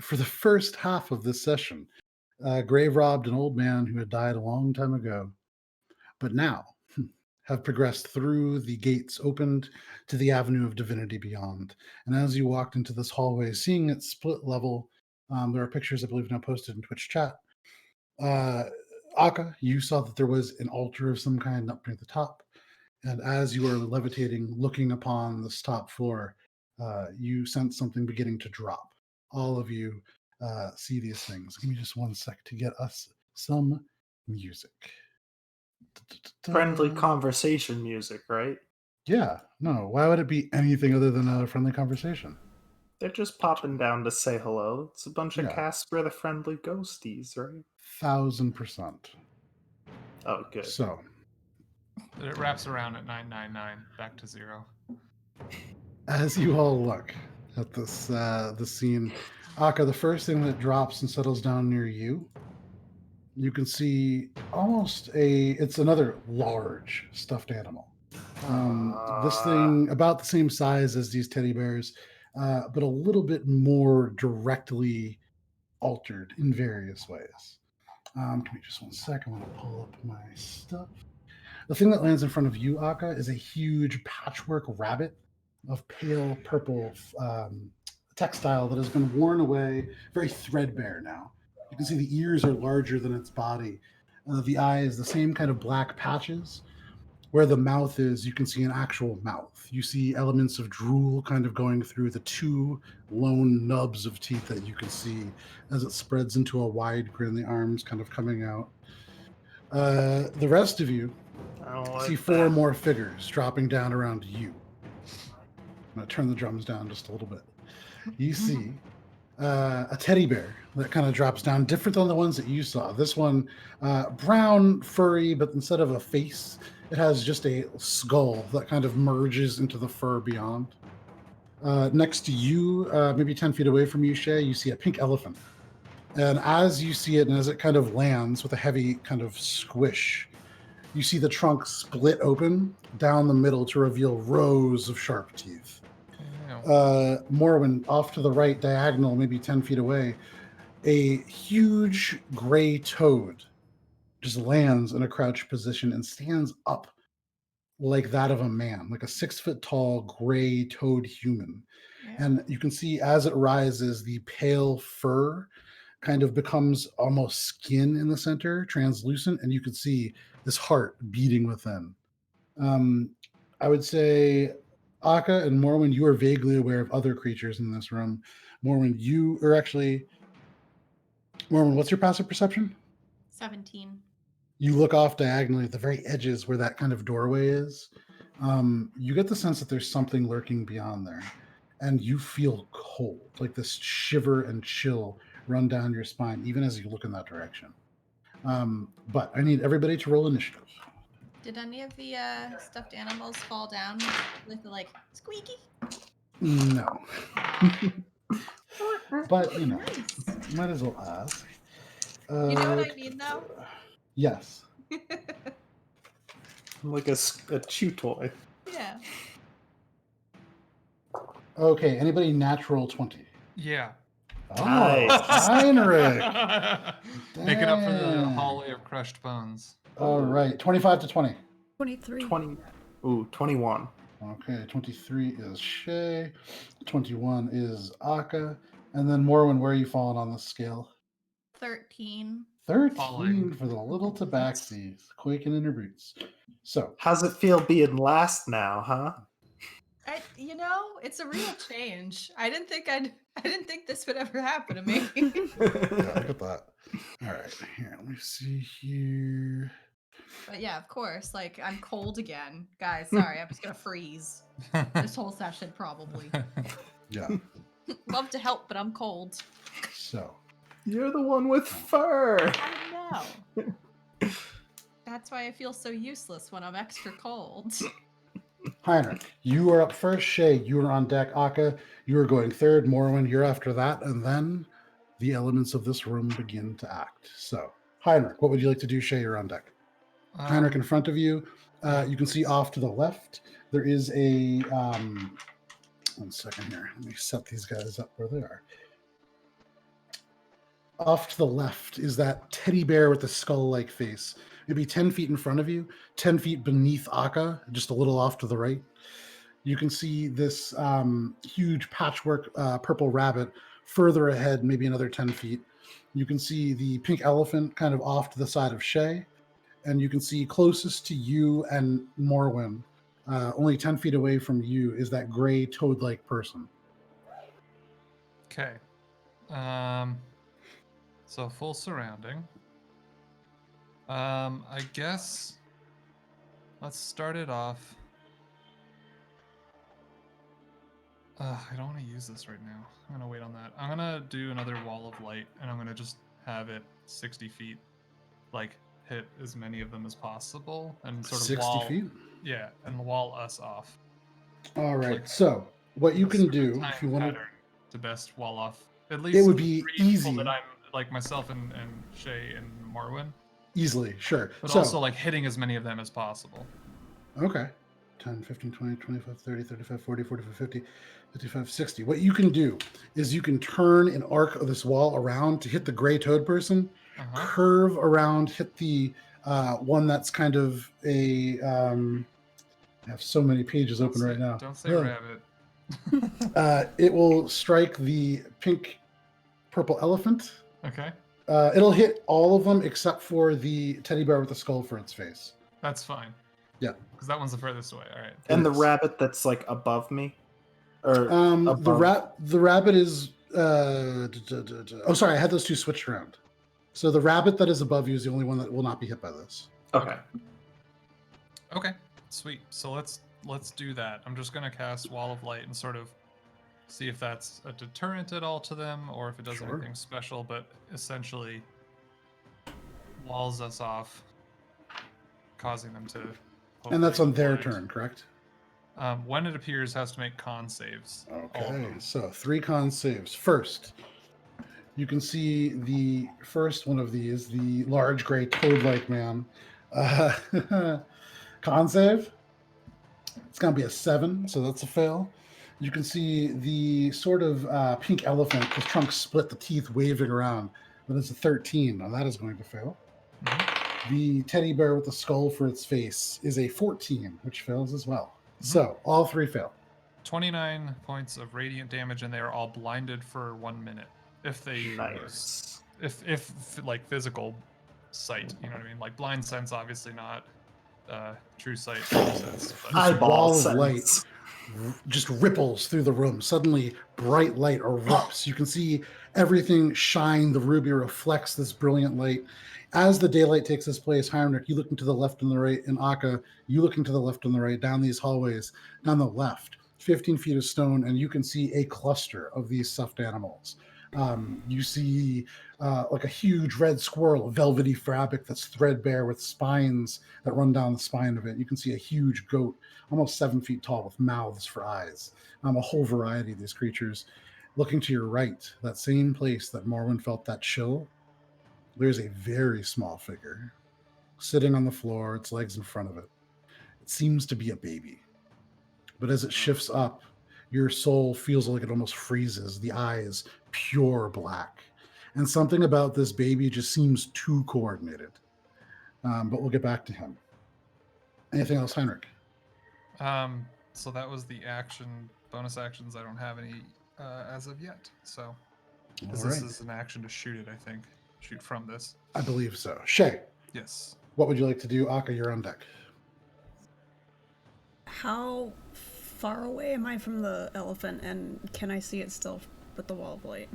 for the first half of this session, grave robbed an old man who had died a long time ago, but now have progressed through the gates opened to the Avenue of Divinity beyond. And as you walked into this hallway, seeing it split level, there are pictures, I believe, now posted in Twitch chat. Aka, you saw that there was an altar of some kind up near the top. And as you are levitating, looking upon this top floor, you sense something beginning to drop. All of you see these things. Give me just 1 sec to get us some music. Friendly conversation music, right? Yeah, no, why would it be anything other than a friendly conversation? They're just popping down to say hello. It's a bunch of Yeah. Casper the Friendly Ghosties, right? 1000%. Oh, good. So, It wraps around at 999, back to 0. as you all look at this scene, Aka, the first thing that drops and settles down near you, you can see it's another large stuffed animal. This thing about the same size as these teddy bears, but a little bit more directly altered in various ways. Give me just 1 second. I'm going to pull up my stuff. The thing that lands in front of you, Aka, is a huge patchwork rabbit of pale purple textile that has been worn away, very threadbare now. You can see the ears are larger than its body. The eyes, the same kind of black patches. Where the mouth is, you can see an actual mouth. You see elements of drool kind of going through the 2 lone nubs of teeth that you can see as it spreads into a wide grin, the arms kind of coming out. The rest of you I don't like see 4 that. more figures dropping down around you. I'm going to turn the drums down just a little bit. You see a teddy bear that kind of drops down, different than the ones that you saw. This one, brown, furry, but instead of a face, it has just a skull that kind of merges into the fur beyond. Next to you, maybe 10 feet away from you, Shay, you see a pink elephant. And as you see it, and as it kind of lands with a heavy kind of squish, you see the trunk split open down the middle to reveal rows of sharp teeth. Morwen, off to the right, diagonal, maybe 10 feet away, a huge gray toad just lands in a crouched position and stands up like that of a man, like a 6 foot tall gray toad human. And you can see as it rises, the pale fur kind of becomes almost skin in the center, translucent, and you can see this heart beating within. I would say, Aka and Morwen, you are vaguely aware of other creatures in this room. Morwen, what's your passive perception? 17. You look off diagonally at the very edges where that kind of doorway is. You get the sense that there's something lurking beyond there, and you feel cold, like this shiver and chill run down your spine, even as you look in that direction. But I need everybody to roll initiative. Did any of the stuffed animals fall down with the squeaky? No. But, Nice. might as well ask. You know what I mean, though? Yes. Like a chew toy. Yeah. Okay, anybody natural 20? Yeah. Oh, Nice. Heinrich. Make it up for the Dang. hallway of crushed bones. All right, 25 to 20. 23. 21. Okay, 23 is Shay, 21 is Aka, and then Morwen, where are you falling on the scale? 13. 13 Falling. for the little tabaxis, quaking in her boots. So, How's it feel being last now, huh? It's a real change. I didn't think this would ever happen to me. yeah, look at that. All right, here, let me see here. But yeah, of course. Like, I'm cold again. Guys, sorry, I'm just gonna freeze this whole session, probably. Yeah. Love to help, but I'm cold. So, You're the one with fur. I know. That's why I feel so useless when I'm extra cold. Heinrich, you are up first. Shay, you are on deck. Akka, you are going third. Morwen, you're after that. And then the elements of this room begin to act. So, Heinrich, what would you like to do? Shay, you're on deck. Heinrich, in front of you, you can see off to the left, there is a... 1 second here. Let me set these guys up where they are. Off to the left is that teddy bear with the skull-like face. It'd be 10 feet in front of you, 10 feet beneath Akka, just a little off to the right. You can see this huge patchwork purple rabbit further ahead, maybe another 10 feet. You can see the pink elephant kind of off to the side of Shay. And you can see closest to you and Morwen, only 10 feet away from you, is that gray toad-like person. Okay. So full surrounding. I guess let's start it off. I don't want to use this right now. I'm gonna wait on that. I'm gonna do another wall of light, and I'm gonna just have it 60 feet, like hit as many of them as possible, and sort of 60 wall. feet? Yeah, and wall us off. All right. Like, so what you a can do serpentine if you want pattern to best wall off at least it would be 3 people easy. that I'm like myself and Shay and Morwen, Easily, sure. but So, also like hitting as many of them as possible. okay. 10, 15, 20, 25, 30, 35, 40, 45, 50, 55, 60. What you can do is you can turn an arc of this wall around to hit the gray toad person, curve around, hit the one that's kind of a... I have so many pages open right now. Don't say rabbit. It will strike the pink purple elephant. Okay. It'll hit all of them except for the teddy bear with the skull for its face. That's fine. Yeah. Because that one's the furthest away. All right. And the is. rabbit that's like above me? Or the rabbit is oh, sorry, I had those two switched around. So the rabbit that is above you is the only one that will not be hit by this. Okay. Okay. Sweet. So let's do that. I'm just gonna cast Wall of Light and sort of see if that's a deterrent at all to them, or if it does Sure. anything special. But essentially, walls us off, causing them to. And that's on hopefully their avoid. turn, correct? When it appears, has to make con saves. all of Okay, them. so 3 con saves. First, you can see the first one of these, the large gray toad-like man. Con save. It's going to be a 7, so that's a fail. You can see the sort of pink elephant, his trunk split, the teeth waving around. That is a 13. Now that is going to fail. Mhm. The teddy bear with the skull for its face is a 14, which fails as well. So all 3 fail. 29 points of radiant damage, and they are all blinded for 1 minute. If they use, Nice. if like physical sight, you know what I mean? Like blind sense, obviously not. True sight, true sense. But Eyeball wall of sense. light just ripples through the room. Suddenly, bright light erupts. You can see everything shine. The ruby reflects this brilliant light. As the daylight takes its place, Heinrich, you looking to the left and the right, and Akka, you looking to the left and the right, down these hallways. Down the left, 15 feet of stone, and you can see a cluster of these stuffed animals. You see like a huge red squirrel, a velvety fabric that's threadbare with spines that run down the spine of it. You can see a huge goat, almost 7 feet tall, with mouths for eyes. A whole variety of these creatures. Looking to your right, that same place that Morwen felt that chill, there's a very small figure sitting on the floor, its legs in front of it. It seems to be a baby. But as it shifts up, your soul feels like it almost freezes, the eyes pure black. And something about this baby just seems too coordinated. But we'll get back to him. Anything else, Heinrich? So that was the action. Bonus actions, I don't have any as of yet. So All this right. is an action to shoot it, I think. Shoot from this. I believe so. Shay, Yes. what would you like to do? Akka, you're on deck. How far away am I from the elephant, and can I see it still with the wall of light?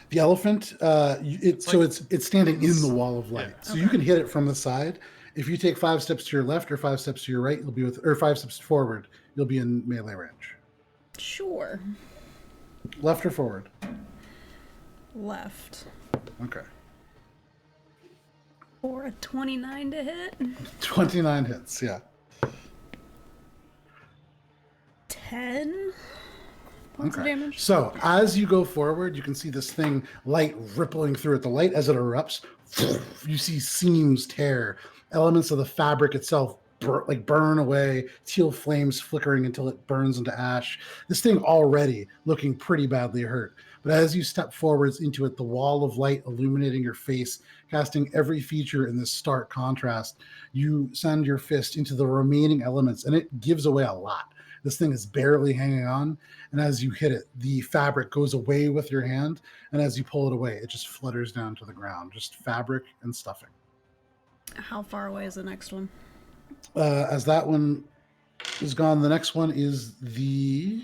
The elephant, it's standing in the wall of light. Yeah. So you can hit it from the side, If you take 5 steps to your left or 5 steps to your right, you'll be or 5 steps forward, you'll be in melee range. Sure. Left or forward? Left. Okay. For a 29 to hit. 29 hits, yeah. 10 points of Okay. damage. So as you go forward, you can see this thing, light rippling through it. The light, as it erupts, you see seams tear. Elements of the fabric itself burn away, teal flames flickering until it burns into ash. This thing already looking pretty badly hurt. But as you step forwards into it, the wall of light illuminating your face, casting every feature in this stark contrast, you send your fist into the remaining elements, and it gives away a lot. This thing is barely hanging on, and as you hit it, the fabric goes away with your hand, and as you pull it away, it just flutters down to the ground, just fabric and stuffing. How far away is the next one? As that one is gone, the next one is the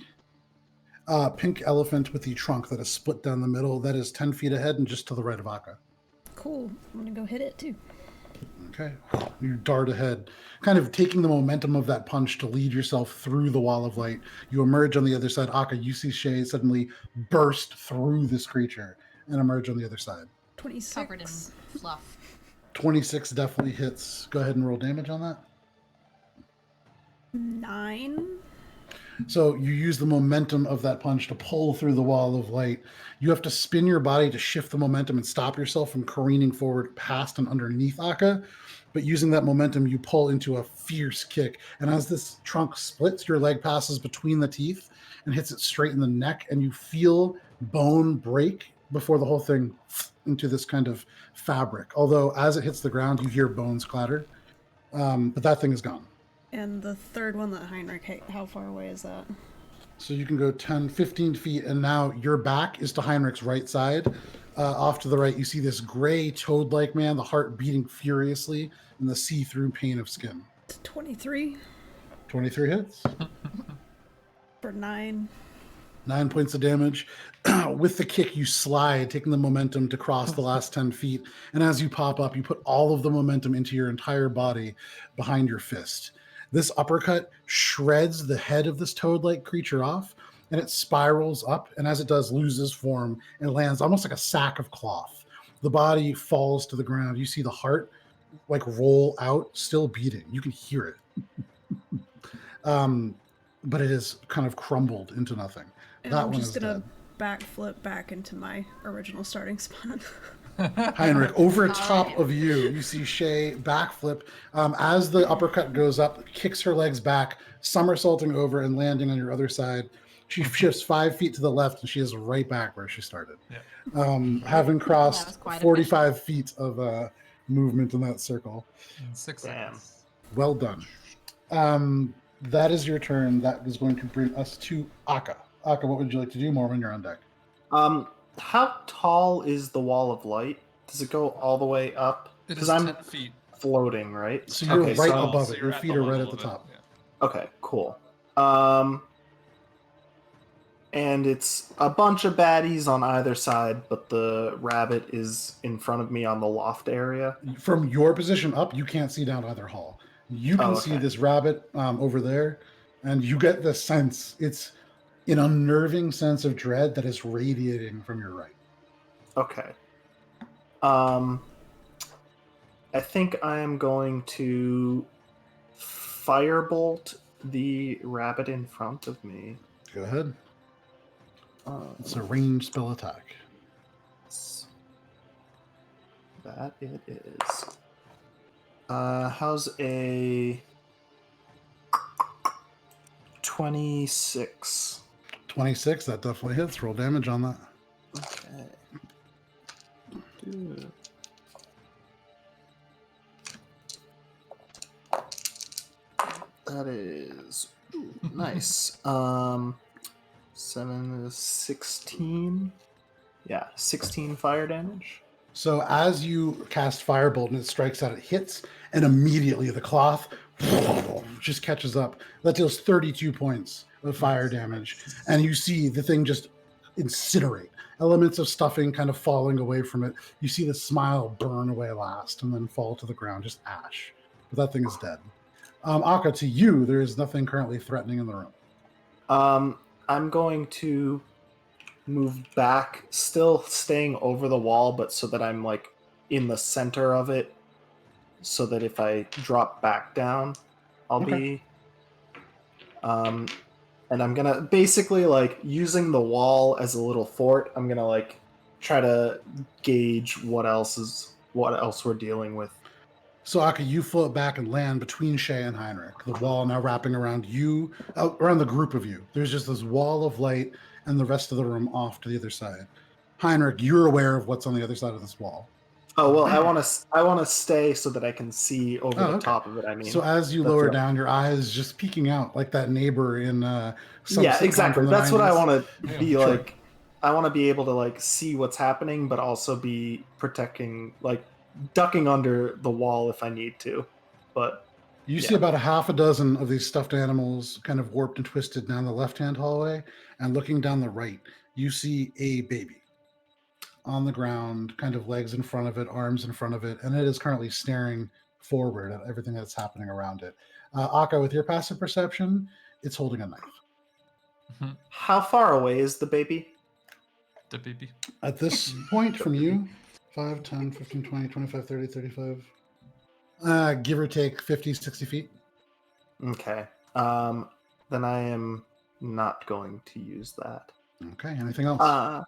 pink elephant with the trunk that is split down the middle. That is 10 feet ahead and just to the right of Akka. Cool. I'm gonna go hit it too. Okay. You dart ahead, kind of taking the momentum of that punch to lead yourself through the wall of light. You emerge on the other side. Akka, you see Shay suddenly burst through this creature and emerge on the other side. 26. Covered in fluff. 26 definitely hits. Go ahead and roll damage on that. 9. So you use the momentum of that punch to pull through the wall of light. You have to spin your body to shift the momentum and stop yourself from careening forward past and underneath Akka. But using that momentum, you pull into a fierce kick. And as this trunk splits, your leg passes between the teeth and hits it straight in the neck. And you feel bone break before the whole thing into this kind of fabric. Although as it hits the ground, you hear bones clatter. But that thing is gone. And the third one that Heinrich hit, how far away is that? So you can go 10, 15 feet, and now your back is to Heinrich's right side. Off to the right, you see this gray toad-like man, the heart beating furiously, and the see-through pane of skin. 23 23 hits. for 9. 9 points of damage. With the kick, you slide, taking the momentum to cross the last 10 feet. And as you pop up, you put all of the momentum into your entire body behind your fist. This uppercut shreds the head of this toad-like creature off, and it spirals up, and as it does, loses form and lands almost like a sack of cloth. The body falls to the ground. You see the heart roll out, still beating. You can hear it. But it is kind of crumbled into nothing. And That I'm one just is gonna dead. backflip back into my original starting spot. Heinrich, over top of you, you see Shay backflip. As the uppercut goes up, kicks her legs back, somersaulting over and landing on your other side. She shifts 5 feet to the left, and she is right back where she started. Yeah. Having That crossed was quite 45 feet of movement in that circle. In 6 Damn. seconds. Well done. That is your turn. That is going to bring us to Akka. Akka, what would you like to do more when you're on deck? How tall is the wall of light? Does it go all the way up? It Because is I'm 10 feet. floating, right? So you're Okay, right so- above So it. you're Your at feet the are right level at the of it, top. yeah. Okay, cool. And it's a bunch of baddies on either side, but the rabbit is in front of me on the loft area. From your position up, you can't see down either hall. You can see okay. this rabbit over there, and you get the sense, it's an unnerving sense of dread that is radiating from your right. Okay. I think I am going to firebolt the rabbit in front of me. Go ahead. It's a ranged spell attack. That it is. How's a 26? 26, that definitely hits. Roll damage on that. Okay. Dude. That is nice. 7 is 16. Yeah, 16 fire damage. So as you cast Firebolt and it strikes out, it hits, and immediately the cloth just catches up. That deals 32 points of fire damage. And you see the thing just incinerate. Elements of stuffing kind of falling away from it. You see the smile burn away last and then fall to the ground, just ash but that thing is dead. Akka, to you, there is nothing currently threatening in the room. I'm going to move back, still staying over the wall, but so that I'm like in the center of it, so that if I drop back down, I'll Okay. be. And I'm gonna basically like using the wall as a little fort. I'm gonna like try to gauge what else we're dealing with. So, Akka, you float back and land between Shay and Heinrich. The wall now wrapping around you, around the group of you. There's just this wall of light and the rest of the room off to the other side. Heinrich, you're aware of what's on the other side of this wall. Oh well, I want to stay so that I can see over the okay. top of it. I mean, So as you that's lower what- down, your eyes just peeking out like that neighbor in some yeah, sitcom exactly. from the That's what I 90s. want to Yeah, be sure. like. I want to be able to like see what's happening, but also be protecting, like ducking under the wall if I need to. But You see about a half a dozen of these stuffed animals kind of warped and twisted down the left-hand hallway, and looking down the right, you see a baby on the ground, kind of legs in front of it, arms in front of it, and it is currently staring forward at everything that's happening around it. Akka, with your passive perception, it's holding a knife. how far away is the baby? The baby. At this point from you, 5, 10, 15, 20, 25, 30, 35, give or take 50, 60 feet. Okay. Then I am not going to use that. Okay, anything else? I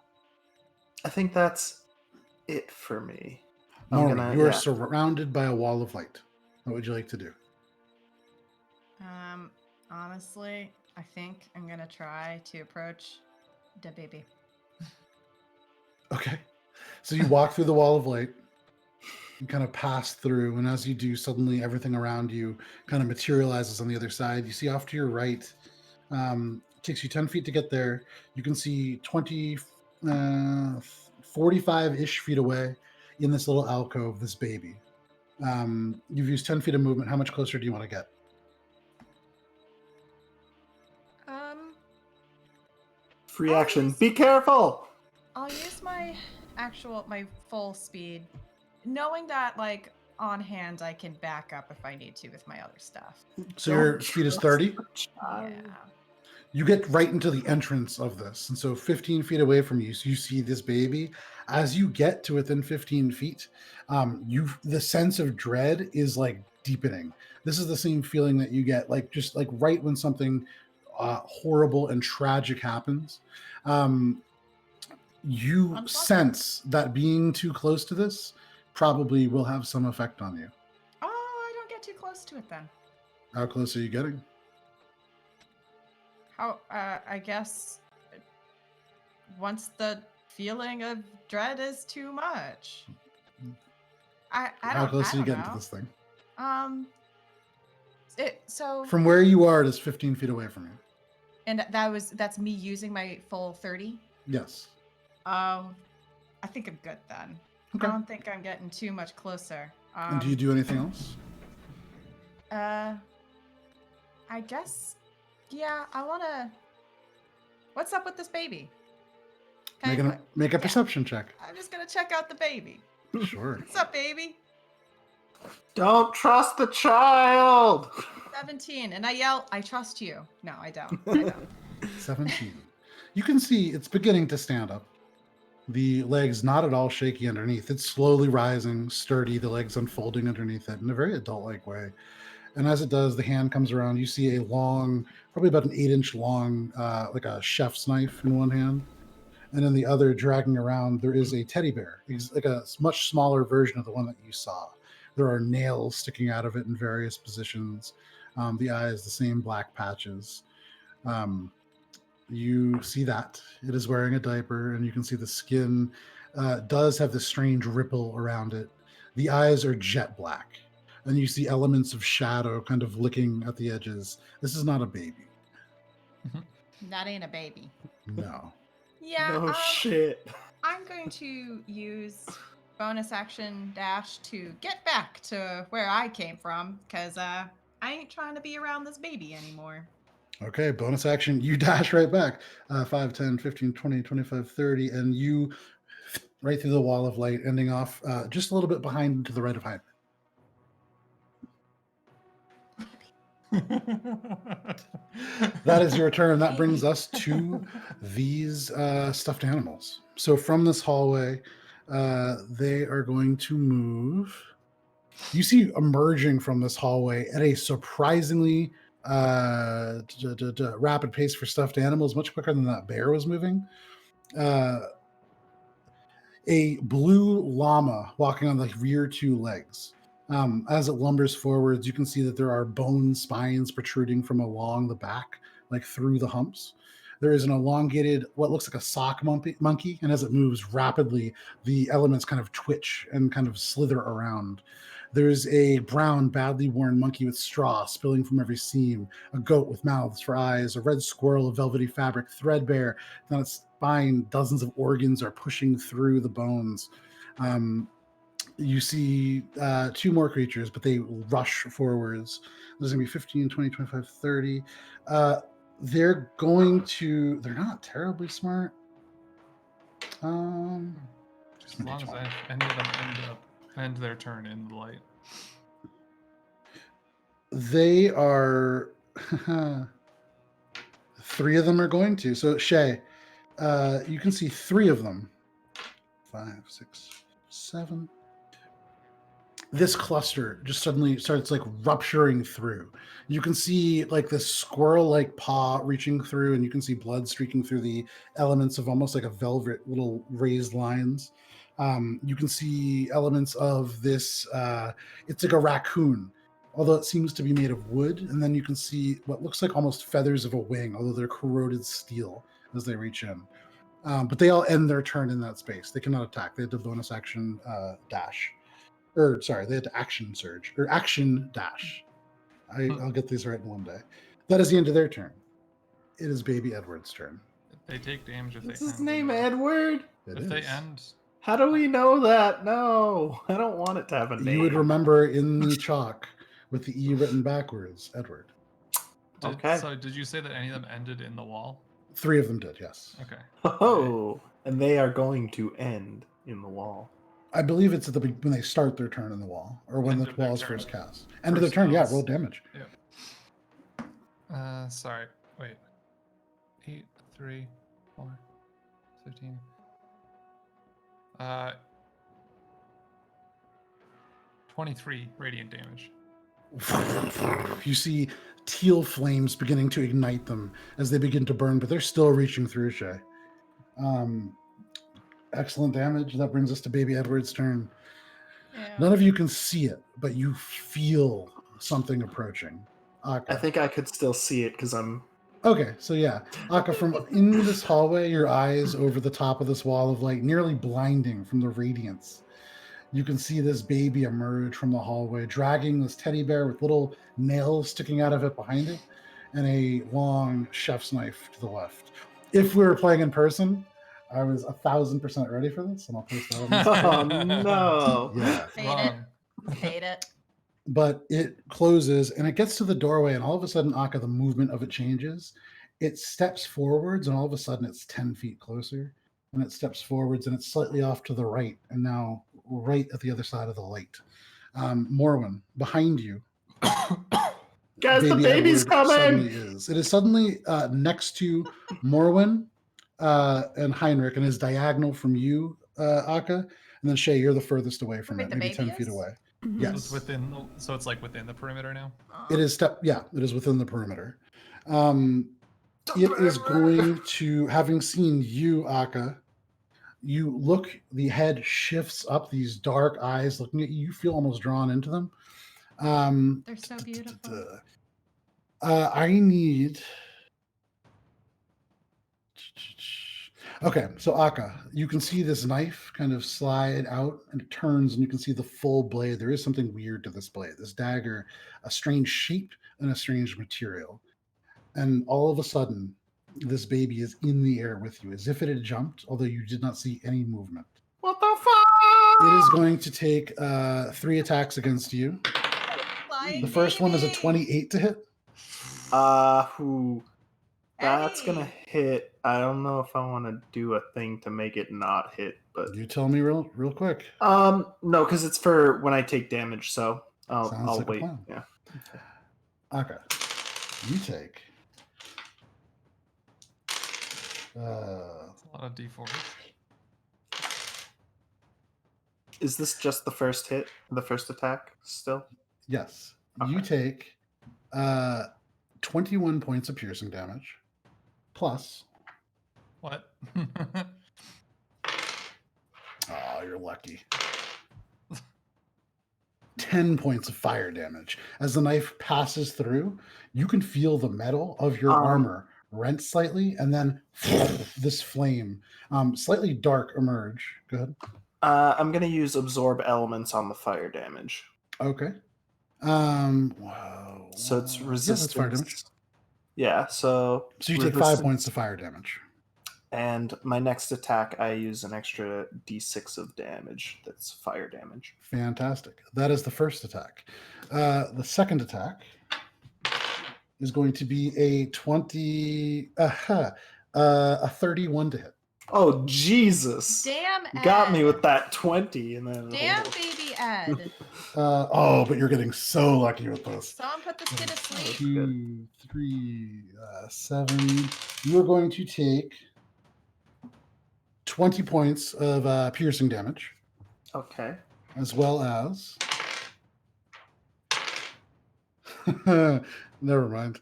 think that's it for me. Maury, you are surrounded by a wall of light. What would you like to do? Honestly, I think I'm gonna try to approach the baby. Okay. So you walk through the wall of light, you kind of pass through, and as you do, suddenly everything around you kind of materializes on the other side. You see off to your right, takes you 10 feet to get there. You can see 20, 45-ish feet away in this little alcove, this baby. You've used 10 feet of movement. How much closer do you want to get? Free action. Be careful! I'll use my full speed, knowing that like on hand I can back up if I need to with my other stuff. So your speed is 30? Yeah. You get right into the entrance of this. And so 15 feet away from you, so you see this baby. As you get to within 15 feet, the sense of dread is like deepening. This is the same feeling that you get like just like right when something horrible and tragic happens. You sense that being too close to this probably will have some effect on you. Oh, I don't get too close to it then. How close are you getting? How? I guess once the feeling of dread is too much. How close are you getting to this thing? So from where you are, it is 15 feet away from you. And that's me using my full 30? Yes. I think I'm good then. Okay. I don't think I'm getting too much closer. And do you do anything else? I guess, yeah, I want to... What's up with this baby? Make a perception check. I'm just going to check out the baby. Sure. What's up, baby? Don't trust the child! 17, and I yell, I trust you. No, I don't. I don't. 17. You can see it's beginning to stand up. The legs not at all shaky underneath. It's slowly rising, sturdy, the legs unfolding underneath it in a very adult-like way. And as it does, the hand comes around. You see a long, probably about an 8-inch long, like a chef's knife in one hand. And in the other, dragging around, there is a teddy bear. It's like a much smaller version of the one that you saw. There are nails sticking out of it in various positions. The eyes, the same black patches. You see that. It is wearing a diaper, and you can see the skin does have this strange ripple around it. The eyes are jet black, and you see elements of shadow kind of licking at the edges. This is not a baby. That ain't a baby. No. Yeah. No shit. I'm going to use bonus action dash to get back to where I came from, because I ain't trying to be around this baby anymore. Okay, bonus action. You dash right back. 5, 10, 15, 20, 25, 30, and you right through the wall of light, ending off just a little bit behind to the right of Heinrich. That is your turn. That brings us to these stuffed animals. So from this hallway, they are going to move. You see emerging from this hallway at a surprisingly rapid pace for stuffed animals, much quicker than that bear was moving. A blue llama walking on the rear two legs. As it lumbers forwards, you can see that there are bone spines protruding from along the back, like through the humps. There is an elongated, what looks like a sock monkey, and as it moves rapidly, the elements kind of twitch and kind of slither around. There's a brown, badly worn monkey with straw spilling from every seam, a goat with mouths for eyes, a red squirrel of velvety fabric, threadbare. On its spine, dozens of organs are pushing through the bones. You see two more creatures, but they rush forwards. There's going to be 15, 20, 25, 30. They're not terribly smart. As long as any of them end their turn in the light. They are... three of them are going to. So, Shay, you can see three of them. 5, 6, 7. This cluster just suddenly starts like rupturing through. You can see like this squirrel-like paw reaching through, and you can see blood streaking through the elements of almost like a velvet little raised lines. You can see elements of this. It's like a raccoon, although it seems to be made of wood. And then you can see what looks like almost feathers of a wing, although they're corroded steel as they reach in. But they all end their turn in that space. They cannot attack. They have to bonus action dash. They had to action surge or action dash. I'll get these right in one day. That is the end of their turn. It is Baby Edward's turn. They take damage if they Is his end. name Edward? If they end, How do we know that? No, I don't want it to have a name. You would remember in the chalk with the E written backwards, Edward. Okay. So did you say that any of them ended in the wall? 3 of them did, yes. Okay. Oh, and they are going to end in the wall. I believe it's at when they start their turn in the wall, or when End the of their wall is turn. first cast. End of their turn, yeah, roll damage. Yeah. Sorry. Wait. 8, 3, 4, 15. 23 radiant damage. You see teal flames beginning to ignite them as they begin to burn, but they're still reaching through Shay. Excellent damage. That brings us to Baby Edward's turn. Yeah. None of you can see it, but you feel something approaching. Akka. I think I could still see it because I'm... Okay, so yeah. Akka, from in this hallway, your eyes over the top of this wall of light, nearly blinding from the radiance. You can see this baby emerge from the hallway, dragging this teddy bear with little nails sticking out of it behind it, and a long chef's knife to the left. If we were playing in person, I was 1,000% ready for this, and I'll post that on the screen. Oh, no. Yeah. Fade it. But it closes, and it gets to the doorway, and all of a sudden, Akka, the movement of it changes. It steps forwards, and all of a sudden, it's 10 feet closer. And it steps forwards, and it's slightly off to the right, and now right at the other side of the light. Morwen, behind you. Guys, the baby's Edward coming! It is suddenly next to Morwen and Heinrich, and is diagonal from you, Akka. And then Shay, you're the furthest away from it, the maybe baby 10 feet is? away. Mhm. Yes. So it's like within the perimeter now? It is it is within the perimeter. It is going to, having seen you, Akka, you look, the head shifts up, these dark eyes looking at you. You feel almost drawn into them. They're so beautiful. I need... Okay, so Akka, you can see this knife kind of slide out, and it turns, and you can see the full blade. There is something weird to this blade. This dagger, a strange shape and a strange material. And all of a sudden, this baby is in the air with you, as if it had jumped, although you did not see any movement. What the fuck? It is going to take 3 attacks against you. Flying The first one is a baby. 28 to hit. That's Hey. gonna hit. I don't know if I want to do a thing to make it not hit, but You tell me real quick. no, because it's for when I take damage. So Sounds I'll like a wait. plan. Yeah. Okay. You take. That's a lot of d4s. Is this just the first hit, the first attack still? Yes. You Okay. take 21 points of piercing damage, plus. What? Oh, you're lucky. 10 points of fire damage. As the knife passes through, you can feel the metal of your armor rent slightly, and then this flame, slightly dark, emerge. Go ahead. I'm going to use absorb elements on the fire damage. Okay. Wow. So it's Yeah, resistance. that's fire damage. Yeah, so you take 5 points of fire damage. And my next attack, I use an extra d6 of damage. That's fire damage. Fantastic. That is the first attack. The second attack is going to be a 31 to hit. Oh, Jesus. Damn Ed. Got me with that 20. And then Damn baby Ed. But you're getting so lucky with this. Someone put this kid to sleep. 2, 3, 7. You are going to take 20 points of piercing damage. Okay. As well as never mind.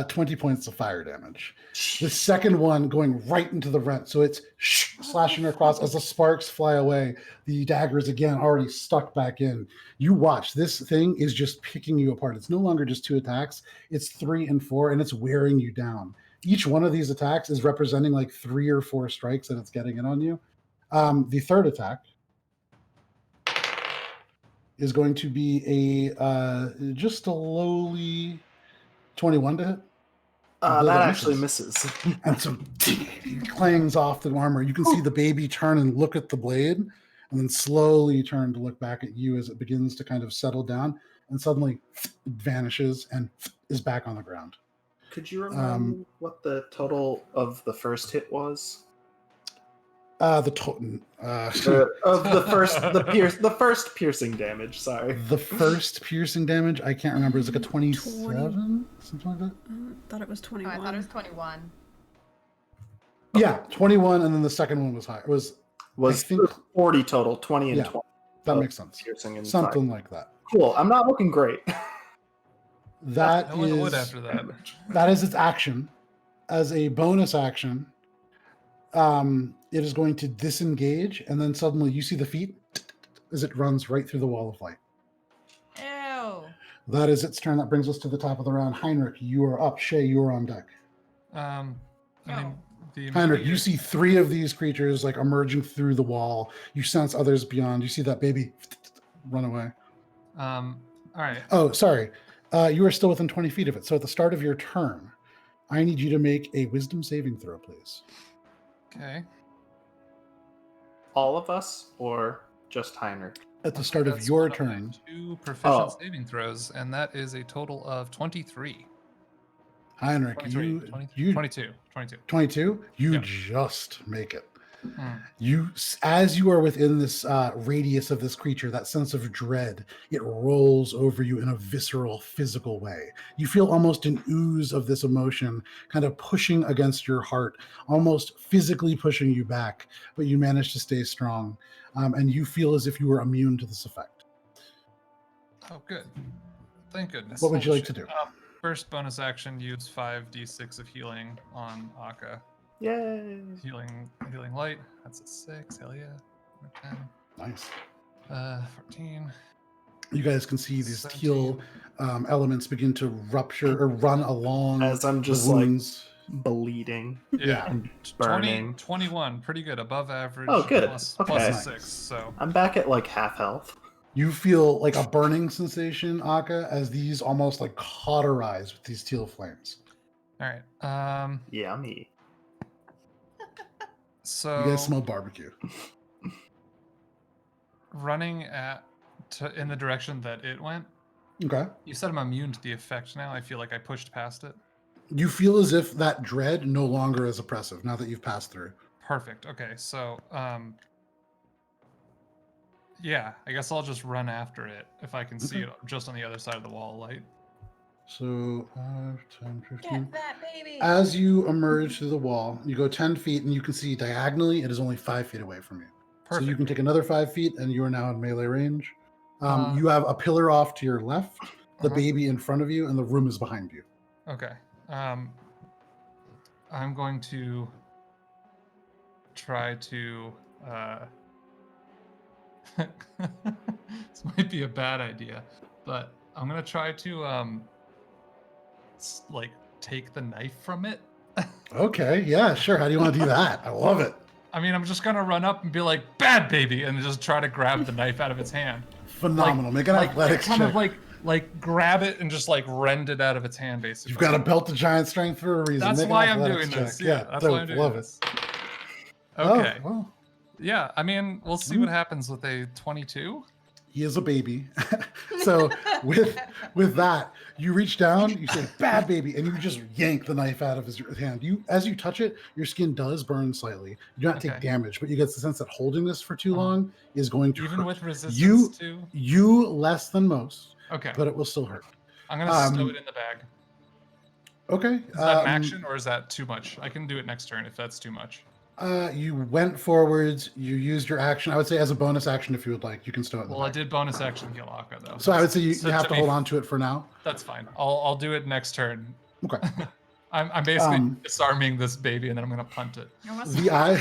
20 points of fire damage. The second one going right into the rent, so it's slashing across as the sparks fly away. The dagger is again already stuck back in. You watch, this thing is just picking you apart. It's no longer just 2 attacks, it's 3 and 4, and it's wearing you down. Each one of these attacks is representing like 3 or 4 strikes that it's getting in on you. The third attack is going to be a just a lowly 21 to hit. That actually misses. And some clangs off the armor. You can see the baby turn and look at the blade, and then slowly turn to look back at you as it begins to kind of settle down, and suddenly it vanishes and is back on the ground. Could you remind me what the total of the first hit was? The total Of the first piercing damage. Sorry, the first piercing damage. I can't remember. Is it like a 27, something like that? I thought it was 21. Oh, I thought it was 21. Yeah, 21, and then the second one was higher. Was I think 40 total, 20 and 20. That makes sense. Piercing and Something like that. Cool. I'm not looking great. That I would is after that. that is its action. As a bonus action, it is going to disengage, and then suddenly you see the feet as it runs right through the wall of light. Ew. That is its turn. That brings us to the top of the round. Heinrich, you are up. Shay, you are on deck. I mean, the Heinrich, you immediate- see 3 of these creatures like emerging through the wall. You sense others beyond. You see that baby run away. All right. Oh, sorry. You are still within 20 feet of it. So at the start of your turn, I need you to make a wisdom saving throw, please. Okay. All of us, or just Heinrich? At the start of That's your one my turn, 2 proficient saving throws, and that is a total of 23. Heinrich, 23, 22. 22, you Yeah. just make it. Hmm. As you are within this radius of this creature, that sense of dread, it rolls over you in a visceral, physical way. You feel almost an ooze of this emotion kind of pushing against your heart, almost physically pushing you back, but you manage to stay strong. And you feel as if you were immune to this effect. Oh, good. Thank goodness. What would you Holy like to shit. do? First bonus action, use 5d6 of healing on Akka. Yay! Healing light. That's a 6. Hell yeah. 10. Nice. 14. You guys can see these 17. teal elements begin to rupture or run along As I'm the just like wounds. bleeding. Yeah. And 20, burning. 21. Pretty good. Above average. Oh, good. Plus Okay. a 6. So. I'm back at like half health. You feel like a burning sensation, Akka, as these almost like cauterize with these teal flames. All right. Yummy. So. You guys smell barbecue. Running in the direction that it went. Okay. You said I'm immune to the effect now. I feel like I pushed past it. You feel as if that dread no longer is oppressive now that you've passed through. Perfect. Okay, so yeah, I guess I'll just run after it if I can see it just on the other side of the wall light. So 5, 10, 15. Get that baby. As you emerge through the wall, you go 10 feet, and you can see diagonally it is only 5 feet away from you. Perfect. So you can take another 5 feet, and you are now in melee range. Uh, You have a pillar off to your left, the Uh-huh. baby in front of you, and the room is behind you. Okay. I'm going to try to. This might be a bad idea, but I'm gonna try to like take the knife from it. Okay, yeah, sure. How do you want to do that? I love it. I mean, I'm just gonna run up and be like, "Bad baby," and just try to grab the knife out of its hand. Phenomenal. Make an athletics kind check. of like grab it and just like rend it out of its hand, basically. You've got to belt the giant strength for a reason. That's Make an why I'm athletics doing this. check. Yeah, that's dope. why I'm doing Love this. it. Okay. Oh, well, Yeah, I mean, we'll see what happens with a 22. he is a baby. So with that, you reach down, you say "bad baby," and you just yank the knife out of his hand. As you touch it, your skin does burn slightly. You do not take Okay. damage, but you get the sense that holding this for too long is going to Even hurt. with resistance You- too. You less than most, Okay. but it will still hurt. I'm gonna stow um, it in the bag. Okay. Is that an action or is that too much? I can do it next turn if that's too much. You went forwards. You used your action. I would say as a bonus action, if you would like, you can stow it in the Well, I bag. did bonus action heal Akka though. So I would say you So have to be- hold on to it for now. That's fine. I'll do it next turn. Okay. I'm basically Um, disarming this baby and then I'm gonna punt it. The eye,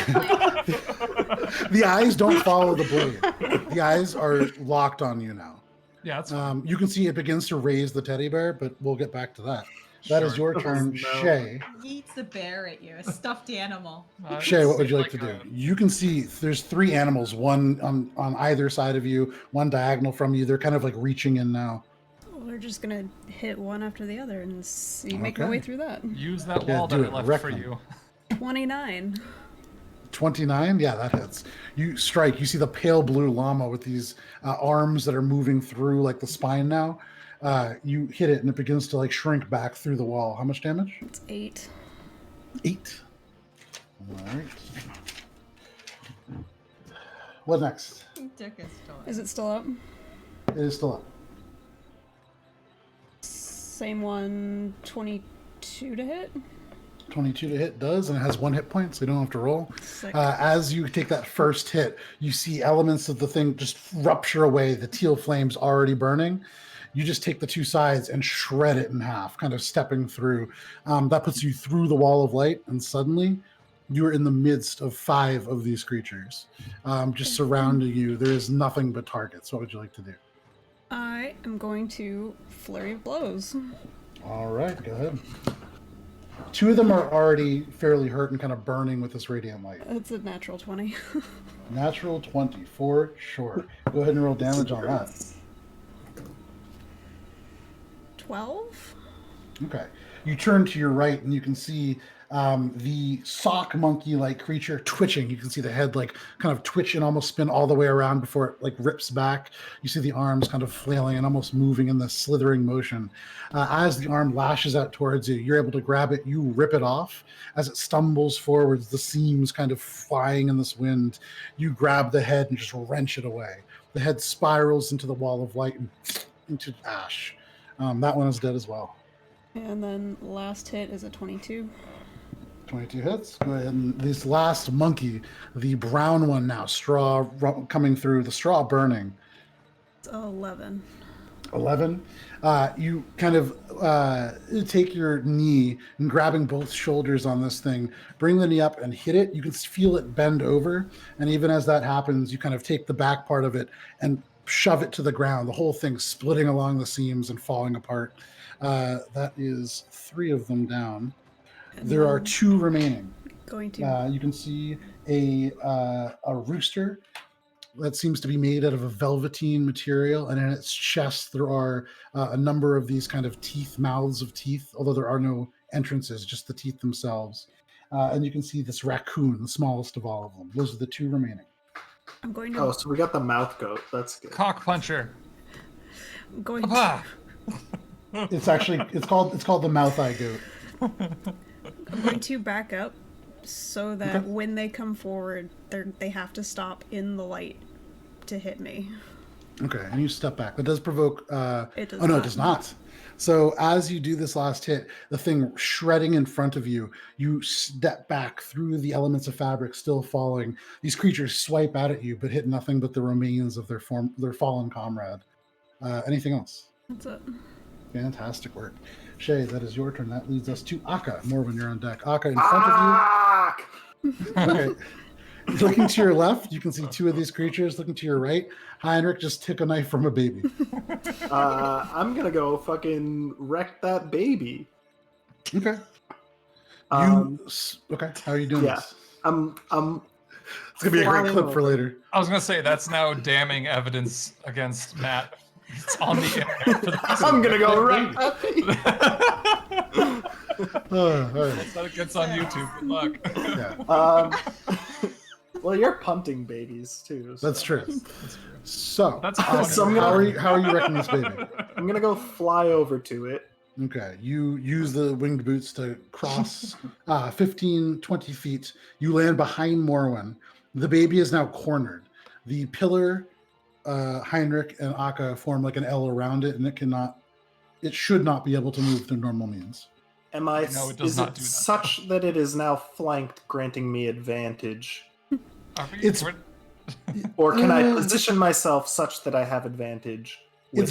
the eyes don't follow the blade. The eyes are locked on you now. Yeah, that's fine. You can see it begins to raise the teddy bear, but we'll get back to that. That is Sure. your turn, No. Shay. Yeets a bear at you, a stuffed animal. Shay, what would you seemed like to do? a- You can see there's 3 animals, one on either side of you, one diagonal from you. They're kind of like reaching in now. Well, we're just gonna hit one after the other and see, make my Okay. way through that. Use that Yeah, wall do that I it. left Wreck for them. you. 29. 29, yeah, that hits. You strike. You see the pale blue llama with these arms that are moving through like the spine now. You hit it and it begins to like shrink back through the wall. How much damage? It's 8. 8. All right. What next? He took his toy. Is it still up? It is still up. Same one, 22 to hit? 22 to hit does, and it has 1 hit point, so you don't have to roll. Sick. As you take that first hit, you see elements of the thing just rupture away, the teal flames already burning. You just take the 2 sides and shred it in half, kind of stepping through. That puts you through the wall of light, and suddenly you are in the midst of 5 of these creatures, just surrounding you. There is nothing but targets. What would you like to do? I am going to flurry of blows. All right, go ahead. 2 of them are already fairly hurt and kind of burning with this radiant light. That's a natural 20. Natural 20 for sure. Go ahead and roll damage on that. 12? Okay. You turn to your right and you can see the sock monkey-like creature twitching. You can see the head like kind of twitch and almost spin all the way around before it like rips back. You see the arms kind of flailing and almost moving in this slithering motion. As the arm lashes out towards you, you're able to grab it. You rip it off. As it stumbles forwards, the seams kind of flying in this wind. You grab the head and just wrench it away. The head spirals into the wall of light and into ash. That one is dead as well. And then last hit is a 22. 22 hits. Go ahead and this last monkey, the brown one now, straw coming through, the straw burning. It's 11. 11. You kind of take your knee and grabbing both shoulders on this thing, bring the knee up and hit it. You can feel it bend over. And even as that happens, you kind of take the back part of it and shove it to the ground. The whole thing splitting along the seams and falling apart. That is 3 of them down. And There are then 2 remaining. Going to. You can see a rooster that seems to be made out of a velveteen material, and in its chest there are a number of these kind of teeth, mouths of teeth, although there are no entrances, just the teeth themselves. And you can see this raccoon, the smallest of all of them. Those are the 2 remaining. I'm going to. Oh, so we got the mouth goat. That's good. Cock puncher. I'm going to. Papa! It's actually it's called the mouth eye goat. I'm going to back up so that Okay. when they come forward, they have to stop in the light to hit me. Okay, and you step back. That does provoke. It does Oh no, it not. does not. So as you do this last hit, the thing shredding in front of you, you step back through the elements of fabric still falling. These creatures swipe out at you, but hit nothing but the remains of their fallen comrade. Anything else? That's it. Fantastic work. Shay, that is your turn. That leads us to Akka. Morven, you're on deck. Akka, in front of you. Okay. Looking to your left, you can see two of these creatures. Looking to your right, Heinrich just took a knife from a baby. I'm gonna go fucking wreck that baby. Okay. Um, Okay. How are you doing yeah. this? I'm It's gonna be a great flying clip for over. later. I was gonna say that's now damning evidence against Matt. It's on the internet. For this. I'm gonna go wreck that baby. All right. So it gets on YouTube. Good luck. Yeah, Well, you're punting babies too. So. that's true. That's true. So, That's Akka, funny. how are you wrecking this baby? I'm gonna go fly over to it. Okay, you use the winged boots to cross 15, 20 feet. You land behind Morwen. The baby is now cornered. The pillar, Heinrich and Akka form like an L around it, and it should not be able to move through normal means. Am I? No, it does is not it do that. such that it is now flanked, granting me advantage, It's- or can I position myself such that I have advantage? With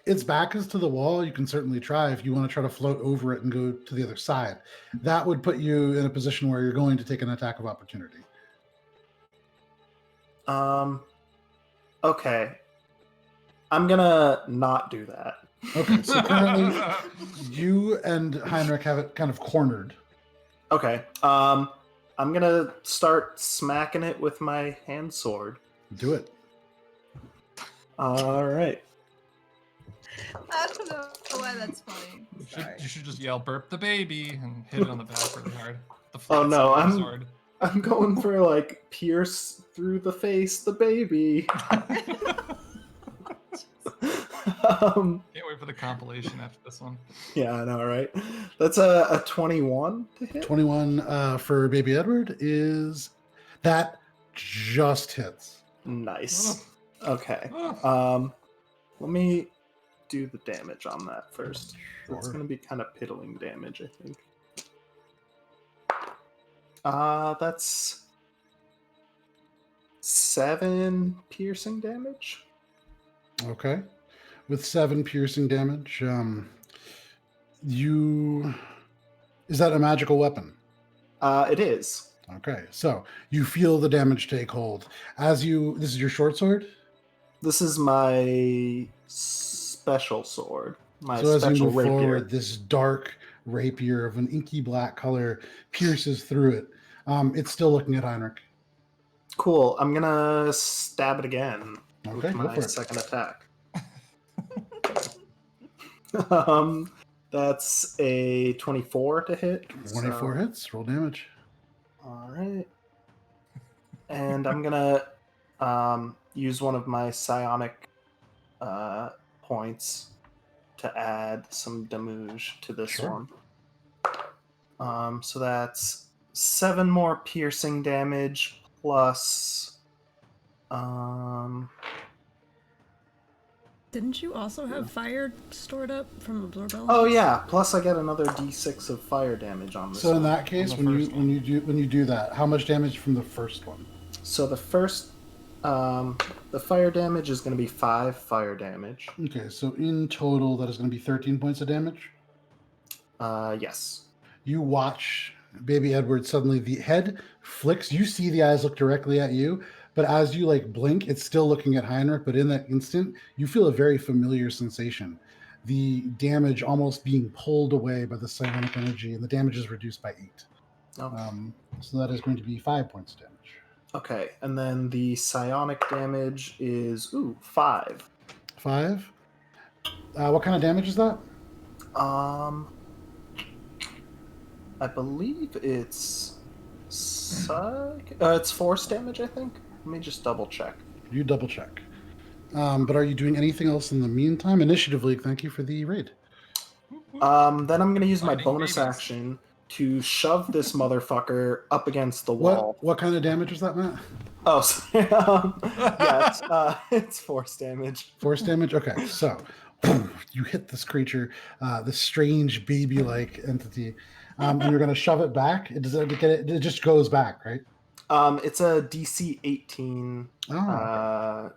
Its back is to the wall. You can certainly try if you want to try to float over it and go to the other side. That would put you in a position where you're going to take an attack of opportunity. Okay. I'm gonna not do that. Okay, so currently you and Heinrich have it kind of cornered. Okay. I'm gonna start smacking it with my hand sword. Do it. All right. I don't know why that's funny. You should just yell "burp the baby" and hit it on the back really hard. The Oh, flat no, side of the I'm- sword. I'm going for like pierce through the face the baby. Can't wait for the compilation after this one. Yeah, I know, right? That's a 21 to hit. 21 for Baby Edward is that just hits. Nice. Okay. Oh. Let me do the damage on that first. It's Sure. gonna be kind of piddling damage, I think. That's 7 piercing damage. Okay. With 7 piercing damage, is that a magical weapon? It is. Okay, so you feel the damage take hold. This is your short sword? This is my special sword. My So as you special move rapier. forward, this dark rapier of an inky black color pierces through it. It's still looking at Heinrich. Cool. I'm gonna stab it again Okay, with go my for it. second attack. That's a 24 to hit. 24 so- hits, roll damage. All right. And I'm gonna use one of my psionic points to add some damage to this Sure. one. So that's 7 more piercing damage plus. Didn't you also have fire stored up from absorb elements? Oh yeah! Plus I get another D6 of fire damage on this. So in one. that case, On the when first one. you do that, how much damage from the first one? So the first, the fire damage is going to be 5 fire damage. Okay, so in total, that is going to be 13 points of damage. Yes. You watch Baby Edward suddenly the head flicks. You see the eyes look directly at you, but as you like blink, it's still looking at Heinrich. But in that instant, you feel a very familiar sensation. The damage almost being pulled away by the psionic energy, and the damage is reduced by 8. Oh. So that is going to be 5 points of damage. Okay, and then the psionic damage is 5. 5. What kind of damage is that? I believe it's it's force damage, I think. Let me just double check. You double check. But are you doing anything else in the meantime? Initiative League, thank you for the raid. Then I'm going to use my Fighting bonus babies. action to shove this motherfucker up against the wall. What kind of damage was that, Matt? Oh, sorry. Yeah, it's force damage. Force damage? Okay, so you hit this creature, this strange baby-like entity, and you're going to shove it back. It just goes back, right? It's a DC 18, Oh, I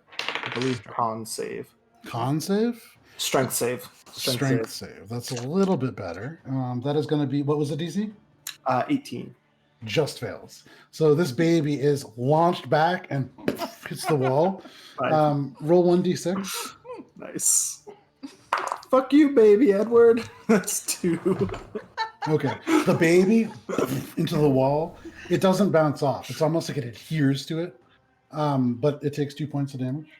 believe con save. con save? Strength save. Strength save. That's a little bit better. That is going to be, what was the DC? 18. Just fails. So this baby is launched back and hits the wall. Roll 1d6. Nice. Fuck you, baby Edward. That's 2. Okay. The baby into the wall. It doesn't bounce off. It's almost like it adheres to it. But it takes 2 points of damage.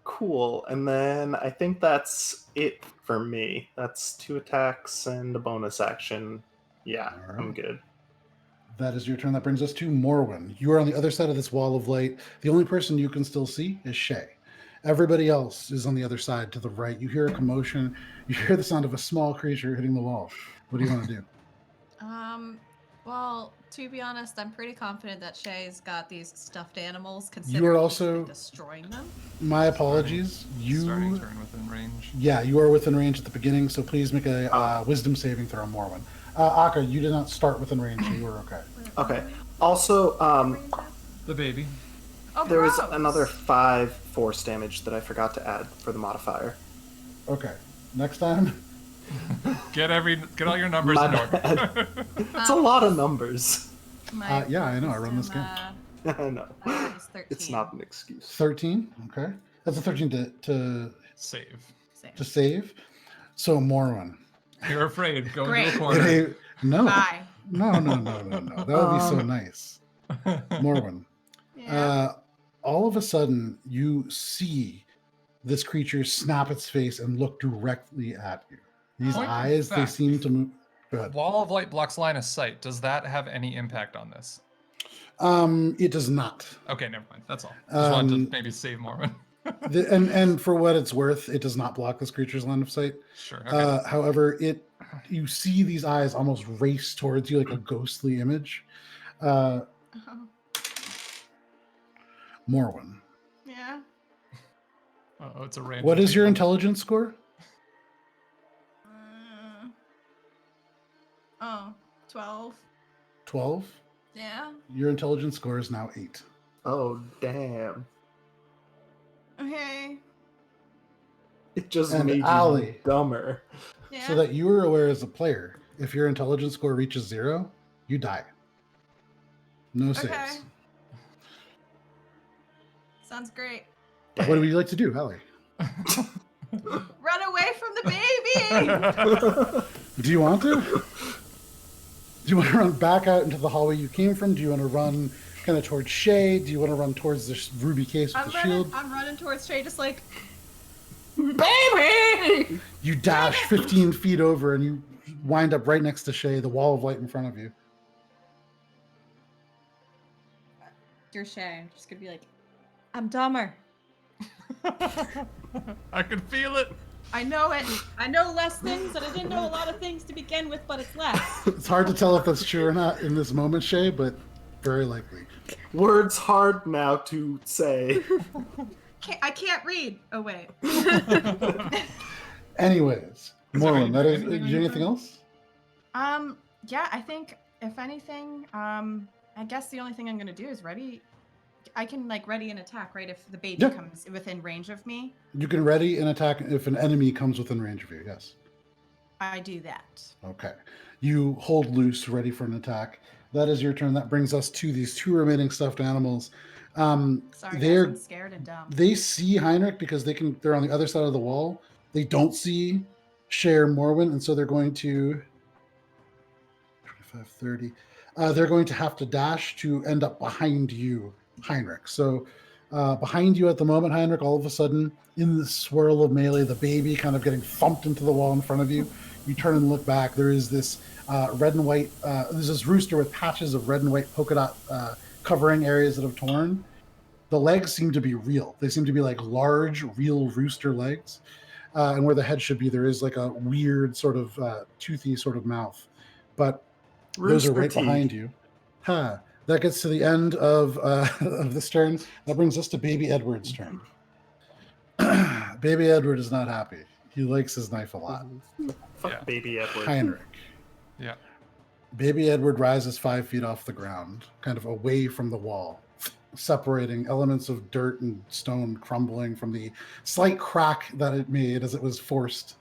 Cool. And then I think that's it for me. That's 2 attacks and a bonus action. Yeah, All right. I'm good. That is your turn. That brings us to Morwen. You are on the other side of this wall of light. The only person you can still see is Shay. Everybody else is on the other side to the right. You hear a commotion. You hear the sound of a small creature hitting the wall. What do you want to do? Well, to be honest, I'm pretty confident that Shay's got these stuffed animals. You Considering are he's also been destroying them. My apologies. Starting turn within range. Yeah, you are within range at the beginning, so please make a wisdom saving throw, Morwen. Akka, you did not start within range, so you are okay. Okay. Also, The baby. Oh, there was gross. another 5 force damage that I forgot to add for the modifier. Okay. Next time. Get all your numbers My in order. bad. It's a lot of numbers. My yeah, I know, I run this wisdom, I know. is 13. It's not an excuse. 13. Okay. That's a 13 to Save. save. So Morwen. You're afraid. Go Great. into a corner. No. Bye. No. That would be so nice. Morwen. Yeah. All of a sudden, you see this creature snap its face and look directly at you. These Point of eyes, they fact. seem to move. Go ahead. Wall of light blocks line of sight. Does that have any impact on this? It does not. Okay, never mind. That's all. Just wanted Um, to maybe save Mormon. And for what it's worth, it does not block this creature's line of sight. Sure. Okay. However, you see these eyes almost race towards you like a ghostly image. Morwen. Yeah. Oh, it's a random. What is your thing. intelligence score? 12. 12. Yeah. Your intelligence score is now 8. Oh, damn. Okay. It just And made Allie. you dumber. Yeah. So that you are aware as a player, if your intelligence score reaches 0, you die. No saves. Okay. Sounds great. What would you like to do, Allie? Run away from the baby! Do you want to? Do you want to run back out into the hallway you came from? Do you want to run kind of towards Shay? Do you want to run towards this ruby case with the shield? I'm running towards Shay, just like, Baby! You dash 15 feet over and you wind up right next to Shay, the wall of light in front of you. dear Shay, I'm just gonna be like, I'm dumber. I can feel it. I know it. I know less things, and I didn't know a lot of things to begin with, but it's less. It's hard to tell if that's true or not in this moment, Shay, but very likely. Words hard now to say. I can't read. Oh, wait. Anyways, Is there Morwen, that is. anything Did on you do your anything turn? else? Yeah, I think, if anything, I guess the only thing I'm gonna do is ready. I can, like, ready an attack, right? If the baby Yeah. comes within range of me, You can ready an attack if an enemy comes within range of you, yes. I do that. Okay. You hold loose, ready for an attack. That is your turn. That brings us to these 2 remaining stuffed animals. Sorry, guys, They're I'm scared and dumb. They see Heinrich because they're on the other side of the wall. They don't see Cher Morwen, and so they're going to 25, 30. They're going to have to dash to end up behind you, Heinrich. So behind you at the moment, Heinrich, all of a sudden, in the swirl of melee, the baby kind of getting thumped into the wall in front of you. You turn and look back. There is this red and white, there's this rooster with patches of red and white polka dot covering areas that have torn. The legs seem to be real. They seem to be like large, real rooster legs. And where the head should be, there is like a weird sort of toothy sort of mouth. But those are Rooster right teeth. behind you. Huh. That gets to the end of this turn. That brings us to Baby Edward's turn. Baby Edward is not happy. He likes his knife a lot. Fuck Yeah. baby Edward. Heinrich. Yeah. Baby Edward rises 5 feet off the ground, kind of away from the wall, separating elements of dirt and stone crumbling from the slight crack that it made as it was forced.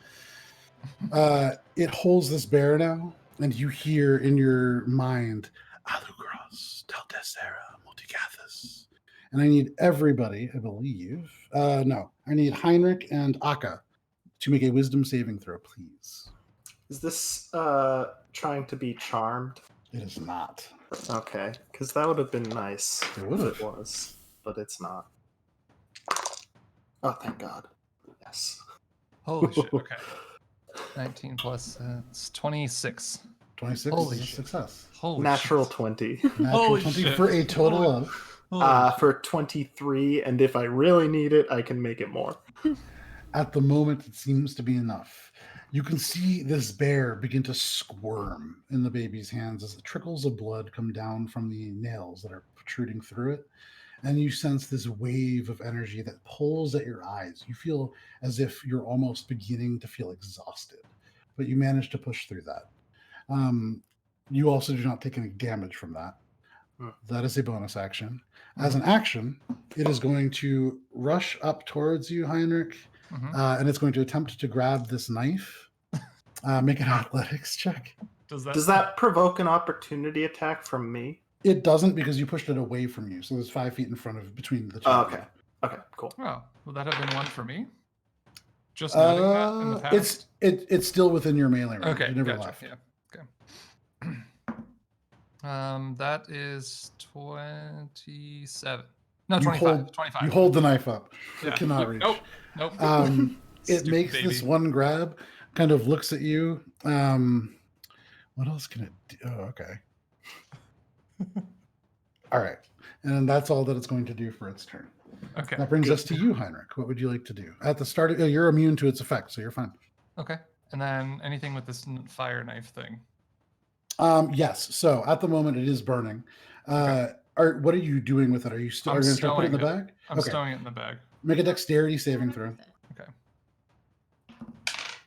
It holds this bear now, and you hear in your mind, Alugros, Teltesera, Multicathus. And I need everybody, I believe. No, I need Heinrich and Akka to make a wisdom saving throw, please. Is this trying to be charmed? It is not. Okay, because that would have been nice It if would've. it was, but it's not. Oh, thank God. Yes. Holy shit. Okay. 19 plus it's 26. 26 Holy is a shit. success. Holy Natural shit. 20. Natural Holy 20 shit. for a total of. Holy For 23, and if I really need it, I can make it more. At the moment, it seems to be enough. You can see this bear begin to squirm in the baby's hands as the trickles of blood come down from the nails that are protruding through it. And you sense this wave of energy that pulls at your eyes. You feel as if you're almost beginning to feel exhausted, but you manage to push through that. You also do not take any damage from that. That is a bonus action. As an action, it is going to rush up towards you, Heinrich, and it's going to attempt to grab this knife. Make an athletics check. Does that Does that provoke an opportunity attack from me? It doesn't because you pushed it away from you, so there's 5 feet in front of between the two. Oh, of you. okay. Okay, cool. Oh, would that have been one for me? Just noting that in the past. It's still within your melee range. Okay, You never gotcha. left. Yeah. Okay. That is 27. No, You 25. hold- 25. You hold the knife up. Yeah. It cannot reach. Nope. It Stupid makes baby. this one grab, kind of looks at you. What else can it do? Oh, okay. All right. And that's all that it's going to do for its turn. Okay. That brings us to you, Heinrich. What would you like to do? At the start, you're immune to its effect, so you're fine. Okay. And then anything with this fire knife thing. Yes. So at the moment, it is burning. Okay. What are you doing with it? Are you still I'm going to try to put it in the stowing bag? I'm stowing it in the bag. Make a dexterity saving throw. Okay.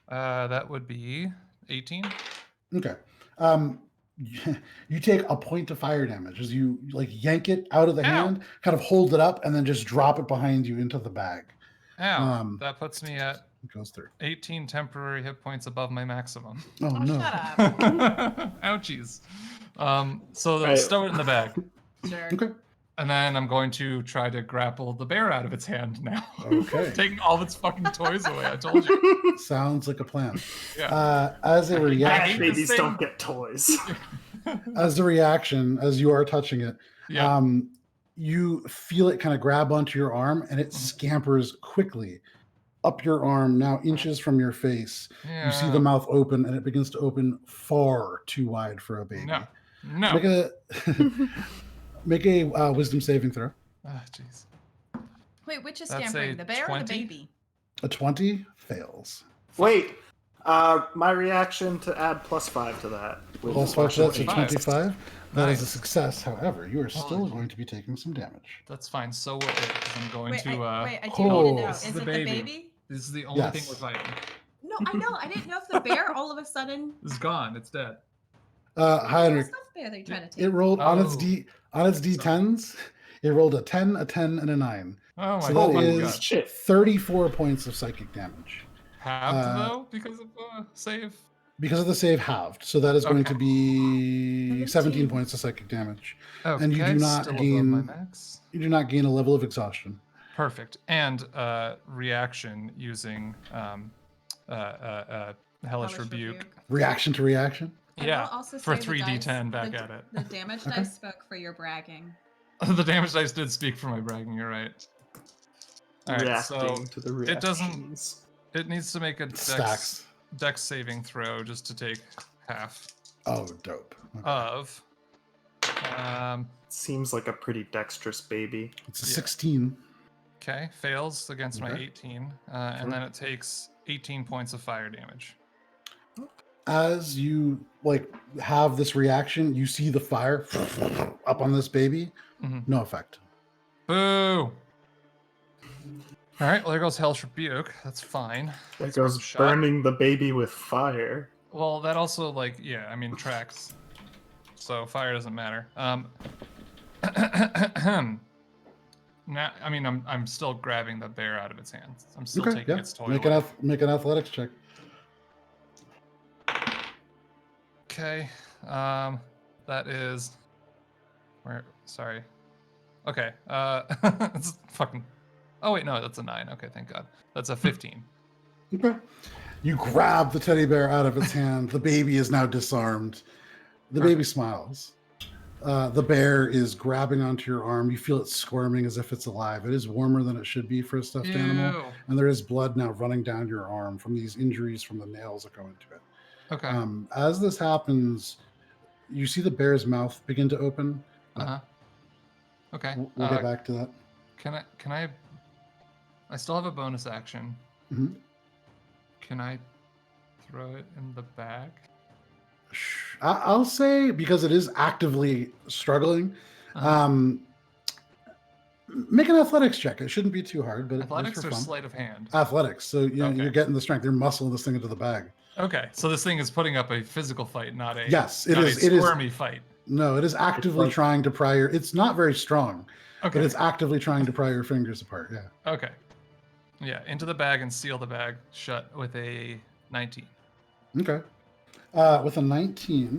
That would be 18. Okay. You take a point of fire damage as you like yank it out of the hand, kind of hold it up, and then just drop it behind you into the bag. Ow. That puts me at It goes through. 18 temporary hit points above my maximum. Oh, Oh, no. shut up. Ouchies. So Right. stow it in the bag. Sure. Okay. And then I'm going to try to grapple the bear out of its hand now. Okay. Taking all of its fucking toys away. I told you. Sounds like a plan. Yeah. As a Bad reaction, this babies thing. don't get toys. as you are touching it, Yeah. you feel it kind of grab onto your arm, and it scampers quickly up your arm, now inches from your face. You see the mouth open, and it begins to open far too wide for a baby. No. Make a wisdom saving throw. Ah, jeez. Wait, which is That's scampering? a The bear or the 20? baby? A 20 fails. Wait, my reaction to add +5 to that. was Plus 5, so that's a 25. 25. That is a Nice. success. However, you are still Holy going to be taking some damage. That's fine. So will it, 'cause I'm going Wait, to. I do Oh. need to know. This Is is it the the baby. baby? This is the only thing Yes. we're fighting. No, I know. I didn't know if the bear all of a sudden. It's gone. It's dead. Heinrich, What's that bear they're trying to take? it rolled on its Oh. D10s. It rolled a 10, a 10, and a 9. Oh my So god. that is God. Shit. 34 points of psychic damage. Halved though because of save. Because of the save halved. So that is going Okay. to be 17 17. points of psychic damage. Okay, And you do not still gain- above my max. You do not gain a level of exhaustion. Perfect. And reaction using hellish rebuke. Reaction to reaction. I will Yeah, also for say the 3d10 dice- back the, at it. The damage Okay. dice spoke for your bragging. The damage dice did speak for my bragging. You're right. All right, Reacting so to the it doesn't- reactions. it needs to make a Stacks. dex saving throw just to take half Oh, dope. Okay. of. Seems like a pretty dexterous baby. It's a yeah. 16. Okay, fails against my Okay. 18, and then it takes 18 points of fire damage. as you like have this reaction, you see the fire up on this baby. Mhm. No effect. Boo! All right, well, there goes Hell's Rebuke. That's fine. There That's worth goes a shot. burning the baby with fire. Well, that also, like, yeah, I mean, tracks. So fire doesn't matter. Now, I mean, I'm still grabbing the bear out of its hands. I'm still Okay, taking yeah. its toy Make away. make an athletics check. Okay. That is where? Sorry. Okay. It's fucking. Oh wait, no, that's a 9. Okay, thank God. That's a 15. Okay. You grab the teddy bear out of its hand. The baby is now disarmed. The baby smiles. The bear is grabbing onto your arm. You feel it squirming as if it's alive. It is warmer than it should be for a stuffed animal. Ew. And there is blood now running down your arm from these injuries from the nails that go into it. Okay. As this happens, you see the bear's mouth begin to open. Uh-huh. Okay. We'll get back to that. Can I still have a bonus action. Mhm. Can I throw it in the bag? I'll say, because it is actively struggling, Uh-huh. make an athletics check. It shouldn't be too hard, but Athletics it's or for fun. sleight of hand? Athletics. So Okay. you're getting the strength. You're muscling this thing into the bag. Okay, so this thing is putting up a physical fight, not a Yes, it not is. a It is. squirmy fight. No, it is actively like- trying to pry your. It's not very strong, Okay. but it's actively trying to pry your fingers apart. Yeah. Okay. Yeah, into the bag and seal the bag shut with a 19. Okay. With a 19,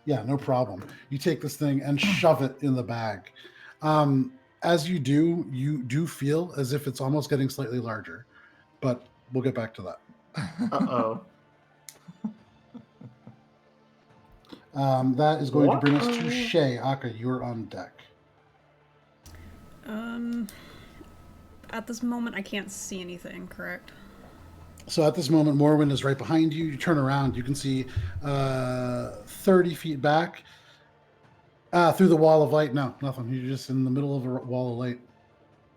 yeah, no problem. You take this thing and shove it in the bag. As you do feel as if it's almost getting slightly larger, but we'll get back to that. Uh-oh. That is going to bring us What? to Shay. Aka, you're on deck. At this moment, I can't see anything, correct? So at this moment, Morwen is right behind you. You turn around, you can see 30 feet back through the wall of light. No, nothing. You're just in the middle of a wall of light.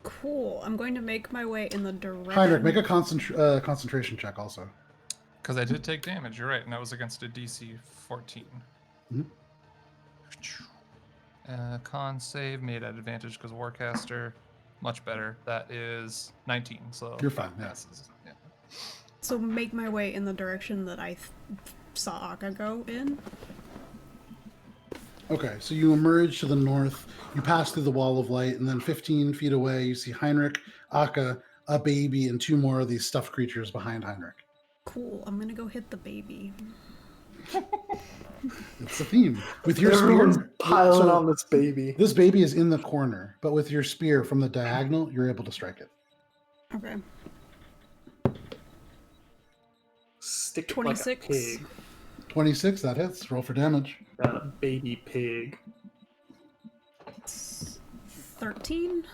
Cool. I'm going to make my way in the direction. Heinrich, make a concentration check also. Because I did take damage, you're right, and that was against a DC 14. Mhm. Con save made at advantage because Warcaster, much better. That is 19, so You're fine, yeah. passes. Yeah. So make my way in the direction that I saw Akka go in. Okay, so you emerge to the north, you pass through the wall of light, and then 15 feet away, you see Heinrich, Akka, a baby, and 2 more of these stuffed creatures behind Heinrich. Cool. I'm gonna go hit the baby. It's the theme. With your Everyone's spear, piling so on this baby. this baby is in the corner, but with your spear from the diagonal, you're able to strike it. Okay. Stick it 26. like a pig. 26, that hits. Roll for damage. That baby pig. 13.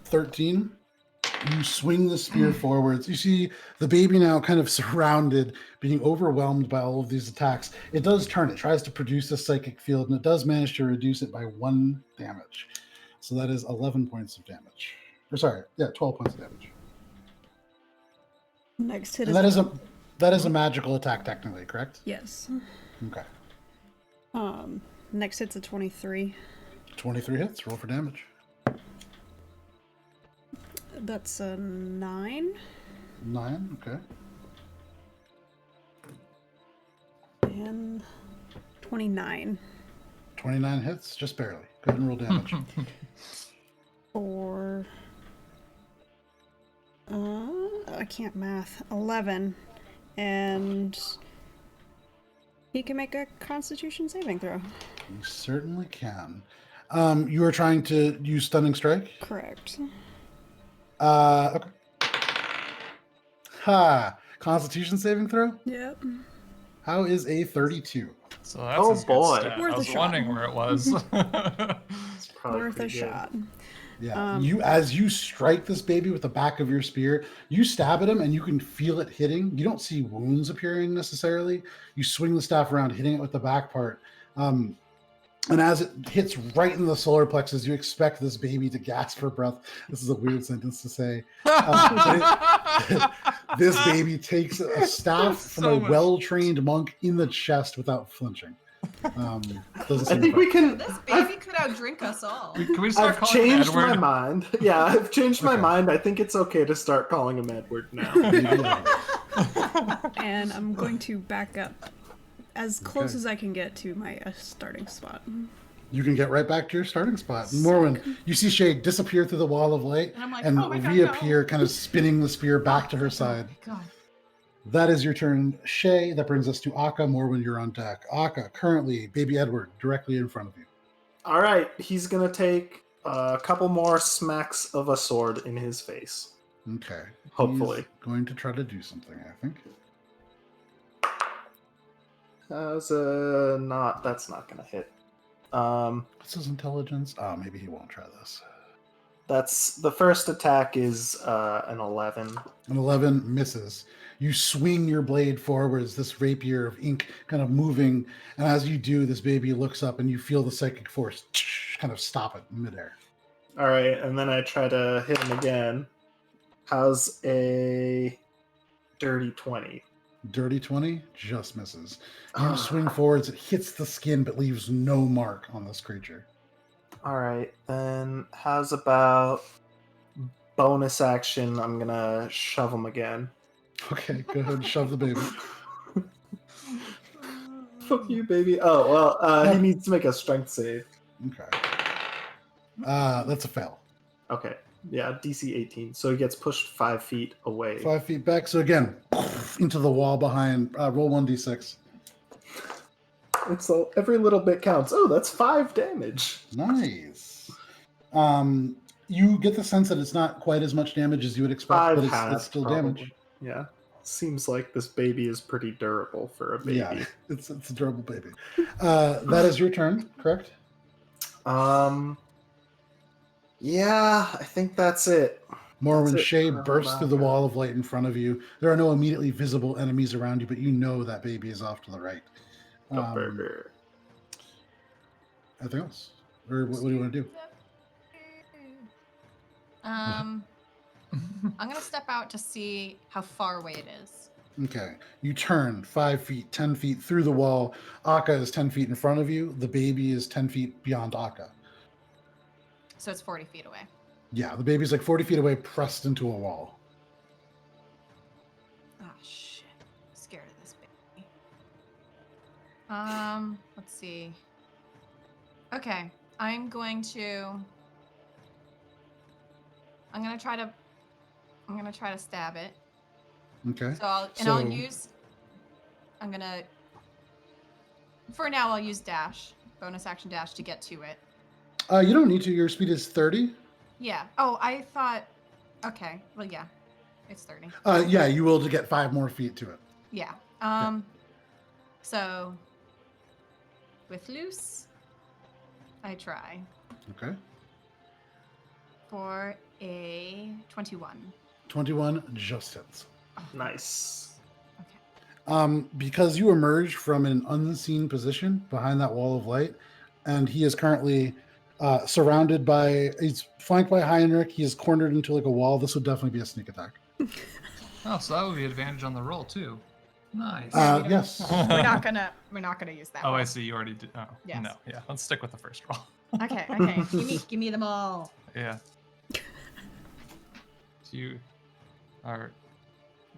13. You swing the spear forwards. You see the baby now kind of surrounded, being overwhelmed by all of these attacks. It does turn. It tries to produce a psychic field, and it does manage to reduce it by 1 damage. So that is 11 points of damage. Or sorry, yeah, 12 points of damage. Next hit And that is a magical attack, technically, correct? Yes. Okay. Next hit's a 23. 23 hits. Roll for damage. That's a 9. 9. Okay. And 29. 29 hits, just barely. Go ahead and roll damage. For I can't math. 11. And he can make a Constitution saving throw. You certainly can. You are trying to use Stunning Strike? Correct. Okay. Ha! Constitution saving throw? Yep. How is a 32? So that's Oh, a good boy. stat. Worth I a was shot. wondering where it was. It's probably Worth a pretty good. shot. Yeah. As you strike this baby with the back of your spear, you stab at him and you can feel it hitting. You don't see wounds appearing necessarily. You swing the staff around, hitting it with the back part. And as it hits right in the solar plexus, you expect this baby to gasp for breath. This is a weird sentence to say. This baby takes a staff from a well-trained monk in the chest without flinching. Doesn't I seem think we effective. can. This baby could outdrink us all. Can we start I've calling him changed Edward? my mind. Yeah, I've changed my Okay. mind. I think it's okay to start calling him Edward now. And I'm going to back up as close Okay. as I can get to my starting spot. You can get right back to your starting spot. Morwen, you see Shay disappear through the wall of light And I'm like, and oh my God, reappear, kind of spinning the spear back to her Oh side. my God. That is your turn, Shay. That brings us to Akka. Morwen, you're on deck. Akka, currently, baby Edward, directly in front of you. All right, he's gonna take a couple more smacks of a sword in his face. Okay. Hopefully. He's going to try to do something, I think. That's not gonna hit. What's his intelligence? Oh, maybe he won't try this. That's the first attack is an 11. An 11 misses. You swing your blade forwards, this rapier of ink kind of moving, and as you do, this baby looks up and you feel the psychic force kind of stop it in midair. All right, and then I try to hit him again. How's a dirty 20? Dirty 20 just misses. You Ah. swing forwards, it hits the skin but leaves no mark on this creature. All right, then how's about bonus action? I'm gonna shove him again. Okay, go ahead and shove the baby. Fuck you, baby. Oh, well, he needs to make a strength save. Okay. That's a fail. Okay, yeah, DC 18. So he gets pushed 5 feet away. 5 feet back. So again, into the wall behind. Roll 1d6. It's every little bit counts. Oh, that's 5 damage. Nice. You get the sense that it's not quite as much damage as you would expect, 5 but half, it's still probably. damage. Yeah. Seems like this baby is pretty durable for a baby. Yeah, it's a durable baby. That is your turn, correct? Yeah, I think that's it. Morwen That's it. Shay Oh, bursts wow. through the wall of light in front of you. There are no immediately visible enemies around you, but you know that baby is off to the right. Anything else? Or what do you want to do? I'm gonna step out to see how far away it is. Okay. You turn 5 feet, 10 feet through the wall. Akka is 10 feet in front of you. The baby is 10 feet beyond Akka. So it's 40 feet away. Yeah, the baby's like 40 feet away, pressed into a wall. Oh shit. I'm scared of this baby. Let's see. Okay. I'm gonna try to stab it. Okay. For now I'll use dash. Bonus action dash to get to it. You don't need to. Your speed is 30. Yeah. Oh, I thought. Okay. Well, yeah. It's 30. Yeah, you will to get 5 more feet to it. Yeah. So with loose, I try Okay. for a 21. 21 just hits. Nice. Because you emerge from an unseen position behind that wall of light, and he is currently surrounded by, he's flanked by Heinrich. He is cornered into like a wall. This would definitely be a sneak attack. Oh, so that would be advantage on the roll too. Nice. Yes. We're not gonna use that. Oh, one. I see. You already did. Oh, Yes. no. Yeah, let's stick with the first roll. Okay. Give me them all. Yeah. You are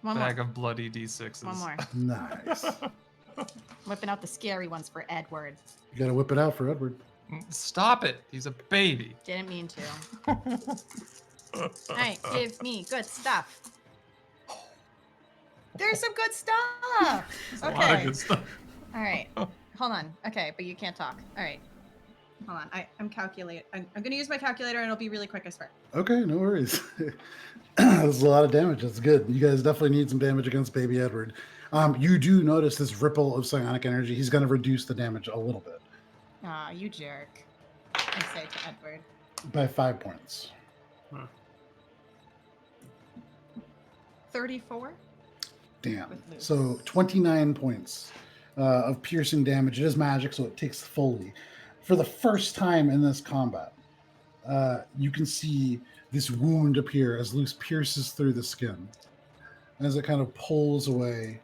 One bag more. of bloody d6s. One more. Nice. Whipping out the scary ones for Edward. You got to whip it out for Edward. Stop it. He's a baby. Didn't mean to. Alright, give me good stuff. There's some good stuff. There's a lot of Okay. good stuff. Alright. Hold on. Okay, but you can't talk. Alright. Hold on. I'm gonna use my calculator and it'll be really quick, I swear. Okay, no worries. That's a lot of damage. That's good. You guys definitely need some damage against baby Edward. You do notice this ripple of psionic energy. He's going to reduce the damage a little bit Aw, you jerk. I say to Edward. by 5 points. 34? Damn. With loose. So 29 points of piercing damage. It is magic, so it takes fully. For the first time in this combat, you can see this wound appear as Luce pierces through the skin. As it kind of pulls away,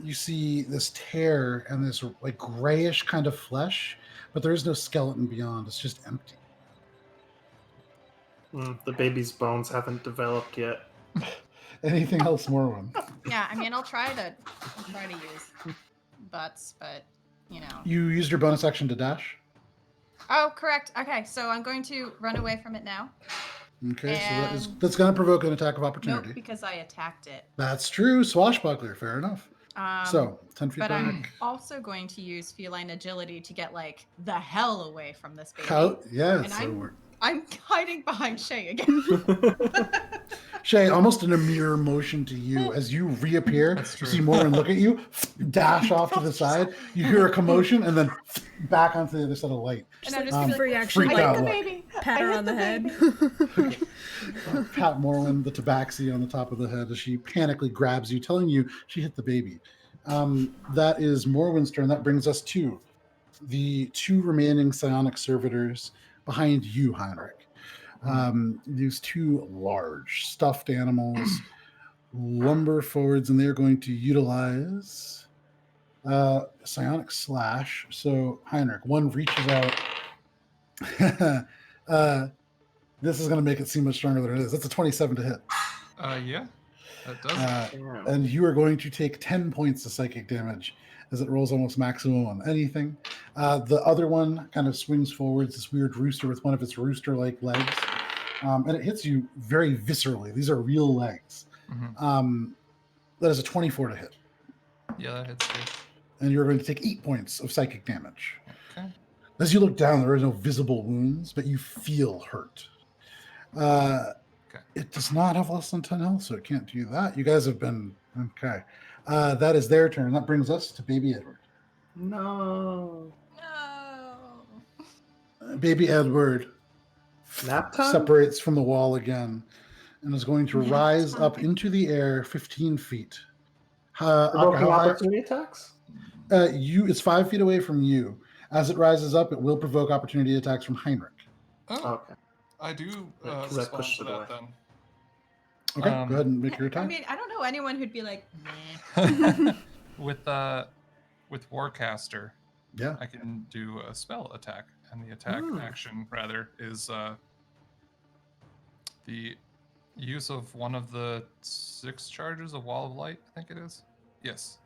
you see this tear and this like grayish kind of flesh, but there is no skeleton beyond. It's just empty. The baby's bones haven't developed yet. Anything else, Morwen? Yeah, I mean, I'll try to use butts, but you know. You used your bonus action to dash. Oh, correct. Okay, so I'm going to run away from it now. Okay, so that's going to provoke an attack of opportunity. Nope, because I attacked it. That's true. Swashbuckler. Fair enough. So 10 feet but back. I'm also going to use feline agility to get like the hell away from this baby. Yeah, and I'm hiding behind Shay again. Shay, almost in a mirror motion to you, as you reappear, you see Morwen look at you, dash off to the side, you hear a commotion, and then back onto the other side of the light. And I'm just free action, freaked out the look. baby. pat her on the head. Pat Morwen, the tabaxi on the top of the head, as she panically grabs you, telling you she hit the baby. That is Morwen's turn. That brings us to the 2 remaining psionic servitors behind you, Heinrich. These 2 large stuffed animals lumber forwards, and they're going to utilize psionic slash. So Heinrich, one reaches out. This is going to make it seem much stronger than it is. That's a 27 to hit. Yeah, that does. And you are going to take 10 points of psychic damage as it rolls almost maximum on anything. The other one kind of swings forwards, this weird rooster with one of its rooster-like legs. And it hits you very viscerally. These are real legs. Mm-hmm. That is a 24 to hit. Yeah, that hits too. And you're going to take 8 points of psychic damage. Okay. As you look down, there are no visible wounds, but you feel hurt. It does not have less than 10 health, so it can't do that. You guys have been... Okay. That is their turn. That brings us to Baby Edward. No. Baby Edward Nap time? separates from the wall again and is going to rise up into the air 15 feet. Provoking opportunity attacks? It's 5 feet away from you. As it rises up, it will provoke opportunity attacks from Heinrich. Oh, Okay. I do Because I respond pushed to it that away. then. Okay, go ahead and make your I attack. mean, I don't know anyone who'd be like, meh. With Warcaster, Yeah. I can do a spell attack, and the attack action rather is the use of one of the 6 charges of Wall of Light. I think it is. Yes.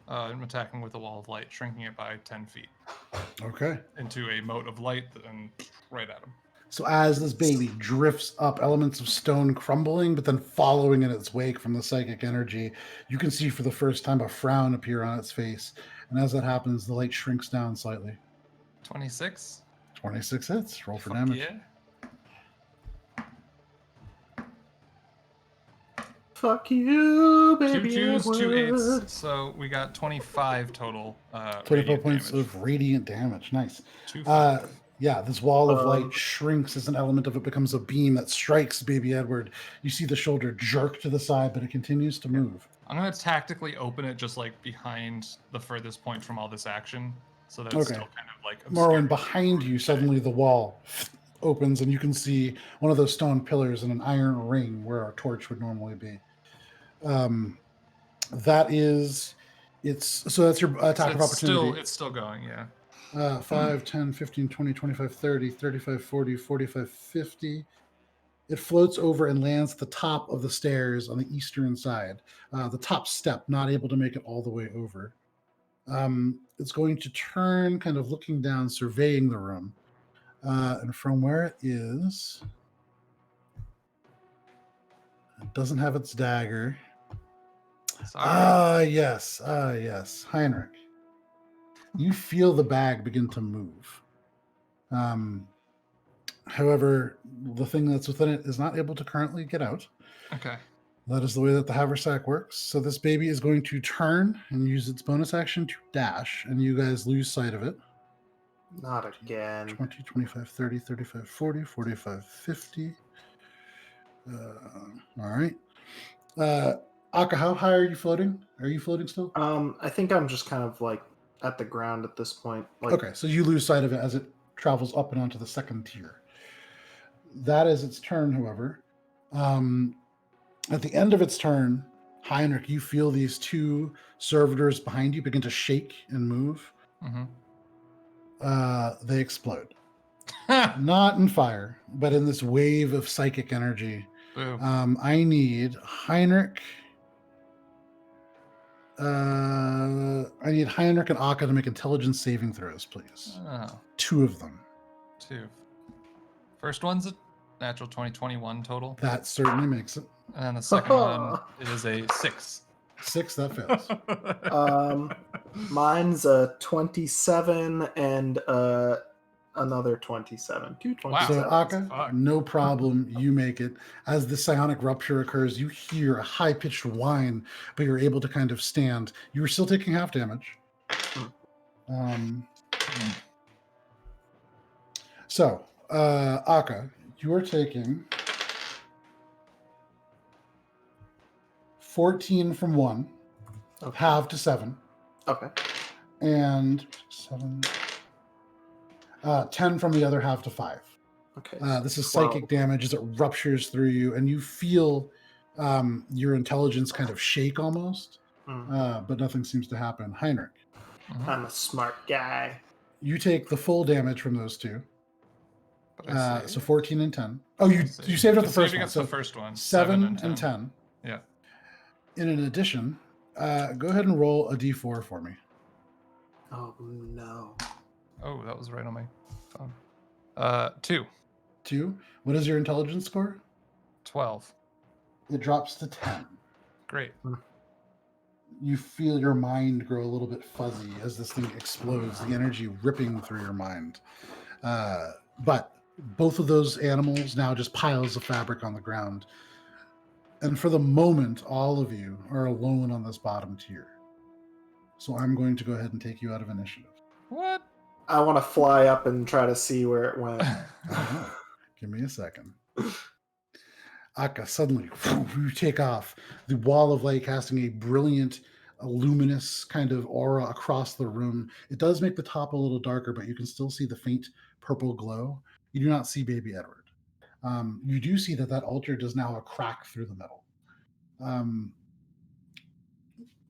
I'm attacking with a Wall of Light, shrinking it by 10 feet Okay. into a mote of light and right at him. So as this baby drifts up, elements of stone crumbling, but then following in its wake from the psychic energy, you can see for the first time a frown appear on its face. And as that happens, the light shrinks down slightly. 26. 26 hits. Roll for Fuck damage. yeah. Fuck you, 2 baby. 2s, 2 Edward. 8s. So we got 25 total. 24 radiant points damage. of radiant damage. Nice. 2 Yeah, this wall of light Um, shrinks as an element of it becomes a beam that strikes Baby Edward. You see the shoulder jerk to the side, but it continues to move. I'm gonna tactically open it just like behind the furthest point from all this action, so that it's Okay. still kind of like Morwen, obscured. behind you, suddenly the wall opens and you can see one of those stone pillars and an iron ring where our torch would normally be. That's your attack of opportunity. It's still going, yeah. 5, 10, 15, 20, 25, 30, 35, 40, 45, 50. It floats over and lands at the top of the stairs on the eastern side. The top step, not able to make it all the way over. It's going to turn, kind of looking down, surveying the room. And from where it is, it doesn't have its dagger. Sorry. Yes. Heinrich. You feel the bag begin to move. However, the thing that's within it is not able to currently get out. Okay. That is the way that the haversack works. So this baby is going to turn and use its bonus action to dash, and you guys lose sight of it. Not again. 20, 25, 30, 35, 40, 45, 50. All right. Akka, how high are you floating? Are you floating still? I think I'm just kind of like at the ground at this point. Okay, so you lose sight of it as it travels up and onto the second tier. That is its turn, however. At the end of its turn, Heinrich, you feel these two servitors behind you begin to shake and move. Mm-hmm. They explode. Not in fire, but in this wave of psychic energy. Boo. I need Heinrich. I need Heinrich and Akka to make intelligence saving throws, please. Oh, 2 of them. 2. First one's a natural 2021 total. That certainly makes it. And then the second one is a 6. 6, that fails. Mine's a 27 and another 27. 2 Wow. 27s. So Akka, Fuck. no problem. You make it. As the psionic rupture occurs, you hear a high-pitched whine, but you're able to kind of stand. You were still taking half damage. So, Akka, you are taking 14 from 1, Okay. half to 7, Okay. and 7, 10 from the other half to 5. Okay. This is 12. psychic damage as it ruptures through you, and you feel your intelligence kind of shake almost, but nothing seems to happen. Heinrich, Mhm. I'm a smart guy. you take the full damage from those two. But I saved. So 14 and 10. Oh, you Saved. saved up the Saved first one. against So the first one. 7 and 10. Yeah. In addition, go ahead and roll a d4 for me. Oh no. Oh, that was right on my phone. 2. 2. What is your intelligence score? 12. It drops to 10. Great. You feel your mind grow a little bit fuzzy as this thing explodes, the energy ripping through your mind. But both of those animals now just piles of fabric on the ground. And for the moment, all of you are alone on this bottom tier. So I'm going to go ahead and take you out of initiative. What? I want to fly up and try to see where it went. Give me a second. Akka, suddenly, you take off. The wall of light casting a brilliant, luminous kind of aura across the room. It does make the top a little darker, but you can still see the faint purple glow. You do not see baby Edward. You do see that altar does now have a crack through the middle. What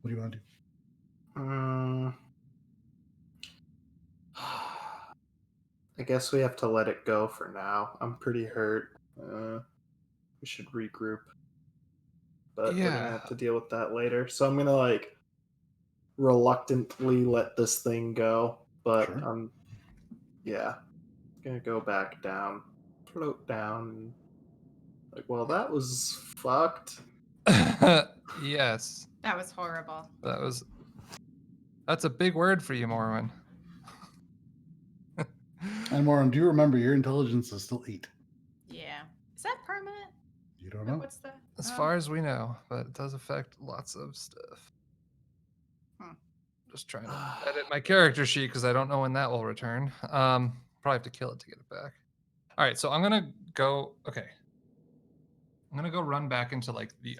do you want to do? I guess we have to let it go for now. I'm pretty hurt. We should regroup. But we're gonna have to deal with that later. So I'm gonna reluctantly let this thing go. But Sure. I'm gonna go back down. Float down. Well, that was fucked. Yes. That was horrible. That's a big word for you, Morwen. And Moran, do you remember your intelligence is still 8? Yeah. Is that permanent? You don't know? What's the? As oh. far as we know, but it does affect lots of stuff. Just trying to edit my character sheet because I don't know when that will return. Probably have to kill it to get it back. All right, so I'm gonna go. Okay, I'm gonna go run back into the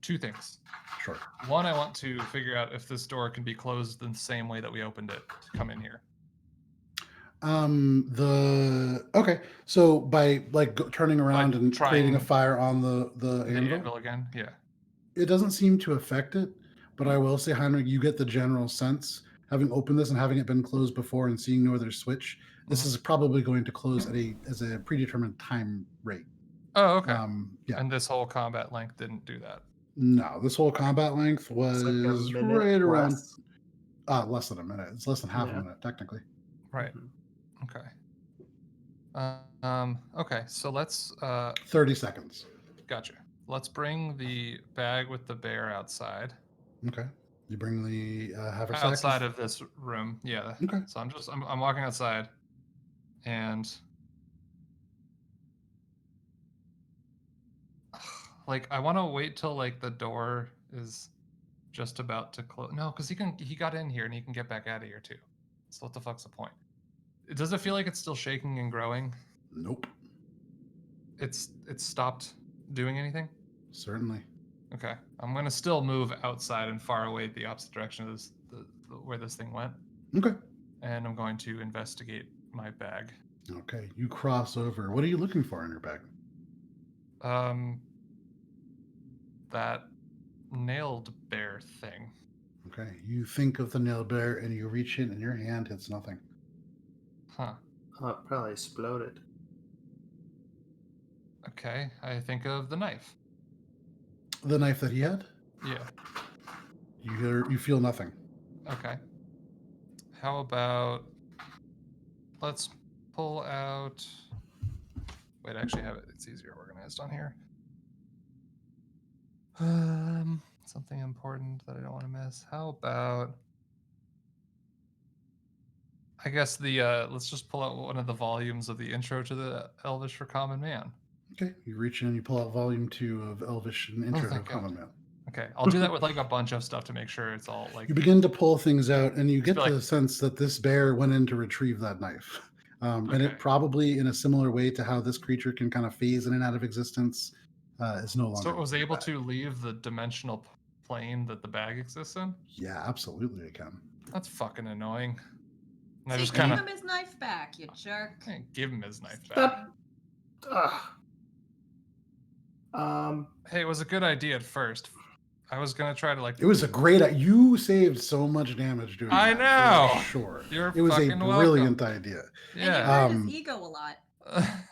2 things. Sure. One, I want to figure out if this door can be closed in the same way that we opened it to come in here. Okay, so by turning around and trying creating a fire on the anvil, anvil again, yeah. it doesn't seem to affect it. But I will say, Heinrich, you get the general sense, having opened this and having it been closed before and seeing no other switch, this is probably going to close as a predetermined time rate. Oh, okay. Yeah. And this whole combat length didn't do that. No, this whole combat length was It's like a minute right around less. less than a minute. It's less than half a Yeah. minute, technically. Right. Okay. Okay, so let's 30 seconds. gotcha. Let's bring the bag with the bear outside. Okay. You bring the haversack Outside of this room. Yeah. Okay. So I'm walking outside and I want to wait till the door is just about to close. No, because he got in here and he can get back out of here too. So what the fuck's the point? Does it feel like it's still shaking and growing? Nope. It's stopped doing anything? Certainly. Okay. I'm gonna still move outside and far away the opposite direction of the where this thing went, Okay. and I'm going to investigate my bag. Okay. You cross over. What are you looking for in your bag? That nailed bear thing. Okay. You think of the nail bear and you reach in and your hand hits nothing. Huh. Oh, it probably exploded. Okay. I think of the knife. The knife that he had? Yeah. You feel nothing. Okay. How about let's pull out. Wait, I actually have it. It's easier organized on here. Something important that I don't want to miss. How about? I guess let's just pull out one of the volumes of the intro to the Elvish for Common Man. Okay. You reach in and you pull out volume 2 of Elvish and Intro to thank God. Common Man. Okay, I'll do that with like a bunch of stuff to make sure it's all like. You begin to pull things out, and you get be like- the sense that this bear went in to retrieve that knife. And Okay. it probably, in a similar way to how this creature can kind of phase in and out of existence, is no longer. So it was in the able bag. to leave the dimensional plane that the bag exists in? Yeah, absolutely, it can. That's fucking annoying. And I So just give kind of him his knife back, you jerk. give him his knife back. That. Hey, it was a good idea at first. I was gonna try to like. It was a great. You saved so much damage doing I that. For know. sure. You're It was a fucking brilliant idea. And you Yeah. hurt his ego a lot.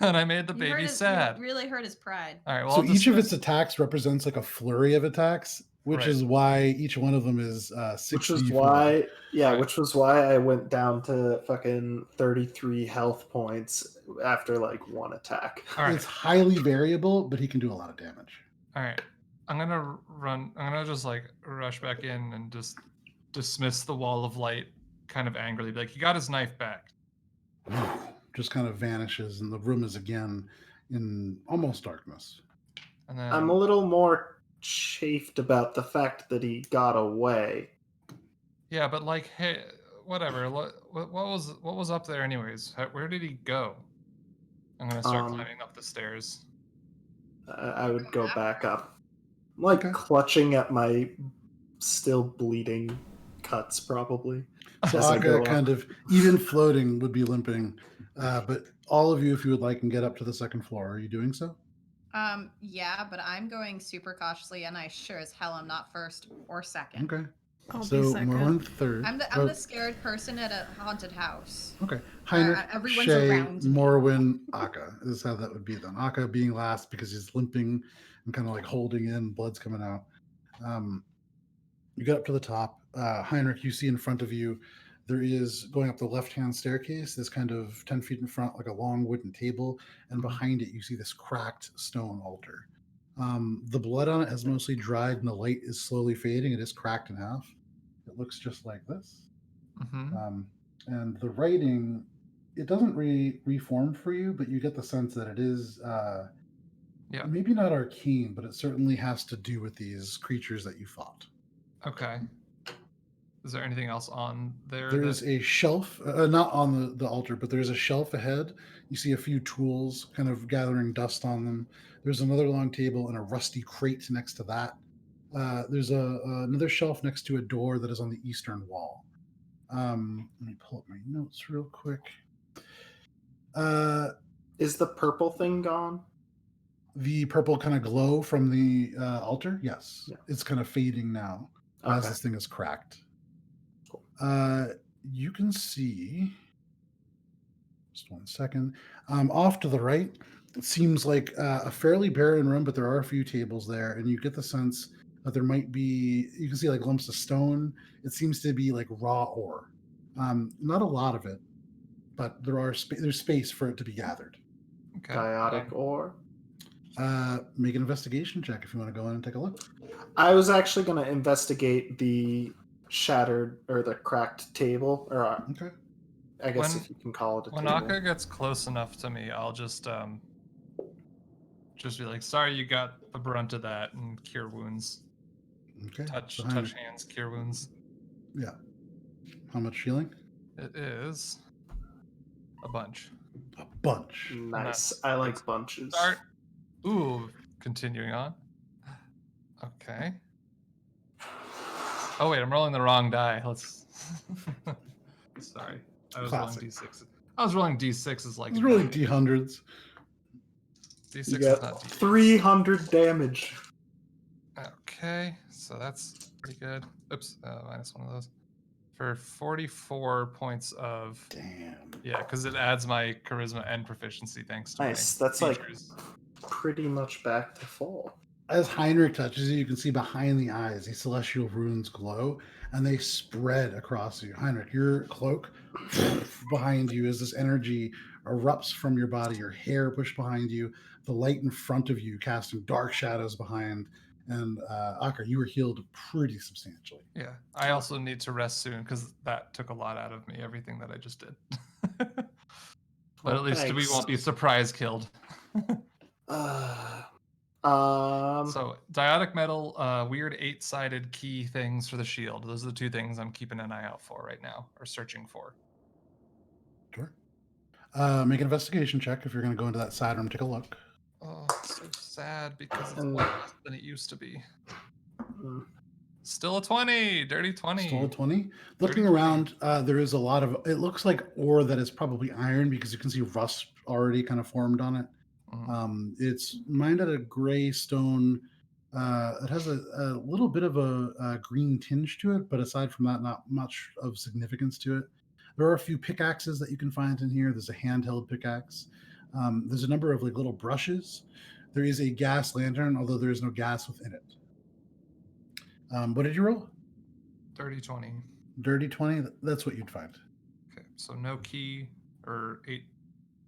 And I made the You hurt baby his- sad. You really hurt his pride. All right. Well, So I'll each of dismiss- its attacks represents like a flurry of attacks, which Right. is why each one of them is 6d4. Which was why, Right. which was why I went down to fucking 33 health points after like one attack. All right. It's highly variable, but he can do a lot of damage. All right. I'm gonna just like rush back in and just dismiss the wall of light kind of angrily. Be like, he got his knife back. Just kind of vanishes, and the room is again in almost darkness. And then I'm a little more chafed about the fact that he got away. yeah, but like, hey, whatever. What was up there anyways? Where did he go? I'm gonna start climbing up the stairs. I would go back up. I'm like Okay. clutching at my still bleeding cuts, probably. So As I go Akka up. kind of, even floating, would be limping. But all of you, if you would like, can get up to the second floor. Are you doing so? Yeah, but I'm going super cautiously, and I sure as hell am not first or second. Okay. I'll So be second. Merlin third. I'm the scared person at a haunted house. Okay. Heinrich, everyone's Shay, around me. Morwin, Akka. This is how that would be then. Akka being last because he's limping and kind of like holding in, blood's coming out. You get up to the top. Heinrich, you see in front of you, there is going up the left-hand staircase, this kind of 10 feet in front, like a long wooden table. And behind it, you see this cracked stone altar. The blood on it has mostly dried and the light is slowly fading. It is cracked in half. It looks just like this. Mm-hmm. And the writing, it doesn't really reform for you, but you get the sense that it is Yeah. maybe not arcane, but it certainly has to do with these creatures that you fought. Okay. Is there anything else on there? There is a shelf, not on the altar, but there's a shelf ahead. You see a few tools kind of gathering dust on them. There's another long table and a rusty crate next to that. There's another shelf next to a door that is on the eastern wall. Let me pull up my notes real quick. Is the purple thing gone? The purple kind of glow from the altar, yes. Yeah. It's kind of fading now as Okay. this thing is cracked. Cool. You can see, just one second, off to the right, it seems like a fairly barren room, but there are a few tables there, and you get the sense that there might be, you can see like lumps of stone. It seems to be like raw ore. Not a lot of it, but there's space for it to be gathered. Okay. Chaotic ore. Make an investigation check if you want to go in and take a look. I was actually going to investigate the shattered or the cracked table, or Okay. I guess When- if you can call it a When table. Akka gets close enough to me, I'll just be like, "Sorry, you got the brunt of that," and cure wounds. Okay. Touch So Heinrich, hands, cure wounds. yeah. How much healing? It is a bunch. A bunch. Nice. Nice. I like bunches. Start. Ooh, continuing on. Okay. Oh wait, I'm rolling the wrong die. Let's. Sorry, I was rolling Classic. d6. I was rolling d6s like. It's really advantage. D100s. You D6 is got not d8s. 300 damage. Okay, so that's pretty good. Oops, minus one of those. For 44 points of. Damn. Yeah, because it adds my charisma and proficiency thanks to Nice. my That's like features. pretty much back to full. As Heinrich touches you, you can see behind the eyes these celestial runes glow, and they spread across you. Heinrich, your cloak behind you as this energy erupts from your body, your hair pushed behind you, the light in front of you casting dark shadows behind. And Akar, you were healed pretty substantially. Yeah, I also need to rest soon because that took a lot out of me, everything that I just did. But Well, at least we thanks. won't be surprise killed. So diotic metal, weird 8-sided key things for the shield. Those are the two things I'm keeping an eye out for right now, or searching for. Sure. Make an investigation check if you're going to go into that side room. Take a look. Oh, it's so sad because it's And- less than it used to be. Mm. Still a 20, dirty 20. Still a 20. Looking 30. around, there is a lot of, it looks like ore that is probably iron because you can see rust already kind of formed on it. Mhm. It's mined at a gray stone. It has a little bit of a green tinge to it, but aside from that, not much of significance to it. There are a few pickaxes that you can find in here. There's a handheld pickaxe. There's a number of like little brushes. There is a gas lantern, although there is no gas within it. What did you roll? Dirty 20. Dirty 20. That's what you'd find. Okay, so no key or 8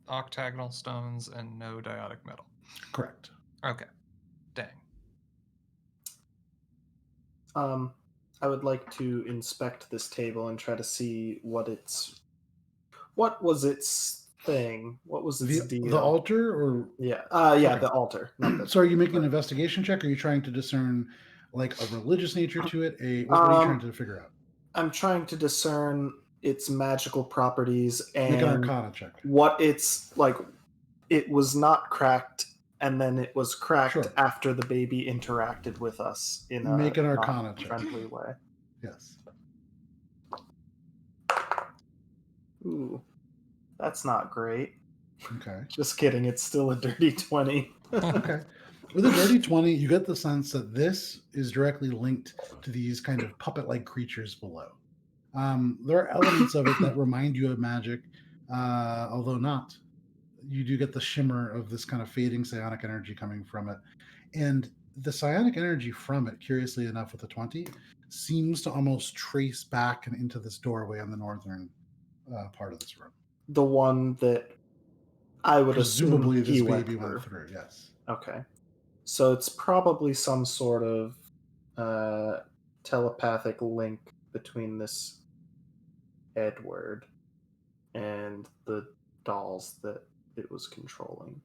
octagonal stones and no diotic metal. Correct. Okay. Dang. I would like to inspect this table and try to see what was its thing? What was its deal? The altar, or yeah, Okay. the altar. Not the, so are you making an investigation check? Or are you trying to discern like a religious nature to it? What are you trying to figure out? I'm trying to discern its magical properties Make an and Arcana check. what it's like. It was not cracked, and then it was cracked Sure. after the baby interacted with us in a Make an Arcana check. friendly way. Yes. Ooh, that's not great. Okay. Just kidding. It's still a dirty 20. Okay. With a dirty 20, you get the sense that this is directly linked to these kind of puppet-like creatures below. There are elements of it that remind you of magic, although not. You do get the shimmer of this kind of fading psionic energy coming from it. And the psionic energy from it, curiously enough, with the 20, seems to almost trace back and into this doorway on the northern part of this room. The one that I would Presumably assume he this went baby through. went through, yes. Okay. So it's probably some sort of telepathic link between this Edward and the dolls that it was controlling.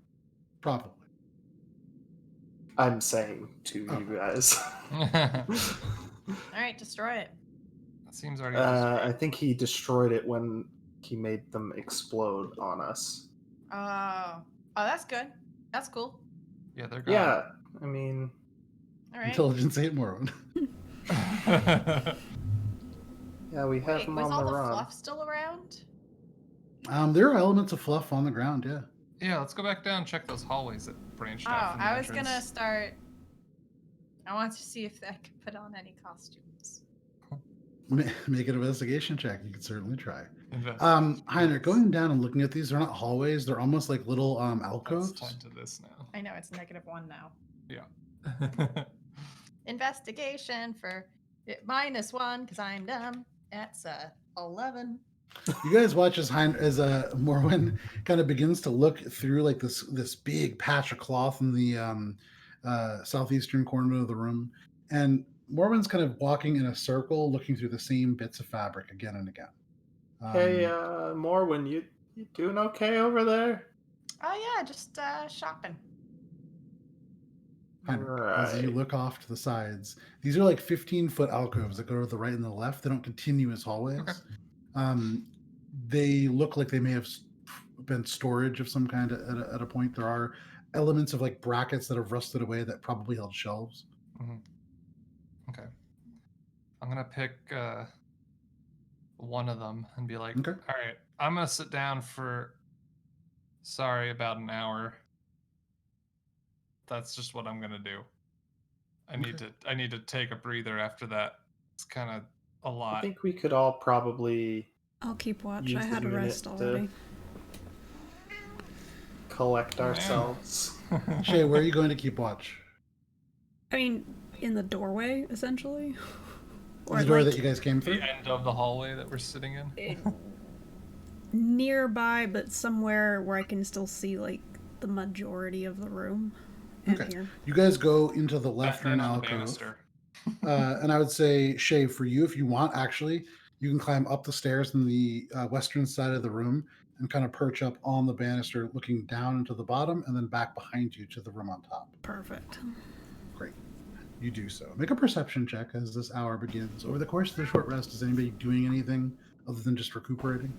Probably. I'm saying to you guys. That All right, destroy it. seems already. I think he destroyed it when he made them explode on us. Oh, that's good. That's cool. Yeah, they're gone. Yeah, I mean, All right. Intelligence 8 Morrowind. yeah, we have Wait, him was on all the the run. fluff still around? There are elements of fluff on the ground, yeah. Yeah, let's go back down and check those hallways that branched Oh, out from the I was gonna entrance. start. I want to see if I could put on any costumes. Make an investigation check. You can certainly try. Invest. Heinrich, going down and looking at these, they're not hallways. They're almost like little Let's alcoves. time to this now. I know it's -1 now. Yeah. Investigation for -1 because I'm dumb. That's 11. You guys watch as Morwen kind of begins to look through like this big patch of cloth in the southeastern corner of the room, and Morwen's kind of walking in a circle, looking through the same bits of fabric again and again. Hey, Morwen, you doing okay over there? Oh yeah, just shopping. As you look off to the sides, these are like 15-foot alcoves that go to the right and the left. They don't continue as hallways. Okay. They look like they may have been storage of some kind at a point. There are elements of like brackets that have rusted away that probably held shelves. Mm-hmm. Okay. I'm gonna pick one of them and be like, Okay. all right, I'm gonna sit down for about an hour. That's just what I'm gonna do. I need to take a breather after that. It's kind of a I lot. think we could all probably I'll keep watch. use I had the a minute rest to already. collect Oh, man. ourselves. Shay, where are you going to keep watch? I mean, in the doorway, essentially. The door that you guys came through? The end of the hallway that we're sitting in. Nearby, but somewhere where I can still see like the majority of the room. And Okay. here. You guys go into the Back left-hand on the alcove. banister. And I would say, Shay, for you, if you want, actually, you can climb up the stairs in the western side of the room and kind of perch up on the banister, looking down into the bottom and then back behind you to the room on top. Perfect. Great. You do so. Make a perception check as this hour begins. Over the course of the short rest, is anybody doing anything other than just recuperating?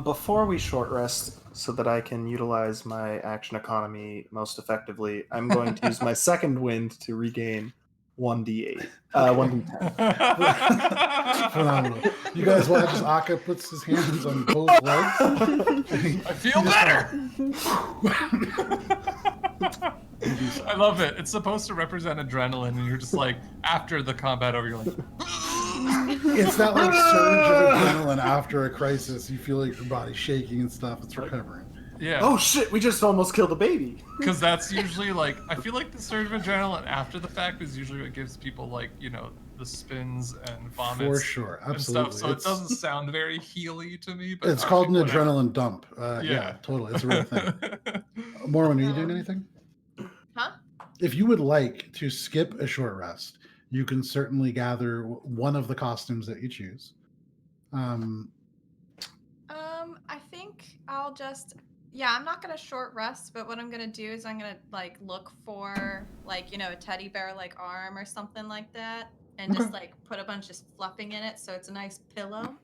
Before we short rest, so that I can utilize my action economy most effectively, I'm going to use my second wind to regain 1d8. 1d10. Phenomenal. You guys watch as Akka puts his hands on both legs. I feel better. I love it. It's supposed to represent adrenaline, and you're just like, after the combat over, you're like, It's that like surge of adrenaline after a crisis. You feel like your body's shaking and stuff. It's recovering. yeah. Oh shit, we just almost killed a baby. Because that's usually like, I feel like the surge of adrenaline after the fact is usually what gives people like, the spins and vomits. For sure, and absolutely. stuff. So it doesn't sound very healy to me. But It's called an whatever. adrenaline dump. Yeah, totally. It's a real thing. Morwen, are you doing anything? Huh? If you would like to skip a short rest, you can certainly gather one of the costumes that you choose. I think I'll just I'm not gonna short rest, but what I'm gonna do is I'm gonna like look for like, a teddy bear like arm or something like that, and just like put a bunch of fluffing in it so it's a nice pillow.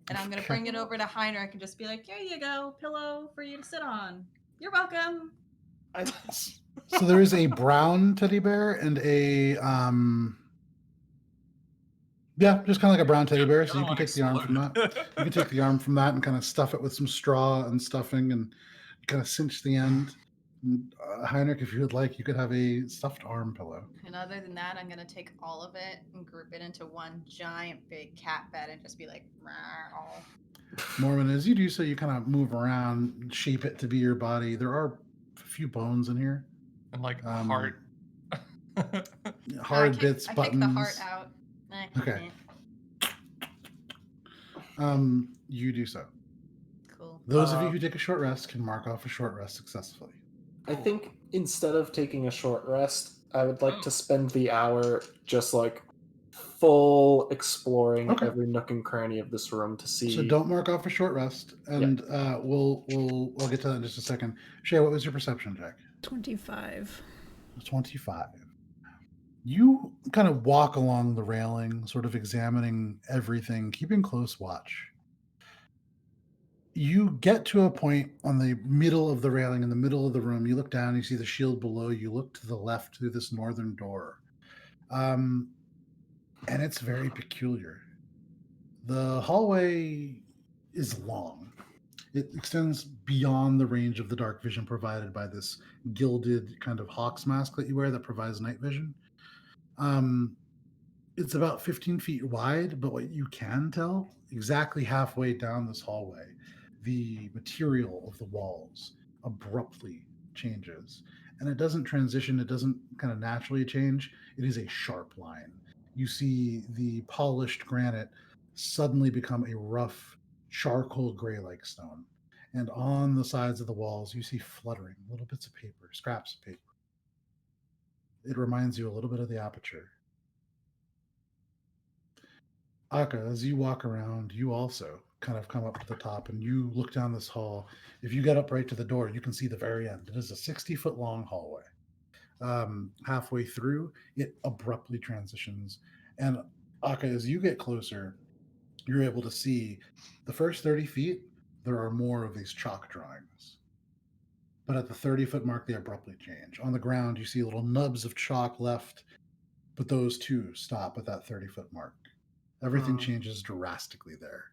And I'm gonna bring it over to Heinrich and just be like, here you go, pillow for you to sit on. You're welcome. So there is a brown teddy bear and a just kind of like a brown teddy bear. So you can take the arm from that. You can take the arm from that and kind of stuff it with some straw and stuffing and kind of cinch the end. And, Heinrich, if you would like, you could have a stuffed arm pillow. And other than that, I'm gonna take all of it and group it into one giant big cat bed and just be like, all. Mormon, as you do so, you kind of move around, shape it to be your body. There are a few bones in here. And like heart. Hard bits, I buttons. take the heart out. Okay. You do so. Cool. Those of you who take a short rest can mark off a short rest successfully. I think instead of taking a short rest, I would like to spend the hour just like full exploring every nook and cranny of this room to see. So don't mark off a short rest, and we'll get to that in just a second. Shay, what was your perception check? 25. 25. You kind of walk along the railing, sort of examining everything, keeping close watch. You get to a point on the middle of the railing, in the middle of the room. You look down, you see the shield below. You look to the left through this northern door. And it's very peculiar. The hallway is long. It extends beyond the range of the dark vision provided by this gilded kind of hawk's mask that you wear that provides night vision. It's about 15 feet wide, but what you can tell, exactly halfway down this hallway, the material of the walls abruptly changes. And it doesn't transition, it doesn't kind of naturally change. It is a sharp line. You see the polished granite suddenly become a rough, charcoal gray-like stone. And on the sides of the walls, you see fluttering little bits of paper, scraps of paper. It reminds you a little bit of the aperture. Akka, as you walk around, you also kind of come up to the top and you look down this hall. If you get up right to the door, you can see the very end. It is a 60-foot long hallway. Halfway through, it abruptly transitions. And Akka, as you get closer, you're able to see the first 30 feet, there are more of these chalk drawings. But at the 30-foot mark, they abruptly change. On the ground, you see little nubs of chalk left, but those too stop at that 30-foot mark. Everything changes drastically there.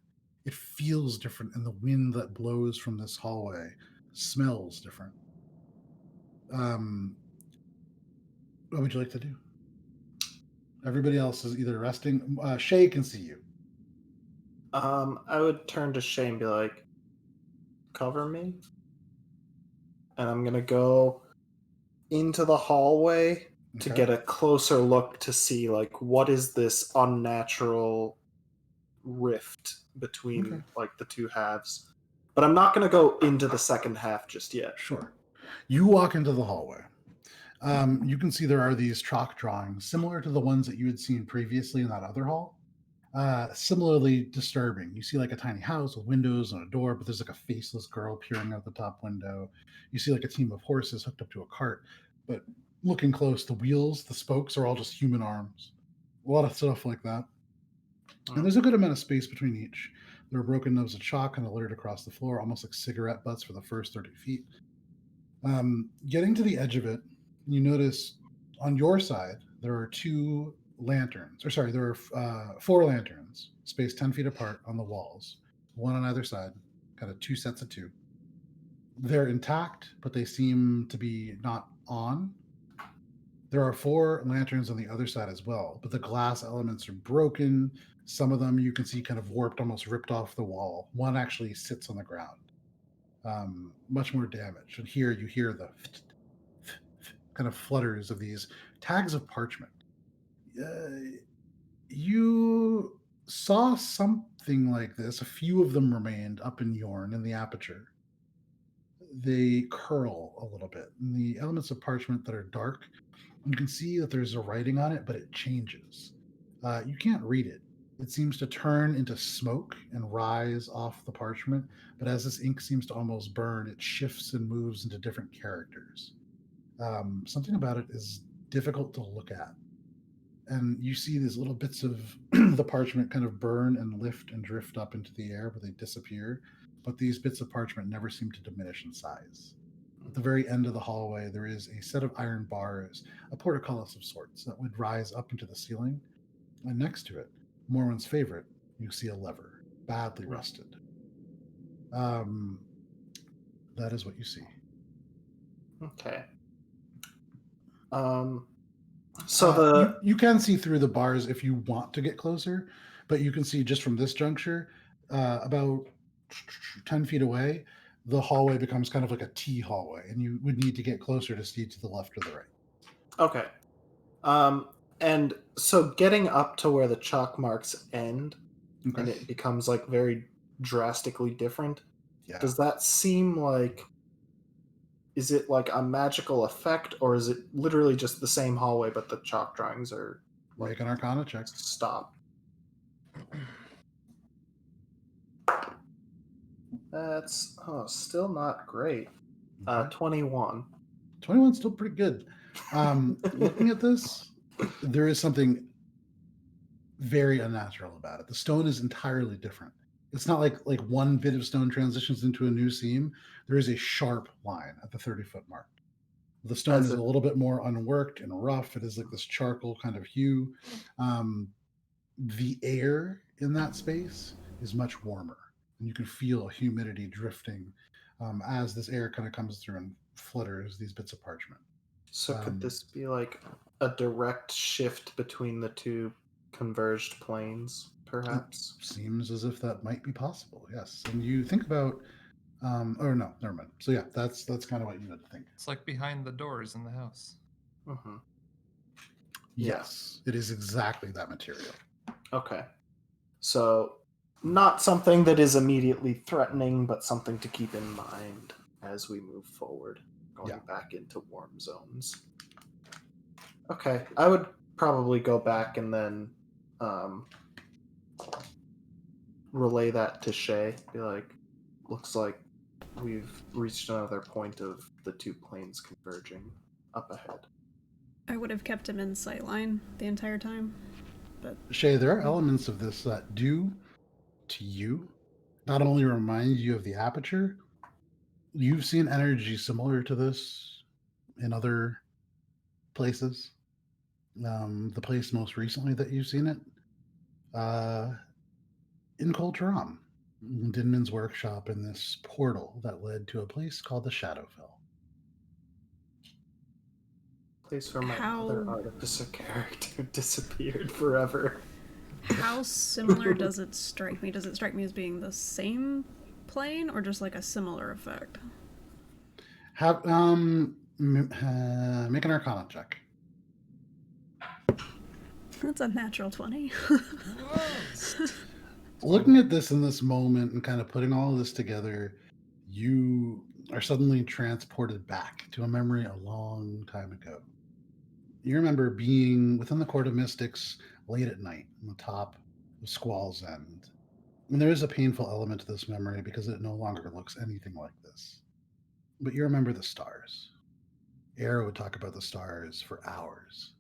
It feels different, and the wind that blows from this hallway smells different. What would you like to do? Everybody else is either resting. Shay can see you. I would turn to Shay and be like, cover me. And I'm going to go into the hallway to Okay. get a closer look to see, like, what is this unnatural rift between, like, the two halves. But I'm not going to go into the second half just yet. Sure. You walk into the hallway. You can see there are these chalk drawings similar to the ones that you had seen previously in that other hall. Similarly disturbing. You see like a tiny house with windows and a door, but there's like a faceless girl peering out the top window. You see like a team of horses hooked up to a cart, but looking close, the wheels, the spokes are all just human arms. A lot of stuff like that. And there's a good amount of space between each. There are broken nubs of chalk and littered across the floor, almost like cigarette butts for the first 30 feet. Getting to the edge of it, you notice on your side, there are two lanterns, or sorry, there are 4 lanterns, spaced 10 feet apart on the walls, one on either side, kind of 2 sets of 2. They're intact, but they seem to be not on. There are 4 lanterns on the other side as well, but the glass elements are broken. Some of them you can see kind of warped, almost ripped off the wall. One actually sits on the ground. Much more damage. And here you hear the kind of flutters of these tags of parchment. You saw something like this. A few of them remained up in Yorn in the aperture. They curl a little bit. And the elements of parchment that are dark, you can see that there's a writing on it, but it changes. You can't read it. It seems to turn into smoke and rise off the parchment, but as this ink seems to almost burn, it shifts and moves into different characters. Something about it is difficult to look at. And you see these little bits of the parchment kind of burn and lift and drift up into the air, but they disappear. But these bits of parchment never seem to diminish in size. At the very end of the hallway, there is a set of iron bars, a portcullis of sorts, that would rise up into the ceiling. And next to it, Morwen's favorite, you see a lever, badly rusted. That is what you see. Okay. So you can see through the bars if you want to get closer, but you can see just from this juncture, about 10 feet away, the hallway becomes kind of like a T hallway, and you would need to get closer to see to the left or the right. Okay. And so getting up to where the chalk marks end, and it becomes like very drastically different. Yeah. Does that seem like, is it like a magical effect, or is it literally just the same hallway, but the chalk drawings are like Make an Arcana check. Stop. That's still not great. 21. 21's still pretty good. Looking at this, there is something very unnatural about it. The stone is entirely different. It's not like one bit of stone transitions into a new seam. There is a sharp line at the 30-foot mark. The stone is a little bit more unworked and rough. It is like this charcoal kind of hue. The air in that space is much warmer, and you can feel humidity drifting as this air kind of comes through and flutters these bits of parchment. So could this be like a direct shift between the two converged planes, perhaps? It seems as if that might be possible, yes. And you think about, or no, never mind. So yeah, that's kind of what you had to think. It's like behind the doors in the house. Mm-hmm. Yes, it is exactly that material. Okay. So not something that is immediately threatening, but something to keep in mind as we move forward, going back into warm zones. Okay, I would probably go back and then relay that to Shay. Be like, looks like we've reached another point of the two planes converging up ahead. I would have kept him in sightline the entire time. But Shay, there are elements of this that do, to you, not only remind you of the aperture, you've seen energy similar to this in other places. The place most recently that you've seen it, in Coltram, Dinman's workshop, in this portal that led to a place called the Shadowfell. Place where my How- other artificer character disappeared forever. How similar does it strike me? Does it strike me as being the same plane or just like a similar effect? Have make an Arcana check. That's a natural 20. Looking at this in this moment and kind of putting all of this together, you are suddenly transported back to a memory a long time ago. You remember being within the Court of Mystics late at night on the top of Squall's End. And there is a painful element to this memory because it no longer looks anything like this. But you remember the stars. Era would talk about the stars for hours.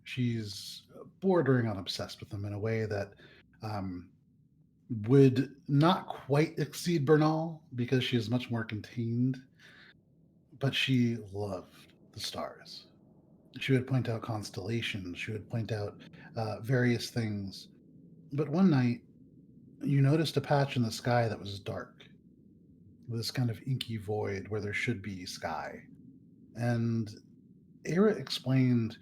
She's bordering on obsessed with them in a way that would not quite exceed Bernal because she is much more contained, but she loved the stars. She would point out constellations, she would point out various things. But one night, you noticed a patch in the sky that was dark, this kind of inky void where there should be sky. And Era explained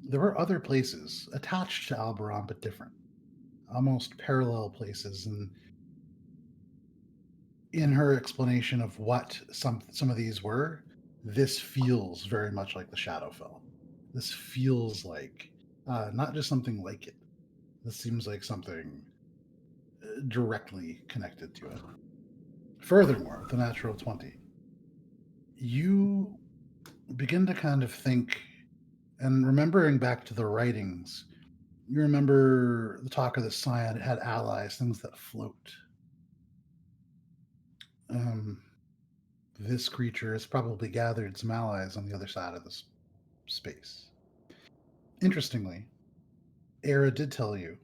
there were other places attached to Alberon, but different, almost parallel places. And in her explanation of what some of these were, this feels very much like the Shadowfell. This feels like not just something like it. This seems like something directly connected to it. Furthermore, with the natural 20, you begin to kind of think, and remembering back to the writings, you remember the talk of the Scion. It had allies, things that float. This creature has probably gathered some allies on the other side of this space. Interestingly, Era did tell you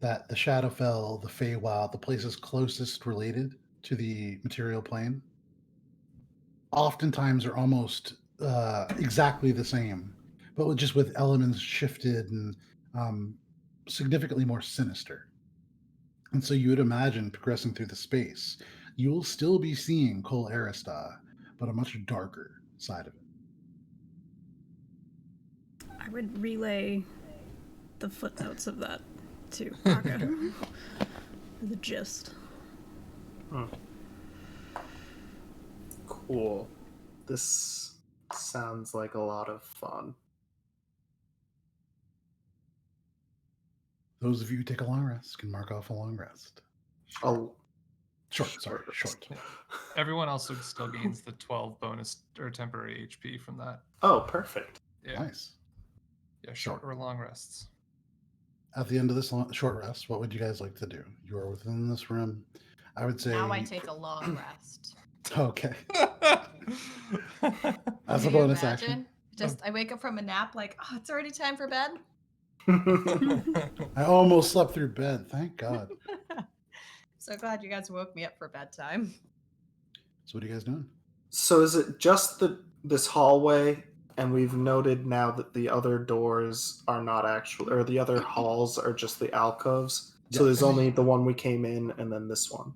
that the Shadowfell, the Feywild, the places closest related to the material plane, oftentimes are almost exactly the same, but just with elements shifted and significantly more sinister. And so you would imagine progressing through the space, you will still be seeing Kol Arista, but a much darker side of it. I would relay the footnotes of that to Aka. The gist. Cool. This sounds like a lot of fun. Those of you who take a long rest can mark off a long rest. Oh, Short. Everyone else still gains the 12 bonus or temporary HP from that. Oh, perfect. Yeah. Nice. Yeah, short or long rests. At the end of this short rest, what would you guys like to do? You are within this room. I would say... Now I take a long rest. Okay. As a Can you bonus imagine? action. Just I wake up from a nap like, oh, it's already time for bed. I almost slept through bed. Thank God. So glad you guys woke me up for bedtime. So what are you guys doing? So is it just this hallway, and we've noted now that the other doors are not actual, or the other halls are just the alcoves? So there's Yes. only the one we came in, and then this one.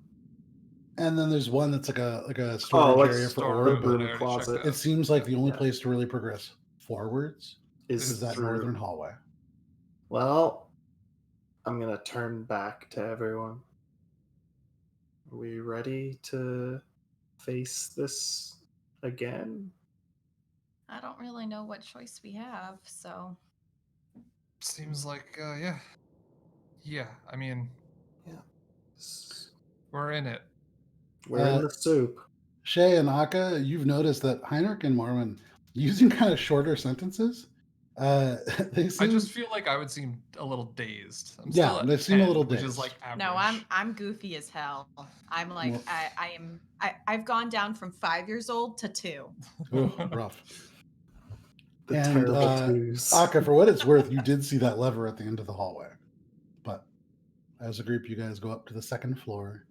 And then there's one that's like a storage like area for storeroom. orb. the broom I already closet. checked It seems like the only Yeah. place to really progress forwards is Is that through. northern hallway. Well, I'm gonna turn back to everyone. Are we ready to face this again? I don't really know what choice we have, so Seems like, yeah. Yeah, I mean, we're in it. We're in the soup. Shay and Aka, you've noticed that Heinrich and Mormon using kind of shorter sentences. They seem... I just feel like I would seem a little dazed. I'm Yeah, still at they seem a 10, little which dazed. is like average. no, I'm goofy as hell. I'm like Well- I've gone down from 5 years old to 2. Ooh, rough. The And, terrible twos. Aka, for what it's worth, you did see that lever at the end of the hallway. But as a group, you guys go up to the second floor.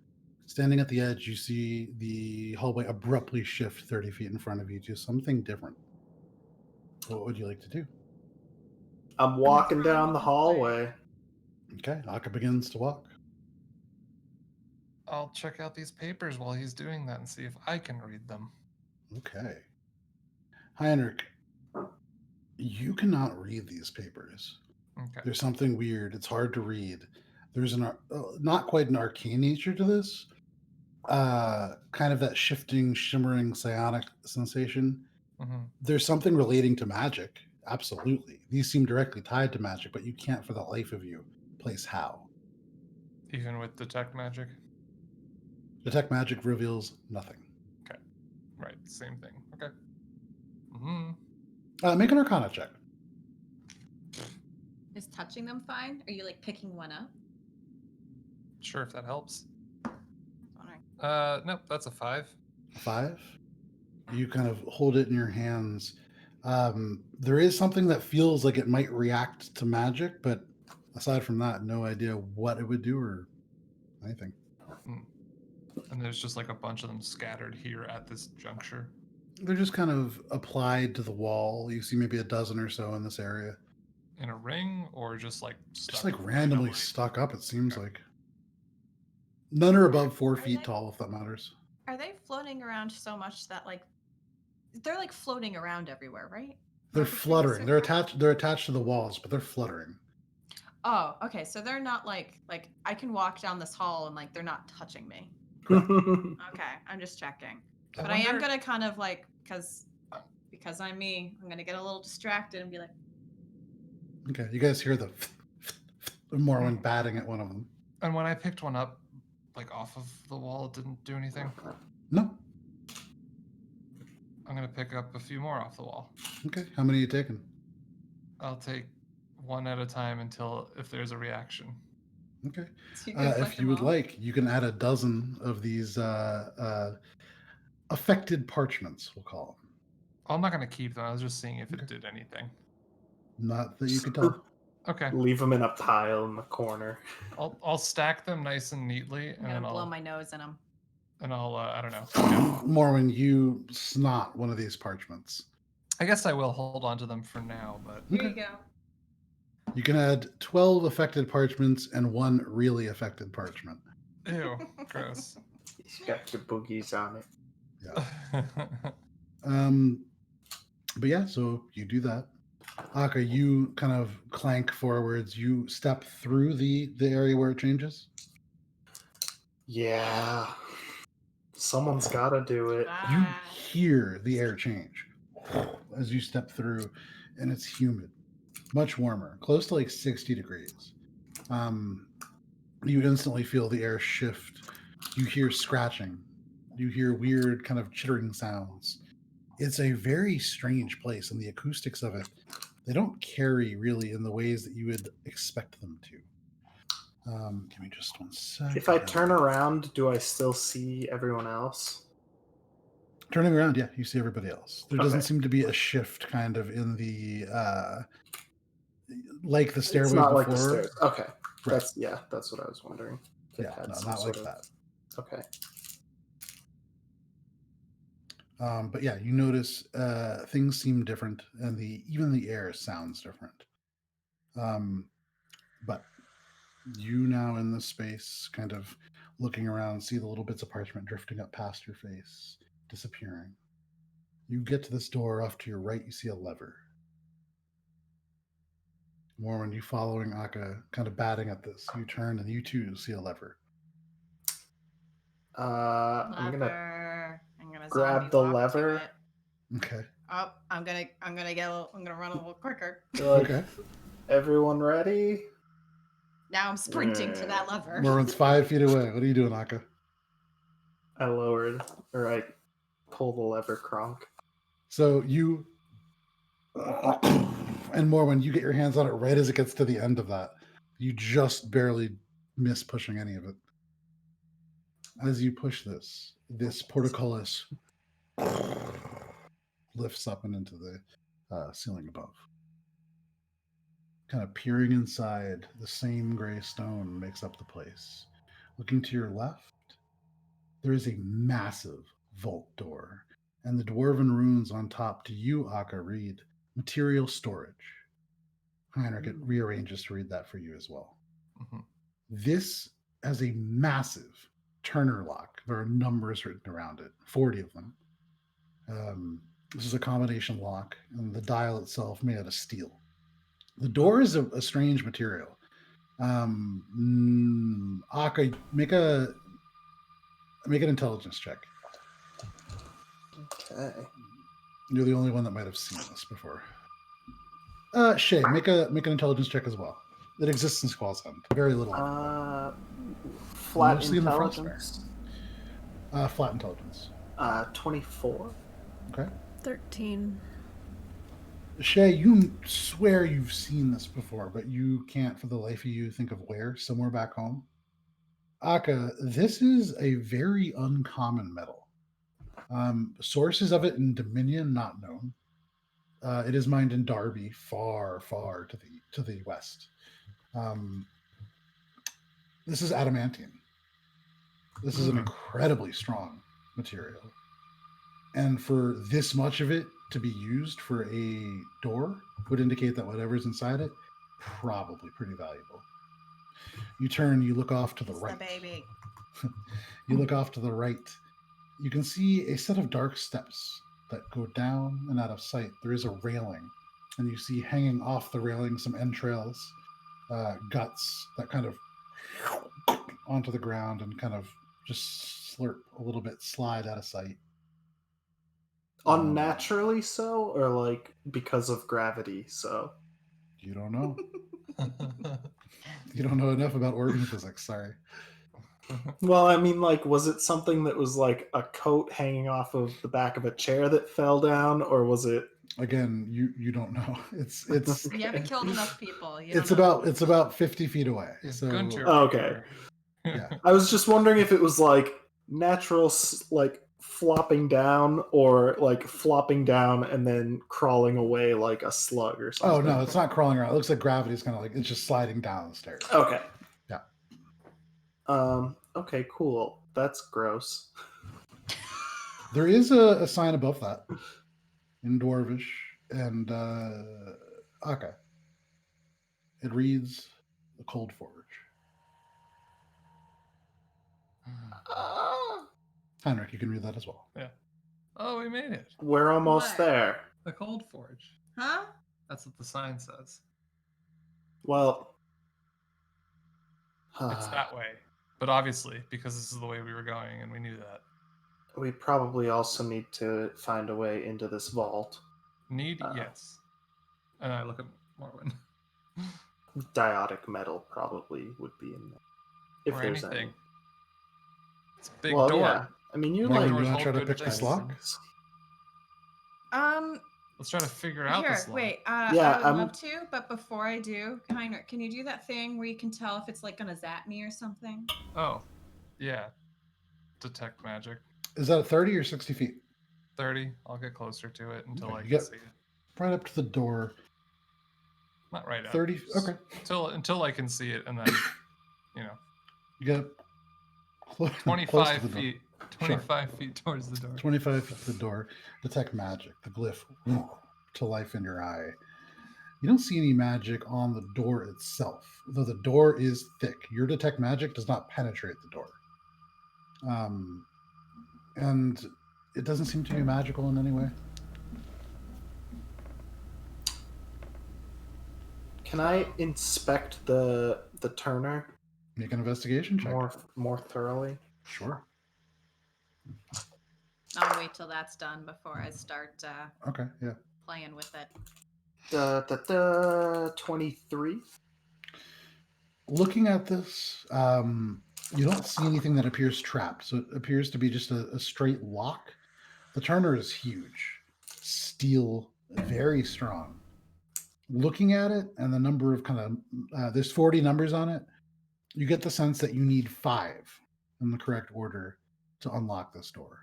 Standing at the edge, you see the hallway abruptly shift 30 feet in front of you to something different. What would you like to do? I'm walking down the hallway. Okay, Aka begins to walk. I'll check out these papers while he's doing that and see if I can read them. Okay. Heinrich, you cannot read these papers. Okay. There's something weird. It's hard to read. There's not quite an arcane nature to this. Kind of that shifting, shimmering, psionic sensation. Mm-hmm. There's something relating to magic. Absolutely. These seem directly tied to magic, but you can't for the life of you place how. Even with detect magic? Detect magic reveals nothing. Right, same thing. Okay. Mm-hmm. Make an Arcana check. Is touching them fine? Are you like picking one up? Sure, if that helps. Wondering. Nope, that's a 5. 5. You kind of hold it in your hands. There is something that feels like it might react to magic, but aside from that, no idea what it would do or anything. And there's just like a bunch of them scattered here at this juncture. They're just kind of applied to the wall. You see maybe a dozen or so in this area. In a ring, or just like stuck Just like randomly stuck up, it seems like. None are above 4 feet tall, if that matters. Are they floating around so much that like they're like floating around everywhere, right? They're Like, the trees fluttering. are- They're attached to the walls, but they're fluttering. Oh, okay. So they're not like I can walk down this hall and like they're not touching me. Okay, I'm just checking. But I am gonna kind of like because I'm me, I'm gonna get a little distracted and be like, Okay, you guys hear the Morwen batting at one of them. And when I picked one up, like off of the wall, it didn't do anything. No. I'm gonna pick up a few more off the wall. Okay, how many are you taking? I'll take one at a time until if there's a reaction. Okay. So you can collect If you them would all? like, you can add a dozen of these affected parchments, we'll call them. I'm not gonna keep them. I was just seeing if Okay. it did anything. Not that you could tell. Okay. Leave them in a pile in the corner. I'll stack them nice and neatly, I'm and gonna then blow I'll my nose in them. I don't know. Morwen, you snot one of these parchments. I guess I will hold on to them for now, but Here you Okay. go. You can add 12 affected parchments and 1 really affected parchment. ew, gross. You got your boogies on it. But yeah, so you do that. Aka, you kind of clank forwards. You step through the area where it changes. Yeah. Someone's got to do it. You Ah. hear the air change as you step through, and it's humid, much warmer, close to like 60 degrees. You instantly feel the air shift. You hear scratching. You hear weird kind of chittering sounds. It's a very strange place, and the acoustics of it, they don't carry really in the ways that you would expect them to. Give me just 1 second. If I turn around, do I still see everyone else? Turning around, yeah, you see everybody else. There doesn't Okay. seem to be a shift kind of in the like the stairway It's not before. like the stairs. Okay. Right. That's what I was wondering. If it Yeah, had no, some not like sort of- that. Okay. But yeah, you notice things seem different, and even the air sounds different. But you now in this space, kind of looking around, see the little bits of parchment drifting up past your face, disappearing. You get to this door. Off to your right, you see a lever. Morwen, you following Aka, kind of batting at this. You turn, and you too see a lever. I'm gonna Lever. I'm gonna grab zombie the walk to lever. it. Okay. Oh, I'm gonna run a little quicker. Like, Okay. everyone ready? Now I'm sprinting to that lever. Morwen's 5 feet away. What are you doing, Aka? I lowered, or I pull the lever, Kronk. So you and Morwen, you get your hands on it right as it gets to the end of that. You just barely miss pushing any of it. As you push this portcullis lifts up and into the ceiling above. Kind of peering inside, the same gray stone makes up the place. Looking to your left, there is a massive vault door, and the dwarven runes on top to you, Aka, read material storage. Heinrich, it rearranges to read that for you as well. Mhm. This has a massive Turner lock. There are numbers written around it, 40 of them. This is a combination lock, and the dial itself made out of steel. The door is a strange material. Aka, make an intelligence check. Okay. You're the only one that might have seen this before. Shay, make an intelligence check as well. It exists in Squall's End. Very little. Flat Mostly in the front intelligence. Flat intelligence. 24. Okay. 13. Shay, you swear you've seen this before, but you can't for the life of you think of where, somewhere back home. Aka, this is a very uncommon metal. Sources of it in Dominion, not known. It is mined in Derby, far, far to the west. This is adamantine. This is an incredibly strong material. And for this much of it to be used for a door would indicate that whatever's inside it, probably pretty valuable. You turn, you look off to the right. The baby. You look off to the right. You can see a set of dark steps that go down and out of sight. There is a railing, and you see hanging off the railing some entrails, guts that kind of onto the ground and kind of just slurp a little bit, slide out of sight. Unnaturally so, or like because of gravity so? You don't know. You don't know enough about organ physics, sorry. Well, I mean, like, was it something that was like a coat hanging off of the back of a chair that fell down, or was it? Again, you don't know. It's You haven't killed enough people. it's about 50 feet away. So Gunter. Oh, okay. yeah. I was just wondering if it was like natural, like flopping down, or like flopping down and then crawling away like a slug or something. Oh no, it's not crawling around. It looks like gravity's kind of like it's just sliding down the stairs. Okay. Yeah. Okay, cool. That's gross. There is a sign above that in Dwarvish, and okay. It reads the Cold Forge. Heinrich, you can read that as well. Yeah. Oh, we made it. We're almost What? there. The Cold Forge. Huh? That's what the sign says. Well, It's that way. But obviously, because this is the way we were going and we knew that. we probably also need to find a way into this vault. Yes. And I look at Morwen. Diotic metal probably would be in there. If Or there's anything. any. It's a big Well, door. yeah. I mean, you Morgan, like you doors want to try hold to good pick this things. lock? Let's try to figure out Here, this lock. wait. Yeah, I would love to, but before I do, Heinrich, can you do that thing where you can tell if it's like gonna zap me or something? Oh, yeah. Detect magic. Is that 30 or 60 feet? 30. I'll get closer to it until Okay, I you can get- see it. Right up to the door. Not right up. 30. just Okay. Until I can see it, and then, you know, You get close to 25 the door. feet. 25 feet towards the door. 25 feet to the door. Detect magic. The glyph to life in your eye. You don't see any magic on the door itself, though the door is thick. Your detect magic does not penetrate the door. And it doesn't seem to be magical in any way. Can I inspect the Turner Make an investigation check. more thoroughly? Sure. I'll wait till that's done before I start Okay, yeah. playing with it. 23. Looking at this, you don't see anything that appears trapped. So it appears to be just a straight lock. The Turner is huge, steel, very strong. Looking at it and the number of there's 40 numbers on it, you get the sense that you need 5 in the correct order to unlock this door.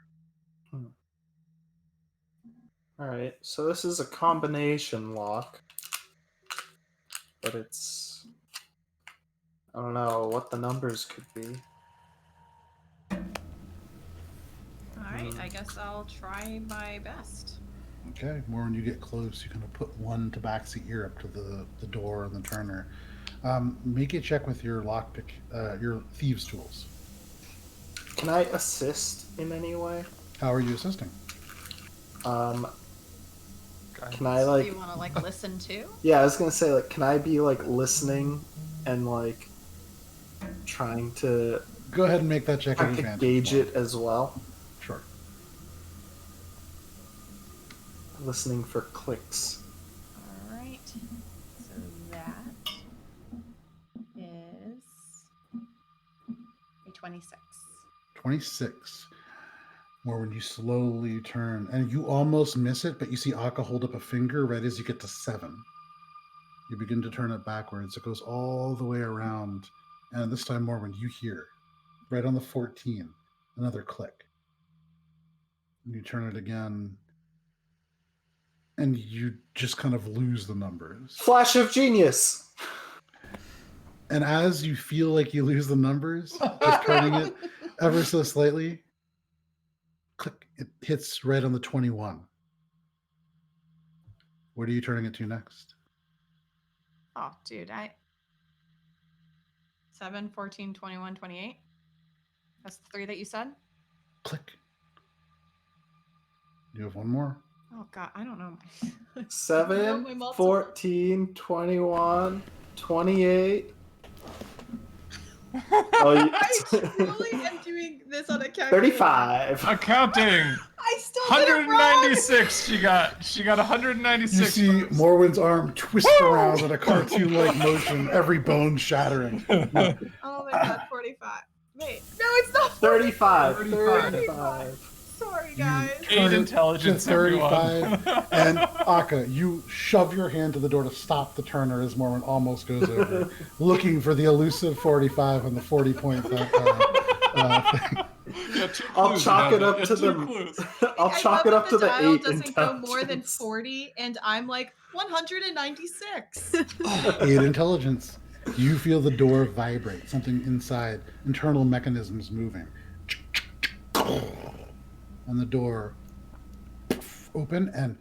All right, so this is a combination lock, but it's, I don't know what the numbers could be. Alright, I guess I'll try my best. Okay, more when you get close, you kind of put one tabaxi ear up to the door and the Turner. Make a check with your lockpick, your thieves' tools. Can I assist in any way? How are you assisting? Can I Do like? you want to like listen too? Yeah, I was gonna say like, can I be like listening and like trying to Go ahead and make that check. trying to gauge it as well? Sure. Listening for clicks. All right. So that is a 26. 26. More when you slowly turn, and you almost miss it, but you see Akka hold up a finger right as you get to 7. You begin to turn it backwards. It goes all the way around, and this time more when you hear, right on the 14, another click. And you turn it again, and you just kind of lose the numbers. Flash of genius. And as you feel like you lose the numbers, just turning it ever so slightly, click, it hits right on the 21. What are you turning it to next? Oh, dude, 7, 14, 21, 28. That's the 3 that you said? Click. You have one more. Oh, God, I don't know. 7, my multiple. 14, 21, 28. Oh, I truly am doing this on a calculator. 35. Accounting. I still did it wrong. 196. She got You 196. see Morwen's arm twist around in a cartoon-like motion, every bone shattering. Oh my God, 45. Wait, no, it's not 35. 35. Sorry, guys. Eight intelligence, to 35, everyone. and Akka, you shove your hand to the door to stop the turner as Morwen almost goes over, looking for the elusive 45 on the 40-point thing. I'll chalk it up to the. I'll chalk it up to the dial 8 doesn't go more than intelligence. 40, and I'm like 196. 8 intelligence. You feel the door vibrate, something inside, internal mechanisms moving. And the door open, and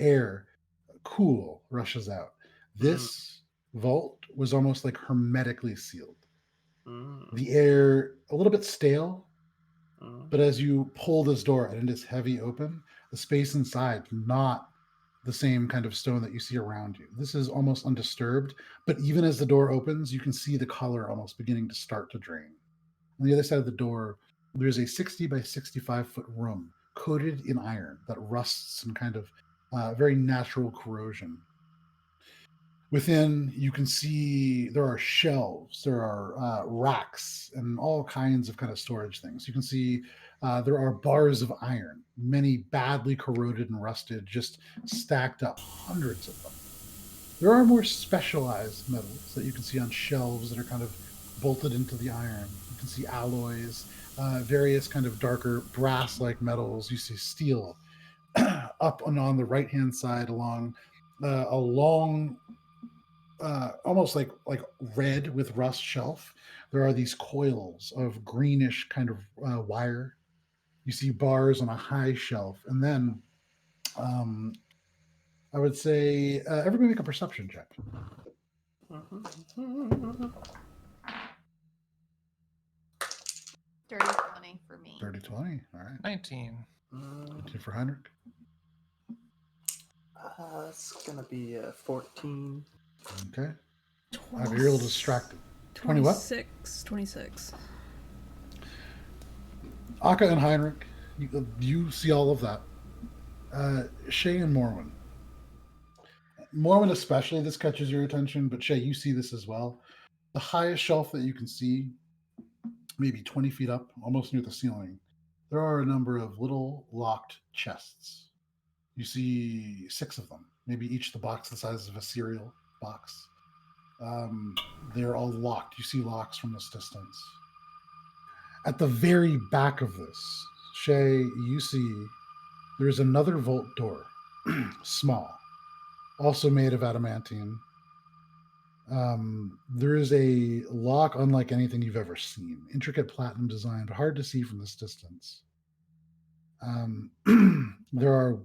air, cool, rushes out. This vault was almost like hermetically sealed. The air, a little bit stale, but as you pull this door and it is heavy open, the space inside, not the same kind of stone that you see around you. This is almost undisturbed, but even as the door opens, you can see the color almost beginning to start to drain. On the other side of the door, there's a 60 by 65 foot room coated in iron that rusts in kind of very natural corrosion. Within, you can see there are shelves, there are racks, and all kinds of kind of storage things. You can see there are bars of iron, many badly corroded and rusted, just stacked up, hundreds of them. There are more specialized metals that you can see on shelves that are kind of bolted into the iron. You can see alloys, various kind of darker brass-like metals. You see steel. Up and on the right-hand side along a long, almost like red with rust shelf, there are these coils of greenish kind of wire. You see bars on a high shelf. And then I would say everybody make a perception check. Dirty 20 for me. 30-20. All right. 19. 2 for Heinrich. It's gonna be 14. Okay. You're a little distracted. 20 what? 26. Akka and Heinrich, you see all of that. Shay and Morwen. Morwen especially, this catches your attention, but Shay, you see this as well. The highest shelf that you can see, maybe 20 feet up, almost near the ceiling, there are a number of little locked chests. You see 6 of them, maybe each the box the size of a cereal box. They're all locked. You see locks from this distance. At the very back of this, Shay, you see there's another vault door, small, also made of adamantine. There is a lock unlike anything you've ever seen. Intricate platinum design, but hard to see from this distance. There are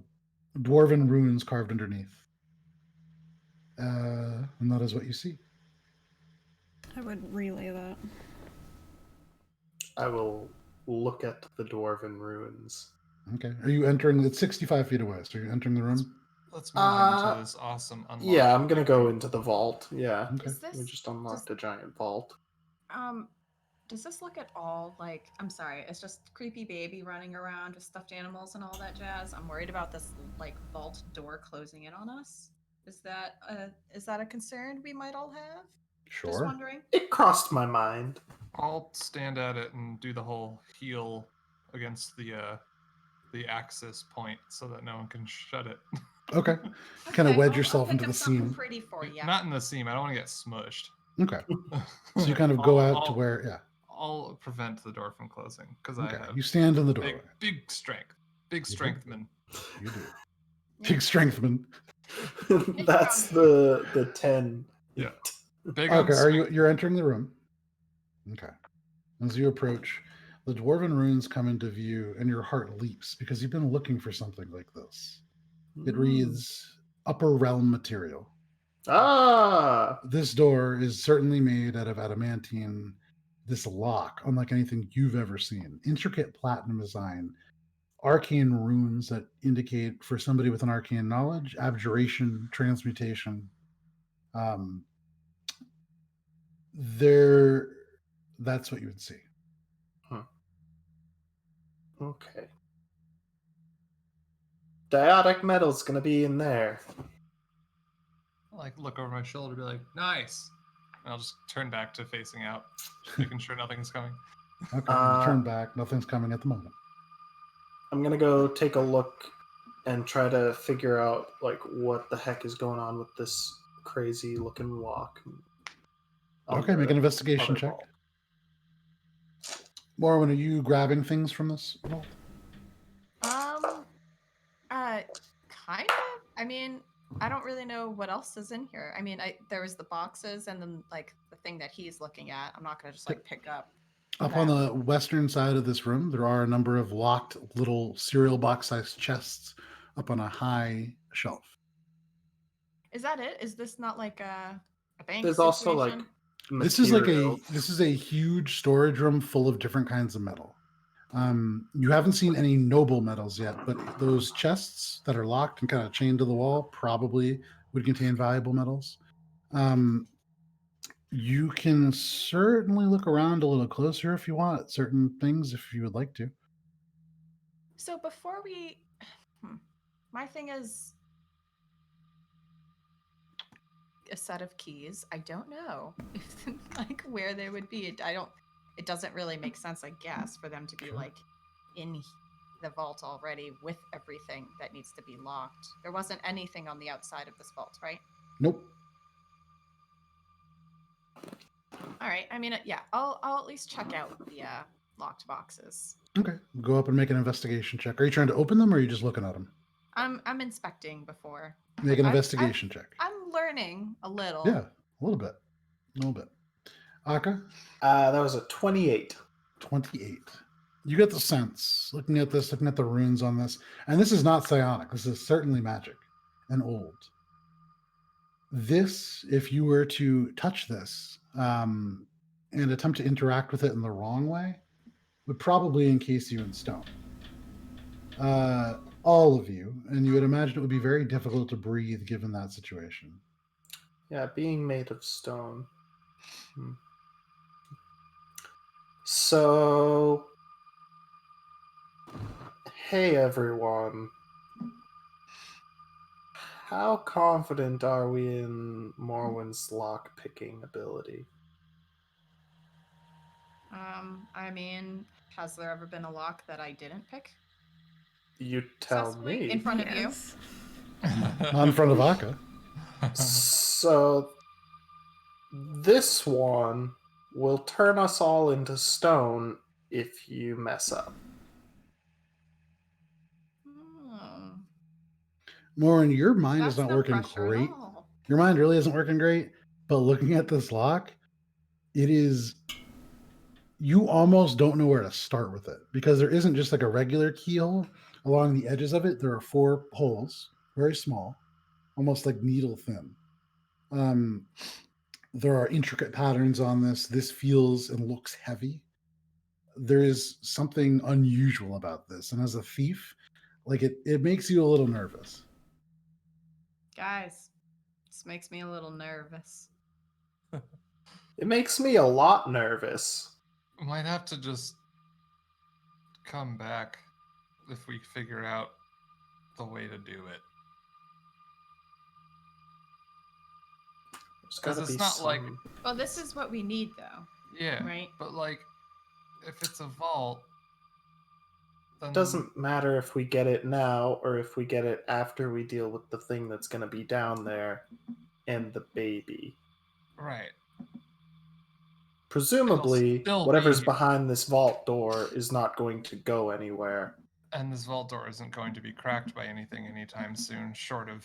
dwarven runes carved underneath. And that is what you see. I would relay that. I will look at the dwarven ruins. Okay. Are you entering? It's 65 feet away. So you're entering the room? Let's move into this awesome unlock. Yeah, I'm gonna go into the vault. Yeah, Okay. Is this we just unlocked a giant vault. does this look at all like, I'm sorry, it's just creepy baby running around with stuffed animals and all that jazz? I'm worried about this like vault door closing in on us. Is that a concern we might all have? Just Sure. wondering. It crossed my mind. I'll stand at it and do the whole heal against the axis point so that no one can shut it. Okay. Kind of Okay, wedge I'll yourself pick into up the something seam. pretty for you. Not in the seam. I don't want to get smushed. Okay. So you kind of go out to I'll- where, yeah. I'll prevent the door from closing because Okay. I have You stand in the doorway. big strength. Big You do? strengthman. You do. Yeah. Big strengthman. That's the 10. Yeah. Big on Okay. strength. You're entering the room. Okay. As you approach, the dwarven runes come into view, and your heart leaps because you've been looking for something like this. It reads Upper Realm Material. Ah! This door is certainly made out of adamantine. This lock, unlike anything you've ever seen, intricate platinum design, arcane runes that indicate for somebody with an arcane knowledge, abjuration, transmutation. That's what you would see. Okay. Diotic metal's gonna be in there. I'll, like, look over my shoulder and be like, nice. And I'll just turn back to facing out, making sure nothing's coming. Okay, you turn back. Nothing's coming at the moment. I'm gonna go take a look and try to figure out like what the heck is going on with this crazy looking lock. Okay, make an investigation check. Vault. Morwen, are you grabbing things from this vault? Kind of. I mean, I don't really know what else is in here. I mean, there was the boxes and then like the thing that he's looking at. I'm not gonna just like pick up. Up on the western side of this room, there are a number of locked little cereal box-sized chests up on a high shelf. Is that it? Is this not like a bank? There's also like situation? This is a huge storage room full of different kinds of metal. You haven't seen any noble metals yet, but those chests that are locked and kind of chained to the wall probably would contain valuable metals. You can certainly look around a little closer if you want at certain things, if you would like to. So before we, my thing is a set of keys. I don't know if like where they would be. It doesn't really make sense, I guess, for them to be like in the vault already with everything that needs to be locked. There wasn't anything on the outside of this vault, right? Nope. All right. I mean, yeah, I'll at least check out the locked boxes. Okay. Go up and make an investigation check. Are you trying to open them or are you just looking at them? I'm inspecting before. Make an investigation check. I'm learning a little. Yeah, a little bit. A little bit. Aka? That was a 28. 28. You get the sense, looking at this, looking at the runes on this, and this is not psionic. This is certainly magic and old. This, if you were to touch this and attempt to interact with it in the wrong way, would probably encase you in stone. All of you, and you would imagine it would be very difficult to breathe given that situation. Yeah, being made of stone. So, hey everyone. How confident are we in Morwen's lock-picking ability? I mean, has there ever been a lock that I didn't pick? You tell Successfully? me. In front of you? Yes. Not in front of Aka. So, this one will turn us all into stone if you mess up. Hmm. Lauren, your mind That's is not no working pressure at great. all. Your mind really isn't working great, but looking at this lock, it is. You almost don't know where to start with it because there isn't just like a regular keyhole. Along the edges of it, there are 4 holes, very small, almost like needle thin. There are intricate patterns on this. This feels and looks heavy. There is something unusual about this, and as a thief, like it makes you a little nervous. Guys, this makes me a little nervous. It makes me a lot nervous. Might have to just come back if we figure out the way to do it. There's 'Cause gotta it's be not like- some- Well, this is what we need, though. Yeah, Right. but like, if it's a vault, then It doesn't matter if we get it now or if we get it after we deal with the thing that's going to be down there and the baby. Right. Presumably, still whatever's be- behind this vault door is not going to go anywhere. And this vault door isn't going to be cracked by anything anytime soon, short of,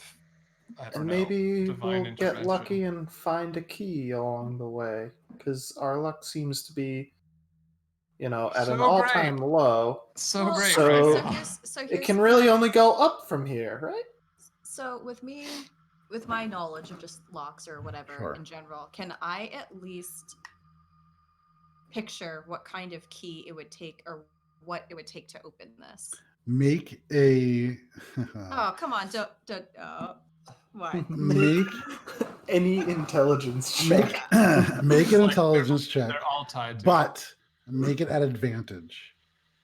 I don't And know, maybe divine we'll get lucky intervention. and find a key along the way. Because our luck seems to be, at an So all-time low. So Well, great, so- right? So It here's can the really thing. only go up from here, right? So with my knowledge of just locks or whatever Sure. in general, can I at least picture what kind of key it would take or what it would take to open this? Make a Oh, come on, don't what? make any intelligence make, check. make an Like, intelligence check, They're all tied to it. but make it at advantage,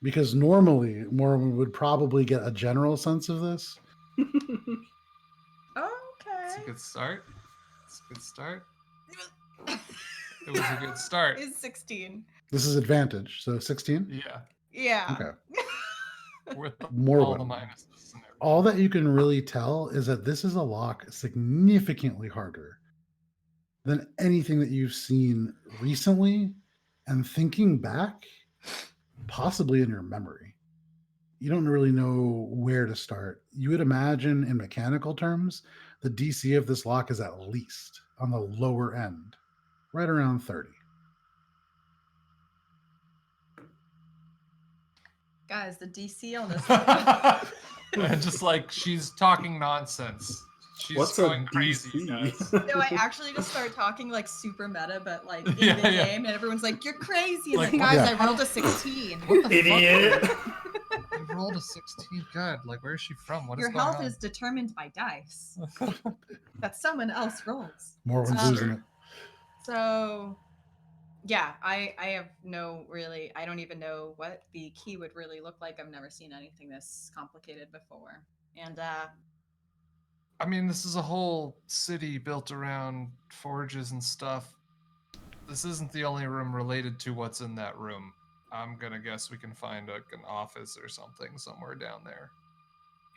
because normally Morwen would probably get a general sense of this. It's a Okay. good start. It's a good start. It was a good start. It's 16. This is advantage, so 16. Yeah. Yeah. Okay. With More all the one. minuses and everything. All that you can really tell is that this is a lock significantly harder than anything that you've seen recently, and thinking back, possibly in your memory. You don't really know where to start. You would imagine, in mechanical terms, the DC of this lock is at least on the lower end, right around 30. Guys, the DC on this And just like she's talking nonsense. She's What's going a crazy, DC? guys. No, I actually just start talking like super meta, but like in Yeah, the yeah. game, and everyone's like, "You're crazy!" And Like, like, what guys, the I rolled a 16. What the Idiot. fuck? You rolled a 16. God, like where's she from? What is Your going health on? is determined by dice that someone else rolls. Morwen's Um, losing it. So, yeah, I have I don't even know what the key would really look like. I've never seen anything this complicated before. And I mean, this is a whole city built around forges and stuff. This isn't the only room related to what's in that room. I'm gonna guess we can find like an office or something somewhere down there.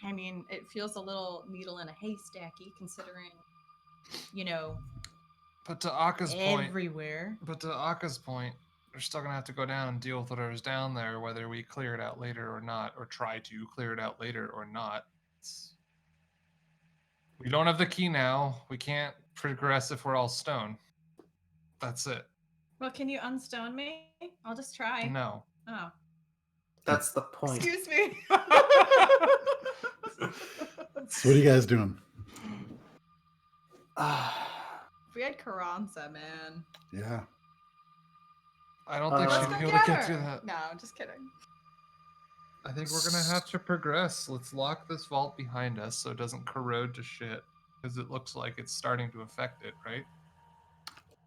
I mean, it feels a little needle in a haystacky considering, But to Aka's point, everywhere. we're still gonna have to go down and deal with whatever's down there, whether we clear it out later or not, or try to clear it out later or not. We don't have the key now. We can't progress if we're all stone. That's it. Well, can you unstone me? I'll just try. No. Oh. That's the point. Excuse me. So what are you guys doing? If we had Carranza, man. Yeah. I don't think Let's she'd go be able to get get through her. that. No, I'm just kidding. I think we're gonna have to progress. Let's lock this vault behind us so it doesn't corrode to shit. Because it looks like it's starting to affect it, right?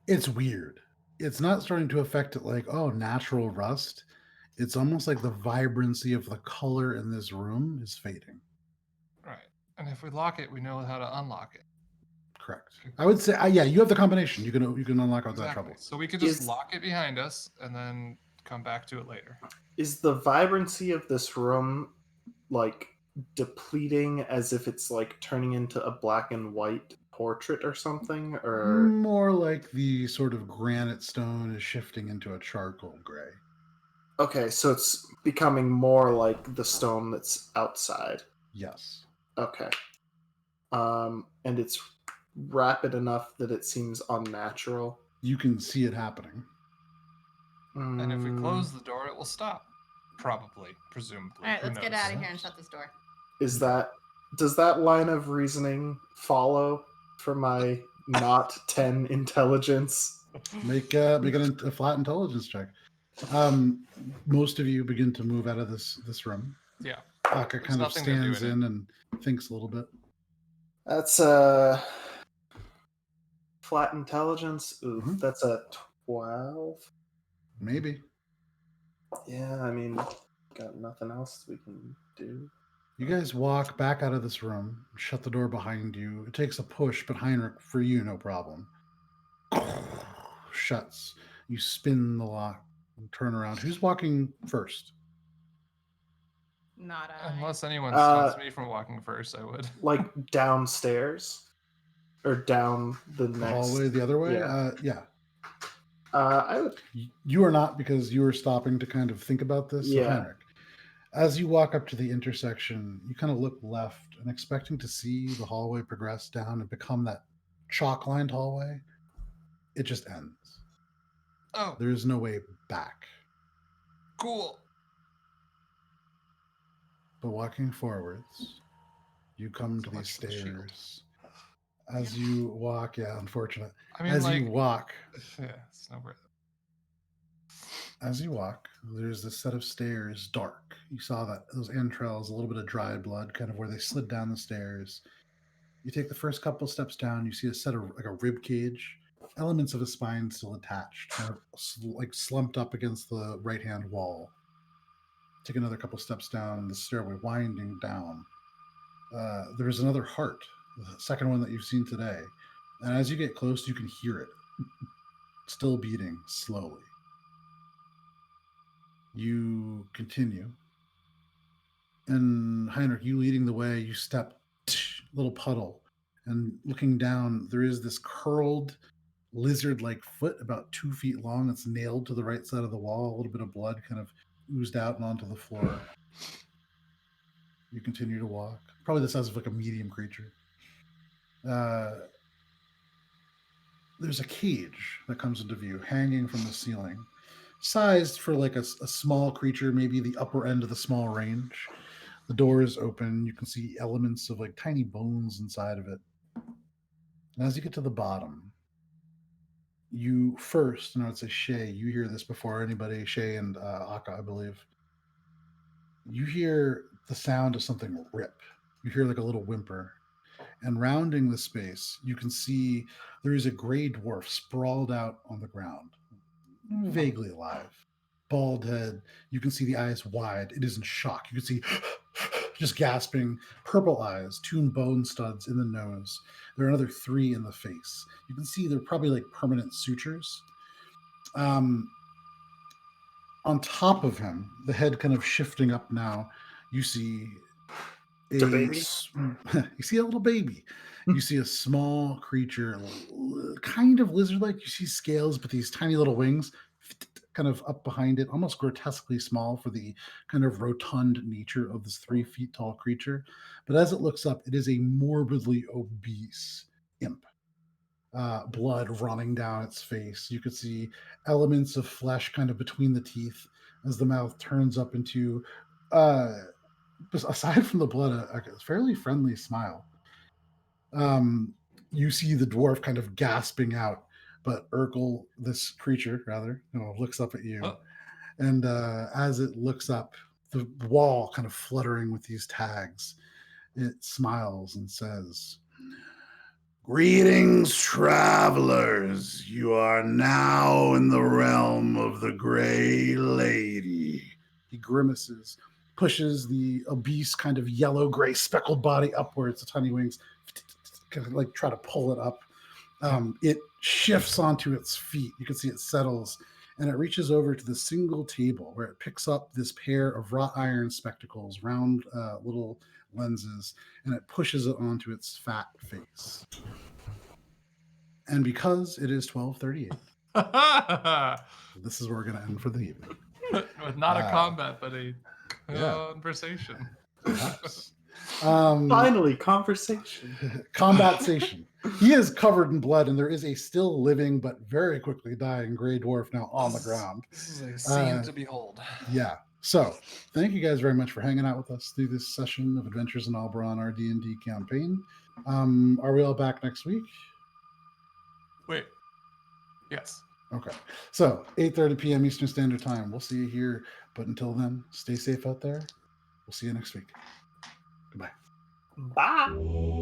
It's weird. It's not starting to affect it like, oh, natural rust. It's almost like the vibrancy of the color in this room is fading. Right. And if we lock it, we know how to unlock it. Correct. I would say, yeah, you have the combination. You can unlock without Exactly. trouble. So we could just Is- lock it behind us and then come back to it later. Is the vibrancy of this room like depleting as if it's like turning into a black and white portrait or something? Or More like the sort of granite stone is shifting into a charcoal gray. okay, so it's becoming more like the stone that's outside. Yes. Okay. And it's rapid enough that it seems unnatural. You can see it happening. And if we Mm, close the door, it will stop. Probably, presumably. All right, Who let's get knows? out of here and shut this door. does that line of reasoning follow for my not 10 intelligence. Make a flat intelligence check. Most of you begin to move out of this room. Yeah. Aka kind of nothing to do stands in it. in and thinks a little bit. That's flat intelligence. Ooh, that's a 12. Maybe. Yeah, I mean, got nothing else we can do. You guys walk back out of this room, shut the door behind you. It takes a push, but Heinrich, for you, no problem. Shuts. You spin the lock and turn around. Who's walking first? Not I. Unless anyone stops me from walking first, I would. Like downstairs? Or down the The next hallway, the other way? Yeah. Yeah. I would. You are not, because you were stopping to kind of think about this. So Yeah. Heinrich, as you walk up to the intersection, you kind of look left and expecting to see the hallway progress down and become that chalk-lined hallway. It just ends. Oh, There is no way back. cool. But walking forwards, you come to these much for the shield. stairs. As you walk, yeah, unfortunate. I mean, As like, you walk, yeah, it's no worth As you walk, there's this set of stairs, dark. You saw that those entrails, a little bit of dry blood, kind of where they slid down the stairs. You take the first couple steps down, you see a set of like a rib cage, elements of a spine still attached, kind of like slumped up against the right-hand wall. Take another couple steps down the stairway, winding down. There is another heart, the second one that you've seen today. And as you get close, you can hear it, still beating slowly. You continue. And Heinrich, you leading the way, you step, little puddle. And looking down, there is this curled lizard-like foot about 2 feet long that's nailed to the right side of the wall. A little bit of blood kind of oozed out and onto the floor. You continue to walk. Probably the size of like a medium creature. There's a cage that comes into view, hanging from the ceiling. Sized for like a small creature, maybe the upper end of the small range. The door is open. You can see elements of like tiny bones inside of it. And as you get to the bottom, you first, and I would say Shay, you hear this before anybody, Shay and Akka, I believe. You hear the sound of something rip. You hear like a little whimper. And rounding the space, you can see there is a gray dwarf sprawled out on the ground, vaguely alive. Bald head. You can see the eyes wide. It is in shock. You can see just gasping, purple eyes, 2 bone studs in the nose. There are another 3 in the face. You can see they're probably like permanent sutures. On top of him, the head kind of shifting up now, you see The baby? You see a little baby. You see a small creature, kind of lizard-like. You see scales, but these tiny little wings kind of up behind it, almost grotesquely small for the kind of rotund nature of this 3 feet tall creature. But as it looks up, it is a morbidly obese imp. Blood running down its face. You could see elements of flesh kind of between the teeth as the mouth turns up into, aside from the blood, a fairly friendly smile. You see the dwarf kind of gasping out, but Urkel, this creature rather, looks up at you. Oh. And as it looks up, the wall kind of fluttering with these tags, it smiles and says, "Greetings, travelers. You are now in the realm of the Gray Lady." He grimaces, pushes the obese kind of yellow-gray speckled body upwards, the tiny wings, kind of like try to pull it up. It shifts onto its feet. You can see it settles, and it reaches over to the single table where it picks up this pair of wrought iron spectacles, round little lenses, and it pushes it onto its fat face. And because it is 12:38, this is where we're going to end for the evening. With not a combat, but a yeah. conversation. Perhaps. Finally, conversation. Combatsation. He is covered in blood, and there is a still living but very quickly dying gray dwarf now on the ground. This is a scene to behold. Yeah. So, thank you guys very much for hanging out with us through this session of Adventures in Alberon, our D&D campaign. Are we all back next week? Wait. Yes. Okay. So 8:30 p.m. Eastern Standard Time. We'll see you here. But until then, stay safe out there. We'll see you next week. Goodbye. Bye.